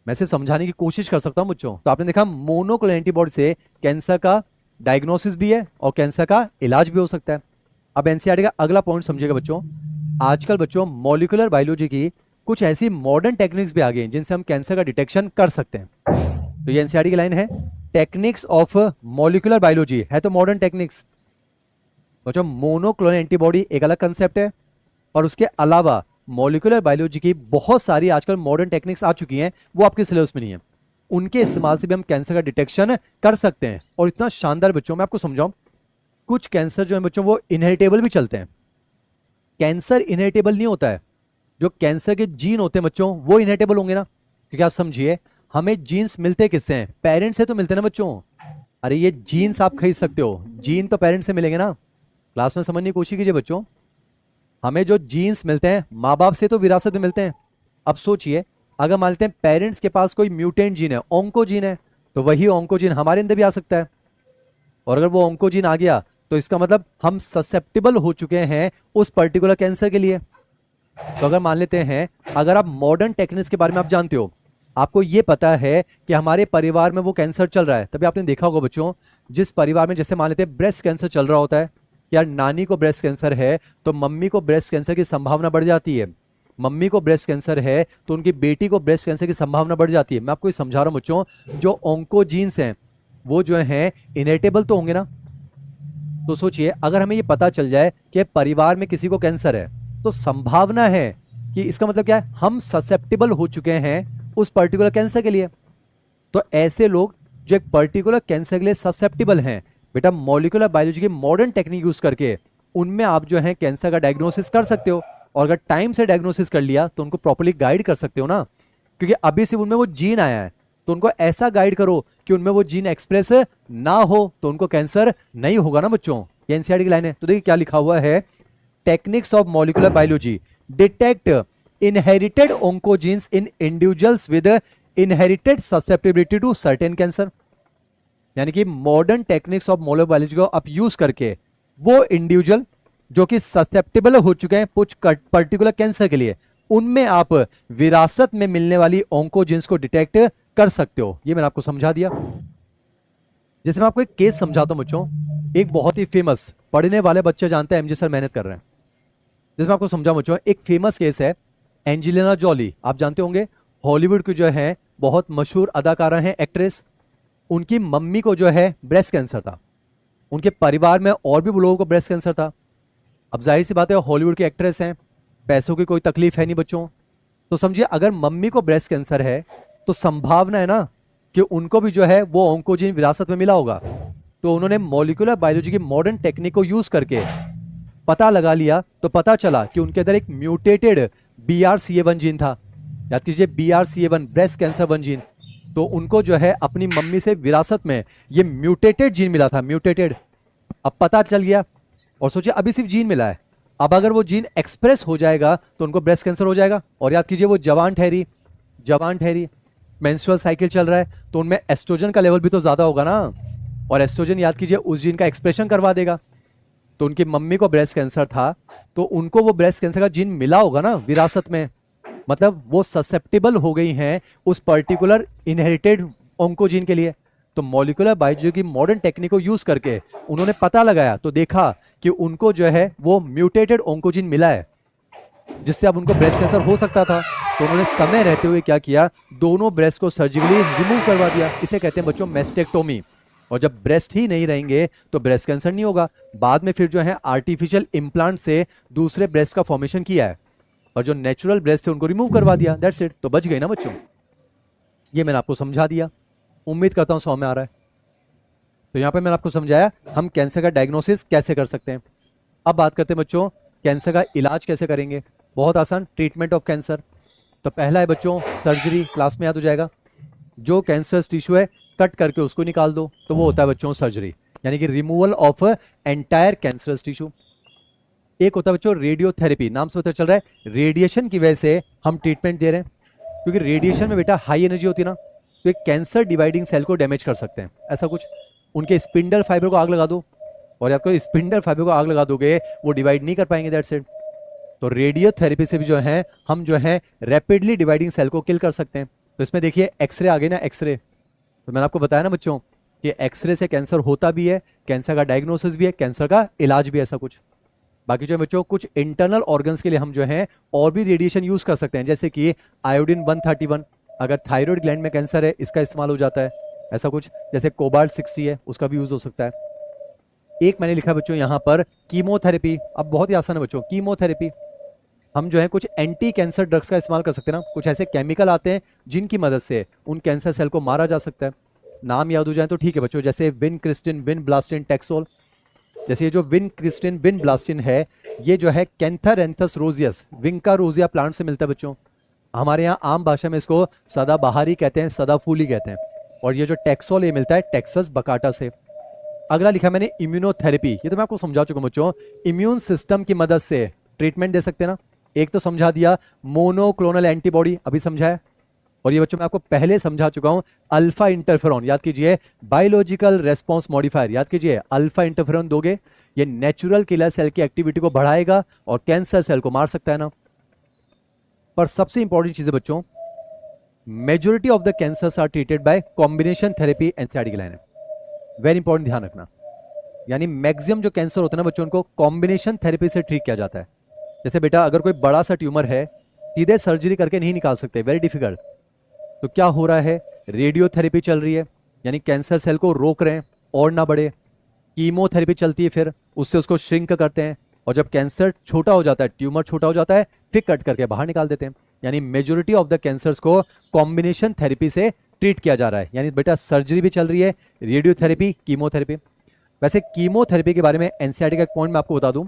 मैं सिर्फ समझाने की कोशिश कर सकता हूं बच्चों। तो आपने देखा मोनोक्लोनल एंटीबॉडी से कैंसर का डायग्नोसिस भी है और कैंसर का इलाज भी हो सकता है। अब एनसीईआरटी का अगला पॉइंट समझिएगा बच्चों। आजकल बच्चों मॉलिक्यूलर बायोलॉजी की कुछ ऐसी मॉडर्न टेक्निक्स भी आ गई हैं जिनसे हम कैंसर का डिटेक्शन कर सकते हैं। तो ये एनसीईआरटी की लाइन है, टेक्निक्स ऑफ मॉलिक्यूलर बायोलॉजी, है तो मॉडर्न टेक्निक्स। बच्चों मोनोक्लोनल एंटीबॉडी एक अलग कंसेप्ट है, और उसके अलावा मॉलिक्यूलर बायोलॉजी की बहुत सारी आजकल मॉडर्न टेक्निक्स आ चुकी हैं, वो आपके सिलेबस में नहीं है। उनके इस्तेमाल से भी हम कैंसर का डिटेक्शन कर सकते हैं। और इतना शानदार बच्चों, मैं आपको समझाऊं, कुछ कैंसर जो है बच्चों वो इनहेरिटेबल भी चलते हैं। कैंसर इनहेरिटेबल नहीं होता है, जो कैंसर के जीन होते हैं बच्चों वो इनहेरिटेबल होंगे ना, क्योंकि आप समझिए हमें जीन्स मिलते किससे हैं, पेरेंट्स से तो मिलते हैं ना बच्चों। अरे ये जीन्स आप खरीद सकते हो, जीन तो पेरेंट्स से मिलेंगे ना। क्लास में समझने की कोशिश कीजिए बच्चों, हमें जो जीन्स मिलते हैं माँ बाप से तो विरासत में मिलते हैं। अब सोचिए, अगर मान लेते हैं पेरेंट्स के पास कोई म्यूटेंट जीन है, ओंकोजीन है, तो वही ओंकोजीन हमारे अंदर भी आ सकता है। और अगर वो ओंकोजीन आ गया तो इसका मतलब हम ससेप्टेबल हो चुके हैं उस पर्टिकुलर कैंसर के लिए। तो अगर मान लेते हैं, अगर आप मॉडर्न टेक्निक्स के बारे में आप जानते हो, आपको ये पता है कि हमारे परिवार में वो कैंसर चल रहा है, तभी आपने देखा होगा बच्चों, जिस परिवार में जैसे मान लेते हैं ब्रेस्ट कैंसर चल रहा होता है, यार नानी को ब्रेस्ट कैंसर है तो मम्मी को ब्रेस्ट कैंसर की संभावना बढ़ जाती है, मम्मी को ब्रेस्ट कैंसर है तो उनकी बेटी को ब्रेस्ट कैंसर की संभावना बढ़ जाती है। मैं आपको ये समझा रहा हूं बच्चों, जो ओंकोजीन्स हैं वो जो हैं इनहेरिटेबल तो होंगे ना। तो सोचिए, अगर हमें ये पता चल जाए कि परिवार में किसी को कैंसर है, तो संभावना है कि इसका मतलब क्या है, हम ससेप्टेबल हो चुके हैं उस पर्टिकुलर कैंसर के लिए। तो ऐसे लोग जो एक पर्टिकुलर कैंसर के लिए ससेप्टेबल हैं, बेटा मॉलिक्यूलर बायोलॉजी की मॉडर्न टेक्निक यूज करके उनमें आप जो है कैंसर का डायग्नोसिस कर सकते हो। और अगर टाइम से डायग्नोसिस कर लिया तो उनको प्रॉपर्ली गाइड कर सकते हो ना, क्योंकि अभी सिर्फ उनमें वो जीन आया है, तो उनको ऐसा गाइड करो कि उनमें वो जीन एक्सप्रेस ना हो, तो उनको कैंसर नहीं होगा ना बच्चों। ये एनसीईआरटी की लाइन है। तो देखिए क्या लिखा हुआ है, techniques of molecular biology detect inherited oncogenes in individuals with inherited susceptibility to certain cancer. यानी कि modern techniques of molecular biology को आप यूज करके वो इंडिविजुअल जो कि ससेप्टेबल हो चुके हैं कुछ पर्टिकुलर कैंसर के लिए, उनमें आप विरासत में मिलने वाली ओंकोजीन्स को डिटेक्ट कर सकते हो। ये मैंने आपको समझा दिया। जैसे मैं आपको एक केस समझाता हूं बच्चों, एक बहुत ही फेमस, पढ़ने वाले बच्चे जानते हैं एमजी सर मेहनत कर रहे हैं। जैसे मैं आपको समझाऊं बच्चों, एक फेमस केस है एंजेलिना जॉली, आप जानते होंगे, हॉलीवुड की जो है बहुत मशहूर अदाकारा हैं, एक्ट्रेस। उनकी मम्मी को जो है ब्रेस्ट कैंसर था, उनके परिवार में और भी लोगों को ब्रेस्ट कैंसर था। अब जाहिर सी बात है हॉलीवुड की एक्ट्रेस हैं, पैसों की कोई तकलीफ है नहीं बच्चों, तो समझिए अगर मम्मी को ब्रेस्ट कैंसर है तो संभावना है ना कि उनको भी जो है वो ओंकोजीन विरासत में मिला होगा। तो उन्होंने मॉलिक्यूलर बायोलॉजी की मॉडर्न टेक्निक को यूज करके पता लगा लिया, तो पता चला कि उनके अंदर एक म्यूटेटेड BRCA1 जीन था। याद कीजिए BRCA1, ब्रेस्ट कैंसर 1 जीन। तो उनको जो है अपनी मम्मी से विरासत में ये म्यूटेटेड जीन मिला था, म्यूटेटेड। अब पता चल गया, और सोचिए अभी सिर्फ जीन मिला है, अब अगर वो जीन एक्सप्रेस हो जाएगा तो उनको ब्रेस्ट कैंसर हो जाएगा। और याद कीजिए वो जवान ठहरी, मेंस्ट्रुअल साइकिल चल रहा है, तो उनमें एस्ट्रोजन का लेवल भी तो ज्यादा होगा ना, और एस्ट्रोजन याद कीजिए उस जीन का एक्सप्रेशन करवा देगा। तो उनकी मम्मी को ब्रेस्ट कैंसर था, तो उनको वो ब्रेस्ट कैंसर का जीन मिला होगा ना विरासत में, मतलब वो ससेप्टेबल हो गई हैं उस पर्टिकुलर इनहेरिटेड ओंकोजीन के लिए। तो मॉलिक्यूलर बायोलॉजी की मॉडर्न टेक्निक को यूज करके उन्होंने पता लगाया, तो देखा कि उनको जो है वो म्यूटेटेड ओंकोजीन मिला है, जिससे अब उनको ब्रेस्ट कैंसर हो सकता था। तो उन्होंने समय रहते हुए क्या किया, दोनों ब्रेस्ट को सर्जिकली रिमूव करवा दिया। इसे कहते हैं बच्चों मेस्टेक्टोमी। और जब ब्रेस्ट ही नहीं रहेंगे तो ब्रेस्ट कैंसर नहीं होगा। बाद में फिर जो है आर्टिफिशियल इम्प्लांट से दूसरे ब्रेस्ट का फॉर्मेशन किया है, और जो नेचुरल ब्रेस्ट थे उनको रिमूव करवा दिया, दैट्स इट। तो बच गए ना बच्चों। ये मैंने आपको समझा दिया, उम्मीद करता हूं समझ में आ रहा है। तो यहां पे मैंने आपको समझाया हम कैंसर का डायग्नोसिस कैसे कर सकते हैं। अब बात करते हैं बच्चों कैंसर का इलाज कैसे करेंगे। बहुत आसान, ट्रीटमेंट ऑफ कैंसर। तो पहला है बच्चों सर्जरी, क्लास में याद हो जाएगा। जो कैंसर टिश्यू है कट करके उसको निकाल दो, तो वो होता है बच्चों सर्जरी, यानी कि removal of entire cancerous tissue. एक होता है बच्चों रेडियोथेरेपी, नाम से पता चल रहा है रेडिएशन की वजह से हम ट्रीटमेंट दे रहे हैं, क्योंकि रेडिएशन में बेटा हाई एनर्जी होती है ना, तो एक कैंसर डिवाइडिंग सेल को डैमेज कर सकते हैं, ऐसा कुछ। उनके स्पिंडल फाइबर को आग लगा दो, और या कोई स्पिंडल फाइबर को आग लगा दोगे वो डिवाइड नहीं कर पाएंगे, दैट्स इट। तो रेडियोथेरेपी से भी जो है हम जो है रैपिडली डिवाइडिंग सेल को किल कर सकते हैं। तो इसमें देखिए एक्सरे आ गए ना, एक्सरे, तो मैंने आपको बताया ना बच्चों कि एक्सरे से कैंसर होता भी है, कैंसर का डायग्नोसिस भी है, कैंसर का इलाज भी है, ऐसा कुछ। बाकी जो बच्चों कुछ इंटरनल ऑर्गन्स के लिए हम जो है और भी रेडिएशन यूज कर सकते हैं, जैसे कि आयोडीन 131, अगर थायराइड ग्लैंड में कैंसर है इसका इस्तेमाल हो जाता है, ऐसा कुछ। जैसे कोबाल्ट 60 है, उसका भी यूज हो सकता है। एक मैंने लिखा बच्चों यहाँ पर कीमोथेरेपी, अब बहुत ही आसान है बच्चों, कीमोथेरेपी हम जो है कुछ एंटी कैंसर ड्रग्स का इस्तेमाल कर सकते हैं ना, कुछ ऐसे केमिकल आते हैं जिनकी मदद से उन कैंसर सेल को मारा जा सकता है। नाम याद हो जाए तो ठीक है बच्चों, जैसे विनक्रिस्टिन, विनब्लास्टिन, टेक्सोल। जैसे ये जो विनक्रिस्टिन, विनब्लास्टिन है, ये जो है कैंथरैंथस रोजियस, विंका रोजिया प्लांट से मिलता है बच्चों। हमारे यहाँ आम भाषा में इसको सदाबहारी कहते हैं, सदाफूली कहते हैं। और ये जो टेक्सोल ये मिलता है टेक्सस बकाटा से। अगला लिखा मैंने इम्यूनोथेरेपी, ये तो मैं आपको समझा चुका हूं बच्चों, इम्यून सिस्टम की मदद से ट्रीटमेंट दे सकते हैं ना। एक तो समझा दिया मोनोक्लोनल एंटीबॉडी, अभी समझाया। और ये बच्चों मैं आपको पहले समझा चुका हूं अल्फा इंटरफेरॉन, याद कीजिए, बायोलॉजिकल रेस्पॉन्स मॉडिफायर, याद कीजिए। अल्फा इंटरफेरॉन दोगे, ये नेचुरल किलर सेल की एक्टिविटी को बढ़ाएगा और कैंसर सेल को मार सकता है ना। पर सबसे इंपॉर्टेंट चीज है बच्चों, majority of the cancers are treated by combination therapy, NCERT की लाइन है, वेरी इंपॉर्टेंट, ध्यान रखना। यानी मैक्सिमम जो कैंसर होता है ना बच्चों, उनको कॉम्बिनेशन थेरेपी से ट्रीट किया जाता है। जैसे बेटा अगर कोई बड़ा सा ट्यूमर है, सीधे सर्जरी करके नहीं निकाल सकते, वेरी डिफिकल्ट। तो क्या हो रहा है, रेडियोथेरेपी चल रही है, यानी कैंसर सेल को रोक रहे हैं और ना बढ़े। कीमोथेरेपी चलती है, फिर उससे उसको श्रिंक करते हैं, और जब कैंसर छोटा हो जाता है, ट्यूमर छोटा हो जाता है, फिर कट करके बाहर निकाल देते हैं। यानी मेजोरिटी ऑफ द कैंसर्स को कॉम्बिनेशन थेरेपी से ट्रीट किया जा रहा है। यानी बेटा सर्जरी भी चल रही है, रेडियोथेरेपी, कीमोथेरेपी। वैसे कीमोथेरेपी के बारे में एनसीईआरटी का एक पॉइंट मैं आपको बता दूं,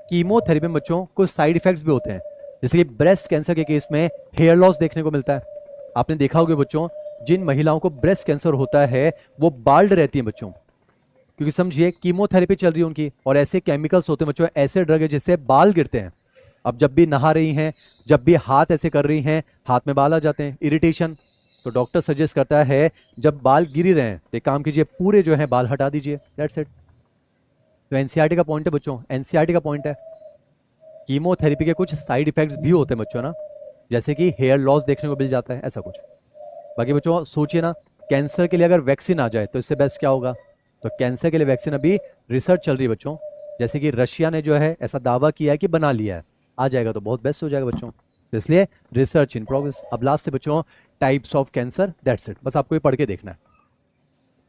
कीमोथेरेपी में बच्चों कुछ साइड इफेक्ट्स भी होते हैं। जैसे कि ब्रेस्ट कैंसर के केस में हेयर लॉस देखने को मिलता है। आपने देखा होगा बच्चों, जिन महिलाओं को ब्रेस्ट कैंसर होता है वो बाल्ड रहती हैं बच्चों, क्योंकि समझिए कीमोथेरेपी चल रही है उनकी, और ऐसे केमिकल्स होते हैं बच्चों, ऐसे ड्रग है जिससे बाल गिरते हैं। अब जब भी नहा रही हैं, जब भी हाथ ऐसे कर रही हैं, हाथ में बाल आ जाते हैं, इरिटेशन। तो डॉक्टर सजेस्ट करता है जब बाल गिरी रहे हैं, एक काम कीजिए, पूरे जो है बाल हटा दीजिए, दैट्स इट। तो एनसीईआरटी का पॉइंट है बच्चों, एनसीईआरटी का पॉइंट है कीमोथेरेपी के कुछ साइड इफेक्ट्स भी होते हैं बच्चों ना, जैसे कि हेयर लॉस देखने को मिल जाता है, ऐसा कुछ। बाकी बच्चों सोचिए ना, कैंसर के लिए अगर वैक्सीन आ जाए तो इससे बेस्ट क्या होगा। तो कैंसर के लिए वैक्सीन अभी रिसर्च चल रही है बच्चों, जैसे कि रशिया ने जो है ऐसा दावा किया है कि बना लिया है, आ जाएगा तो बहुत बेस्ट हो जाएगा बच्चों। तो इसलिए रिसर्च इन प्रोग्रेस। अब लास्ट है बच्चों types of cancer, that's it, बस आपको ये पढ़ के देखना है।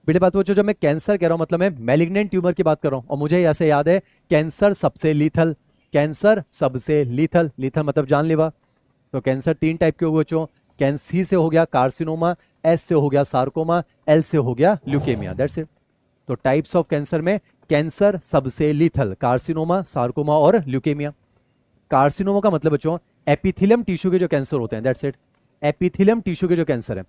बेटे बात बच्चों, जब मैं कैंसर कह रहा हूं मतलब मैं मैलिग्नेंट ट्यूमर की बात कर रहा हूं, और मुझे ऐसे याद है कैंसर सबसे लीथल, कैंसर सबसे लीथल, लीथल मतलब जानलेवा। तो कैंसर 3 टाइप के हो गए बच्चों, सी से हो गया कार्सिनोमा, एस से हो गया सार्कोमा, एल से हो गया ल्यूकेमिया, दैट्स इट। तो टाइप्स ऑफ कैंसर में कैंसर सबसे लीथल, कार्सिनोमा, सार्कोमा और ल्यूकेमिया। कार्सिनोमा का मतलब बच्चों एपिथेलियम टिश्यू के जो कैंसर होते हैं, दैट्स इट, एपिथेलियम टिश्यू के जो कैंसर है।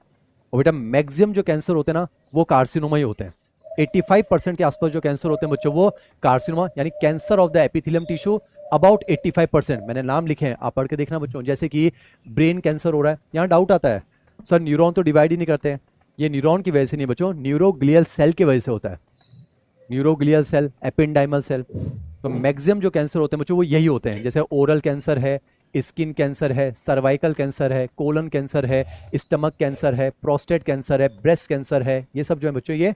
और बेटा मैक्सिमम जो कैंसर होते हैं ना वो कार्सिनोमा ही होते हैं। 85% के आसपास जो कैंसर होते हैं बच्चों वो कार्सिनोमा, यानी cancer of the epithelium tissue, about 85%। मैंने नाम लिखे हैं, आप पढ़ के देखना बच्चों। जैसे कि ब्रेन कैंसर हो रहा है, यहाँ डाउट आता है सर न्यूरॉन तो डिवाइड ही नहीं करते हैं। ये न्यूरॉन की वजह से नहीं बच्चों, न्यूरोग्लियल सेल की वजह से होता है, न्यूरोग्लियल सेल, एपेंडाइमल सेल। तो मैक्सिमम जो कैंसर होते हैं बच्चों वो यही होते हैं, जैसे ओरल कैंसर है, स्किन कैंसर है, सर्वाइकल कैंसर है, कोलन कैंसर है, स्टमक कैंसर है, प्रोस्टेट कैंसर है, ब्रेस्ट कैंसर है, ये सब जो है बच्चों ये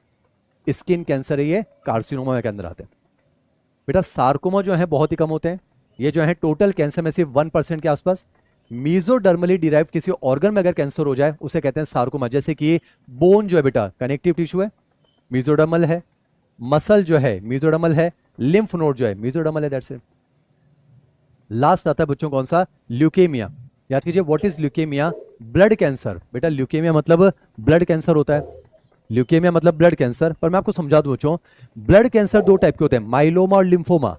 स्किन कैंसर है, ये कार्सिनोमा के अंदर आते हैं। बेटा सार्कोमा जो है बहुत ही कम होते हैं, ये जो है टोटल कैंसर में सिर्फ 1% के आसपास। मीजोडर्मली डिराइव किसी ऑर्गन में अगर कैंसर हो जाए उसे कहते हैं सार्कोमा, जैसे कि बोन जो है बेटा कनेक्टिव टिश्यू है, मीजोडर्मल है, मसल जो है मीजोडर्मल है, लिम्फ नोड जो है मीजोडर्मल है, दैट्स इट। लास्ट आता है बच्चों कौन सा, ल्यूकेमिया। याद कीजिए what is leukaemia, blood cancer. बेटा ल्यूकेमिया मतलब ब्लड कैंसर होता है, ल्यूकेमिया मतलब ब्लड कैंसर। पर मैं आपको समझा दूं बच्चों, ब्लड कैंसर 2 टाइप के होते हैं, माइलोमा और लिम्फोमा।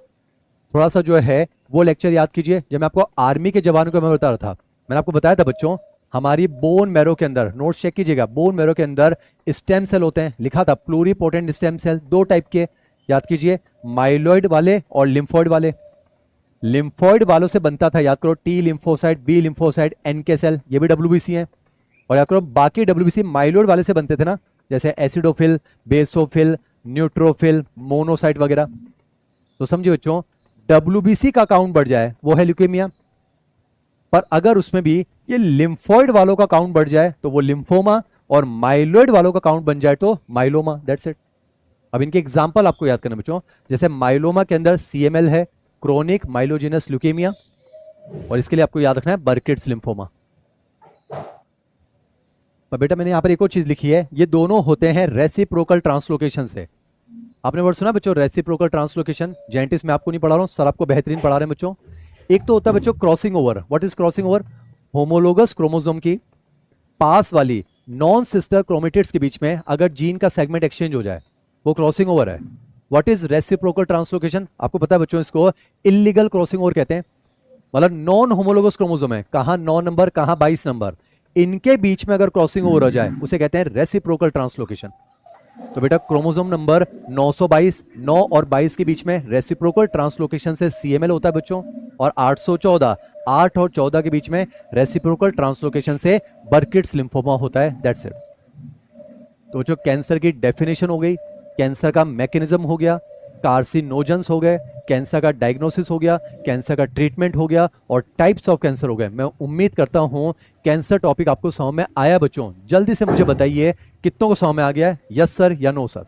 थोड़ा सा जो है वो लेक्चर याद कीजिए, जब मैं आपको आर्मी के जवानों को मैं बता रहा था, मैंने आपको बताया था बच्चों हमारी बोन मैरो के अंदर, नोट चेक कीजिएगा, बोन मैरो के अंदर स्टेम सेल होते हैं, लिखा था प्लूरीपोटेंट स्टेम सेल, दो टाइप के, याद कीजिए, माइलॉइड वाले और लिम्फोइड वाले। लिम्फोइड वालों से बनता था, याद करो, T lymphocyte, B lymphocyte, NK cell, ये भी डब्ल्यूबीसी हैं। और याद करो बाकी डब्ल्यूबीसी माइलॉइड वाले से बनते थे ना, जैसे एसिडोफिल, बेसोफिल, न्यूट्रोफिल, मोनोसाइट वगैरह। तो समझिए बच्चों, डब्ल्यूबीसी का काउंट बढ़ जाए वो है ल्यूकेमिया, पर अगर उसमें भी ये लिम्फोइड वालों का काउंट बढ़ जाए तो वो लिम्फोमा, और माइलॉइड वालों का काउंट बन जाए तो माइलोमा, दैट्स इट। अब इनके एग्जांपल आपको याद करना बच्चों, जैसे माइलोमा के अंदर सीएमएल है, क्रोनिक माइलोजेनस ल्यूकेमिया, और इसके लिए आपको याद रखना है बर्किट्स लिम्फोमा। पर बेटा मैंने यहां पर एक और चीज लिखी है, ये दोनों होते हैं रेसिप्रोकल ट्रांसलोकेशन से। आपने वर्ड सुना बच्चों रेसिप्रोकल ट्रांसलोकेशन? जेनेटिक्स में आपको नहीं पढ़ा रहा हूं, सर आपको बेहतरीन पढ़ा रहे हैं बच्चों। एक तो होता है बच्चों crossing over. What is crossing over? Homologous chromosome की पास वाली नॉन सिस्टर क्रोमेटिड्स के बीच में अगर जीन का सेगमेंट एक्सचेंज हो जाए, वो क्रॉसिंग ओवर है। What is reciprocal translocation? आपको पता है बच्चों, इसको इलीगल क्रॉसिंग ओवर कहते हैं। मतलब नॉन होमोलोगस क्रोमोसोम है, कहां 9 नंबर कहां 22 नंबर, इनके बीच में अगर क्रॉसिंग ओवर हो जाए उसे कहते हैं रेसिप्रोकल ट्रांसलोकेशन। तो बेटा क्रोमोसोम नंबर 922, 9 और 22 के बीच में रेसिप्रोकल ट्रांसलोकेशन से सीएमएल होता है बच्चों, और 814, 8 और 14 के बीच में रेसिप्रोकल ट्रांसलोकेशन से बर्किट्स लिम्फोमा होता है, दैट्स इट। तो जो कैंसर की डेफिनेशन हो गई, कैंसर का मैकेनिज्म हो गया, कार्सिनोजेंस हो गए, कैंसर का डायग्नोसिस हो गया, कैंसर का ट्रीटमेंट हो गया, और टाइप्स ऑफ कैंसर हो गए। मैं उम्मीद करता हूं कैंसर टॉपिक आपको समझ में आया बच्चों। जल्दी से मुझे बताइए कितनों को समझ में आ गया है, यस सर या नो सर?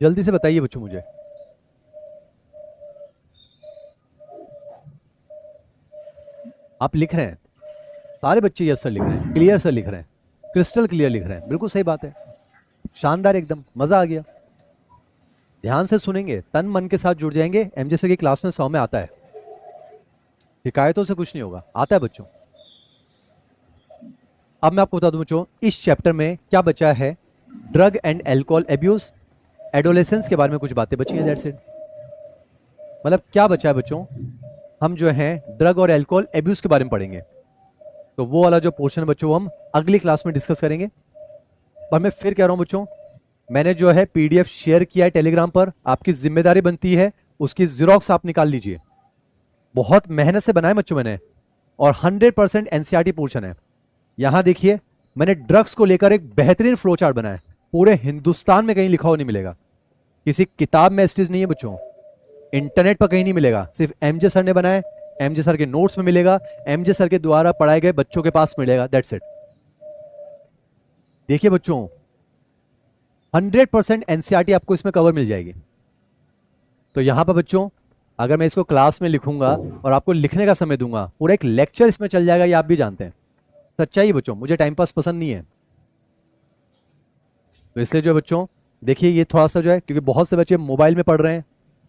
जल्दी से बताइए बच्चों मुझे। आप लिख रहे हैं, सारे बच्चे यस सर लिख रहे हैं, क्लियर सर लिख रहे हैं, क्रिस्टल क्लियर लिख रहे हैं, बिल्कुल सही बात है, शानदार, एकदम मजा आ गया। ध्यान से सुनेंगे, तन मन के साथ जुड़ जाएंगे, एमजे सर की क्लास में 100 में आता है, शिकायतों से कुछ नहीं होगा, आता है बच्चों। अब मैं आपको बता दूं बच्चों, इस चैप्टर में क्या बचा है, drug and alcohol abuse, adolescence के बारे में कुछ बातें बची हैं, दैट्स इट। मतलब क्या बचा है बच्चों, हम जो है ड्रग और एल्कोहल एब्यूज के बारे में पढ़ेंगे। तो वो वाला जो पोर्शन है बच्चों हम अगली क्लास में डिस्कस करेंगे। पर मैं फिर कह रहा हूं बच्चों, मैंने जो है पीडीएफ शेयर किया है टेलीग्राम पर, आपकी जिम्मेदारी बनती है उसकी जीरोक्स आप निकाल लीजिए। बहुत मेहनत से बनाए बच्चों मैंने, और 100% एनसीईआरटी पोर्शन है। यहां देखिए, मैंने ड्रग्स को लेकर एक बेहतरीन फ्लो चार्ट बनाया है, पूरे हिंदुस्तान में कहीं लिखा हुआ नहीं मिलेगा, किसी किताब में एस्टीज नहीं है बच्चों, इंटरनेट पर कहीं नहीं मिलेगा, सिर्फ एमजे सर ने बनाया, एमजे सर के नोट्स में मिलेगा, एमजे सर के द्वारा पढ़ाए गए बच्चों के पास मिलेगा, दैट्स इट। देखिए बच्चों, 100% एनसीईआरटी आपको इसमें कवर मिल जाएगी। तो यहां पर बच्चों, अगर मैं इसको क्लास में लिखूंगा और आपको लिखने का समय दूंगा, पूरा एक लेक्चर इसमें चल जाएगा, ये आप भी जानते हैं। सच्चाई बच्चों, मुझे टाइम पास पसंद नहीं है। तो इसलिए जो बच्चों देखिए, ये थोड़ा सा जो है, क्योंकि बहुत से बच्चे मोबाइल में पढ़ रहे हैं,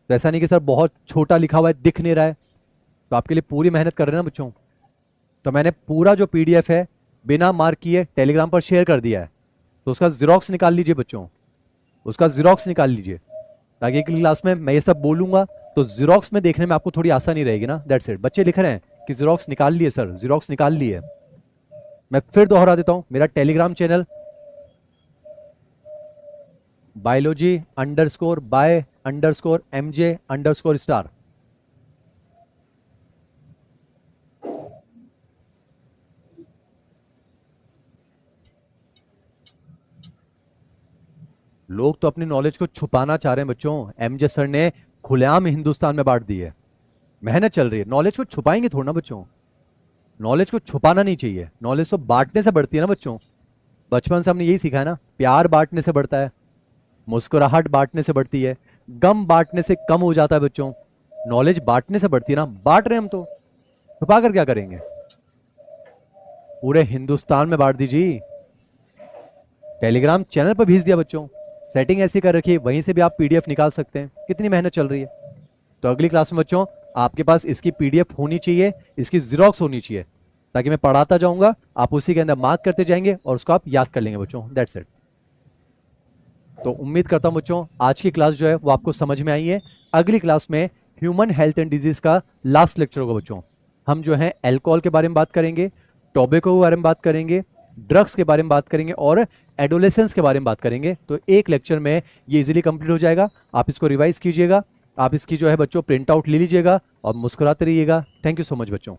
तो ऐसा नहीं कि सर बहुत छोटा लिखा हुआ है दिख नहीं रहा है, तो आपके लिए पूरी मेहनत कर रहे हैं ना बच्चों। तो मैंने पूरा जो पीडीएफ है बिना मार्क किए टेलीग्राम पर शेयर कर दिया है, तो उसका जीरोक्स निकाल लीजिए बच्चों, उसका जीरोक्स निकाल लीजिए, ताकि अगली क्लास में मैं ये सब बोलूंगा तो जीरोक्स में देखने में आपको थोड़ी आसानी रहेगी ना, दैट्स इट। बच्चे लिख रहे हैं कि जीरोक्स निकाल लिए सर, जीरोक्स निकाल लिए। मैं फिर दोहरा देता हूं, मेरा टेलीग्राम चैनल biology_by_mj_star। लोग तो अपनी नॉलेज को छुपाना चाह रहे हैं बच्चों, एमजे सर ने खुलेआम हिंदुस्तान में बांट दी है, मेहनत चल रही है। नॉलेज को छुपाएंगे थोड़ा ना बच्चों, नॉलेज को छुपाना नहीं चाहिए, नॉलेज तो बांटने से बढ़ती है ना बच्चों। बचपन से हमने यही सीखा है ना, प्यार बांटने से बढ़ता है, मुस्कुराहट बांटने से बढ़ती है, गम बांटने से कम हो जाता है बच्चों, नॉलेज बांटने से बढ़ती है ना। बांट रहे हम तो छुपा कर क्या करेंगे, पूरे हिंदुस्तान में बांट दीजिए। टेलीग्राम चैनल पर भेज दिया बच्चों, सेटिंग ऐसी कर रखी है, वहीं से भी आप पीडीएफ निकाल सकते हैं। कितनी मेहनत चल रही है, तो अगली क्लास में बच्चों आपके पास इसकी पीडीएफ होनी चाहिए, इसकी जीरोक्स होनी चाहिए, ताकि मैं पढ़ाता जाऊंगा, आप उसी के अंदर मार्क करते जाएंगे और उसको आप याद कर लेंगे बच्चों। That's it. तो उम्मीद करता हूं बच्चों आज की क्लास जो है वो आपको समझ में आई है। अगली क्लास में ह्यूमन हेल्थ एंड डिजीज का लास्ट लेक्चर होगा बच्चों। हम जो है अल्कोहल के बारे में बात करेंगे, टोबैको के बारे में बात करेंगे, ड्रग्स के बारे में बात करेंगे और एडोलेसेंस के बारे में बात करेंगे। तो एक लेक्चर में ये इजीली कंप्लीट हो जाएगा। आप इसको रिवाइज कीजिएगा, आप इसकी जो है बच्चों प्रिंट आउट ले लीजिएगा और मुस्कुराते रहिएगा। थैंक यू सो मच बच्चों।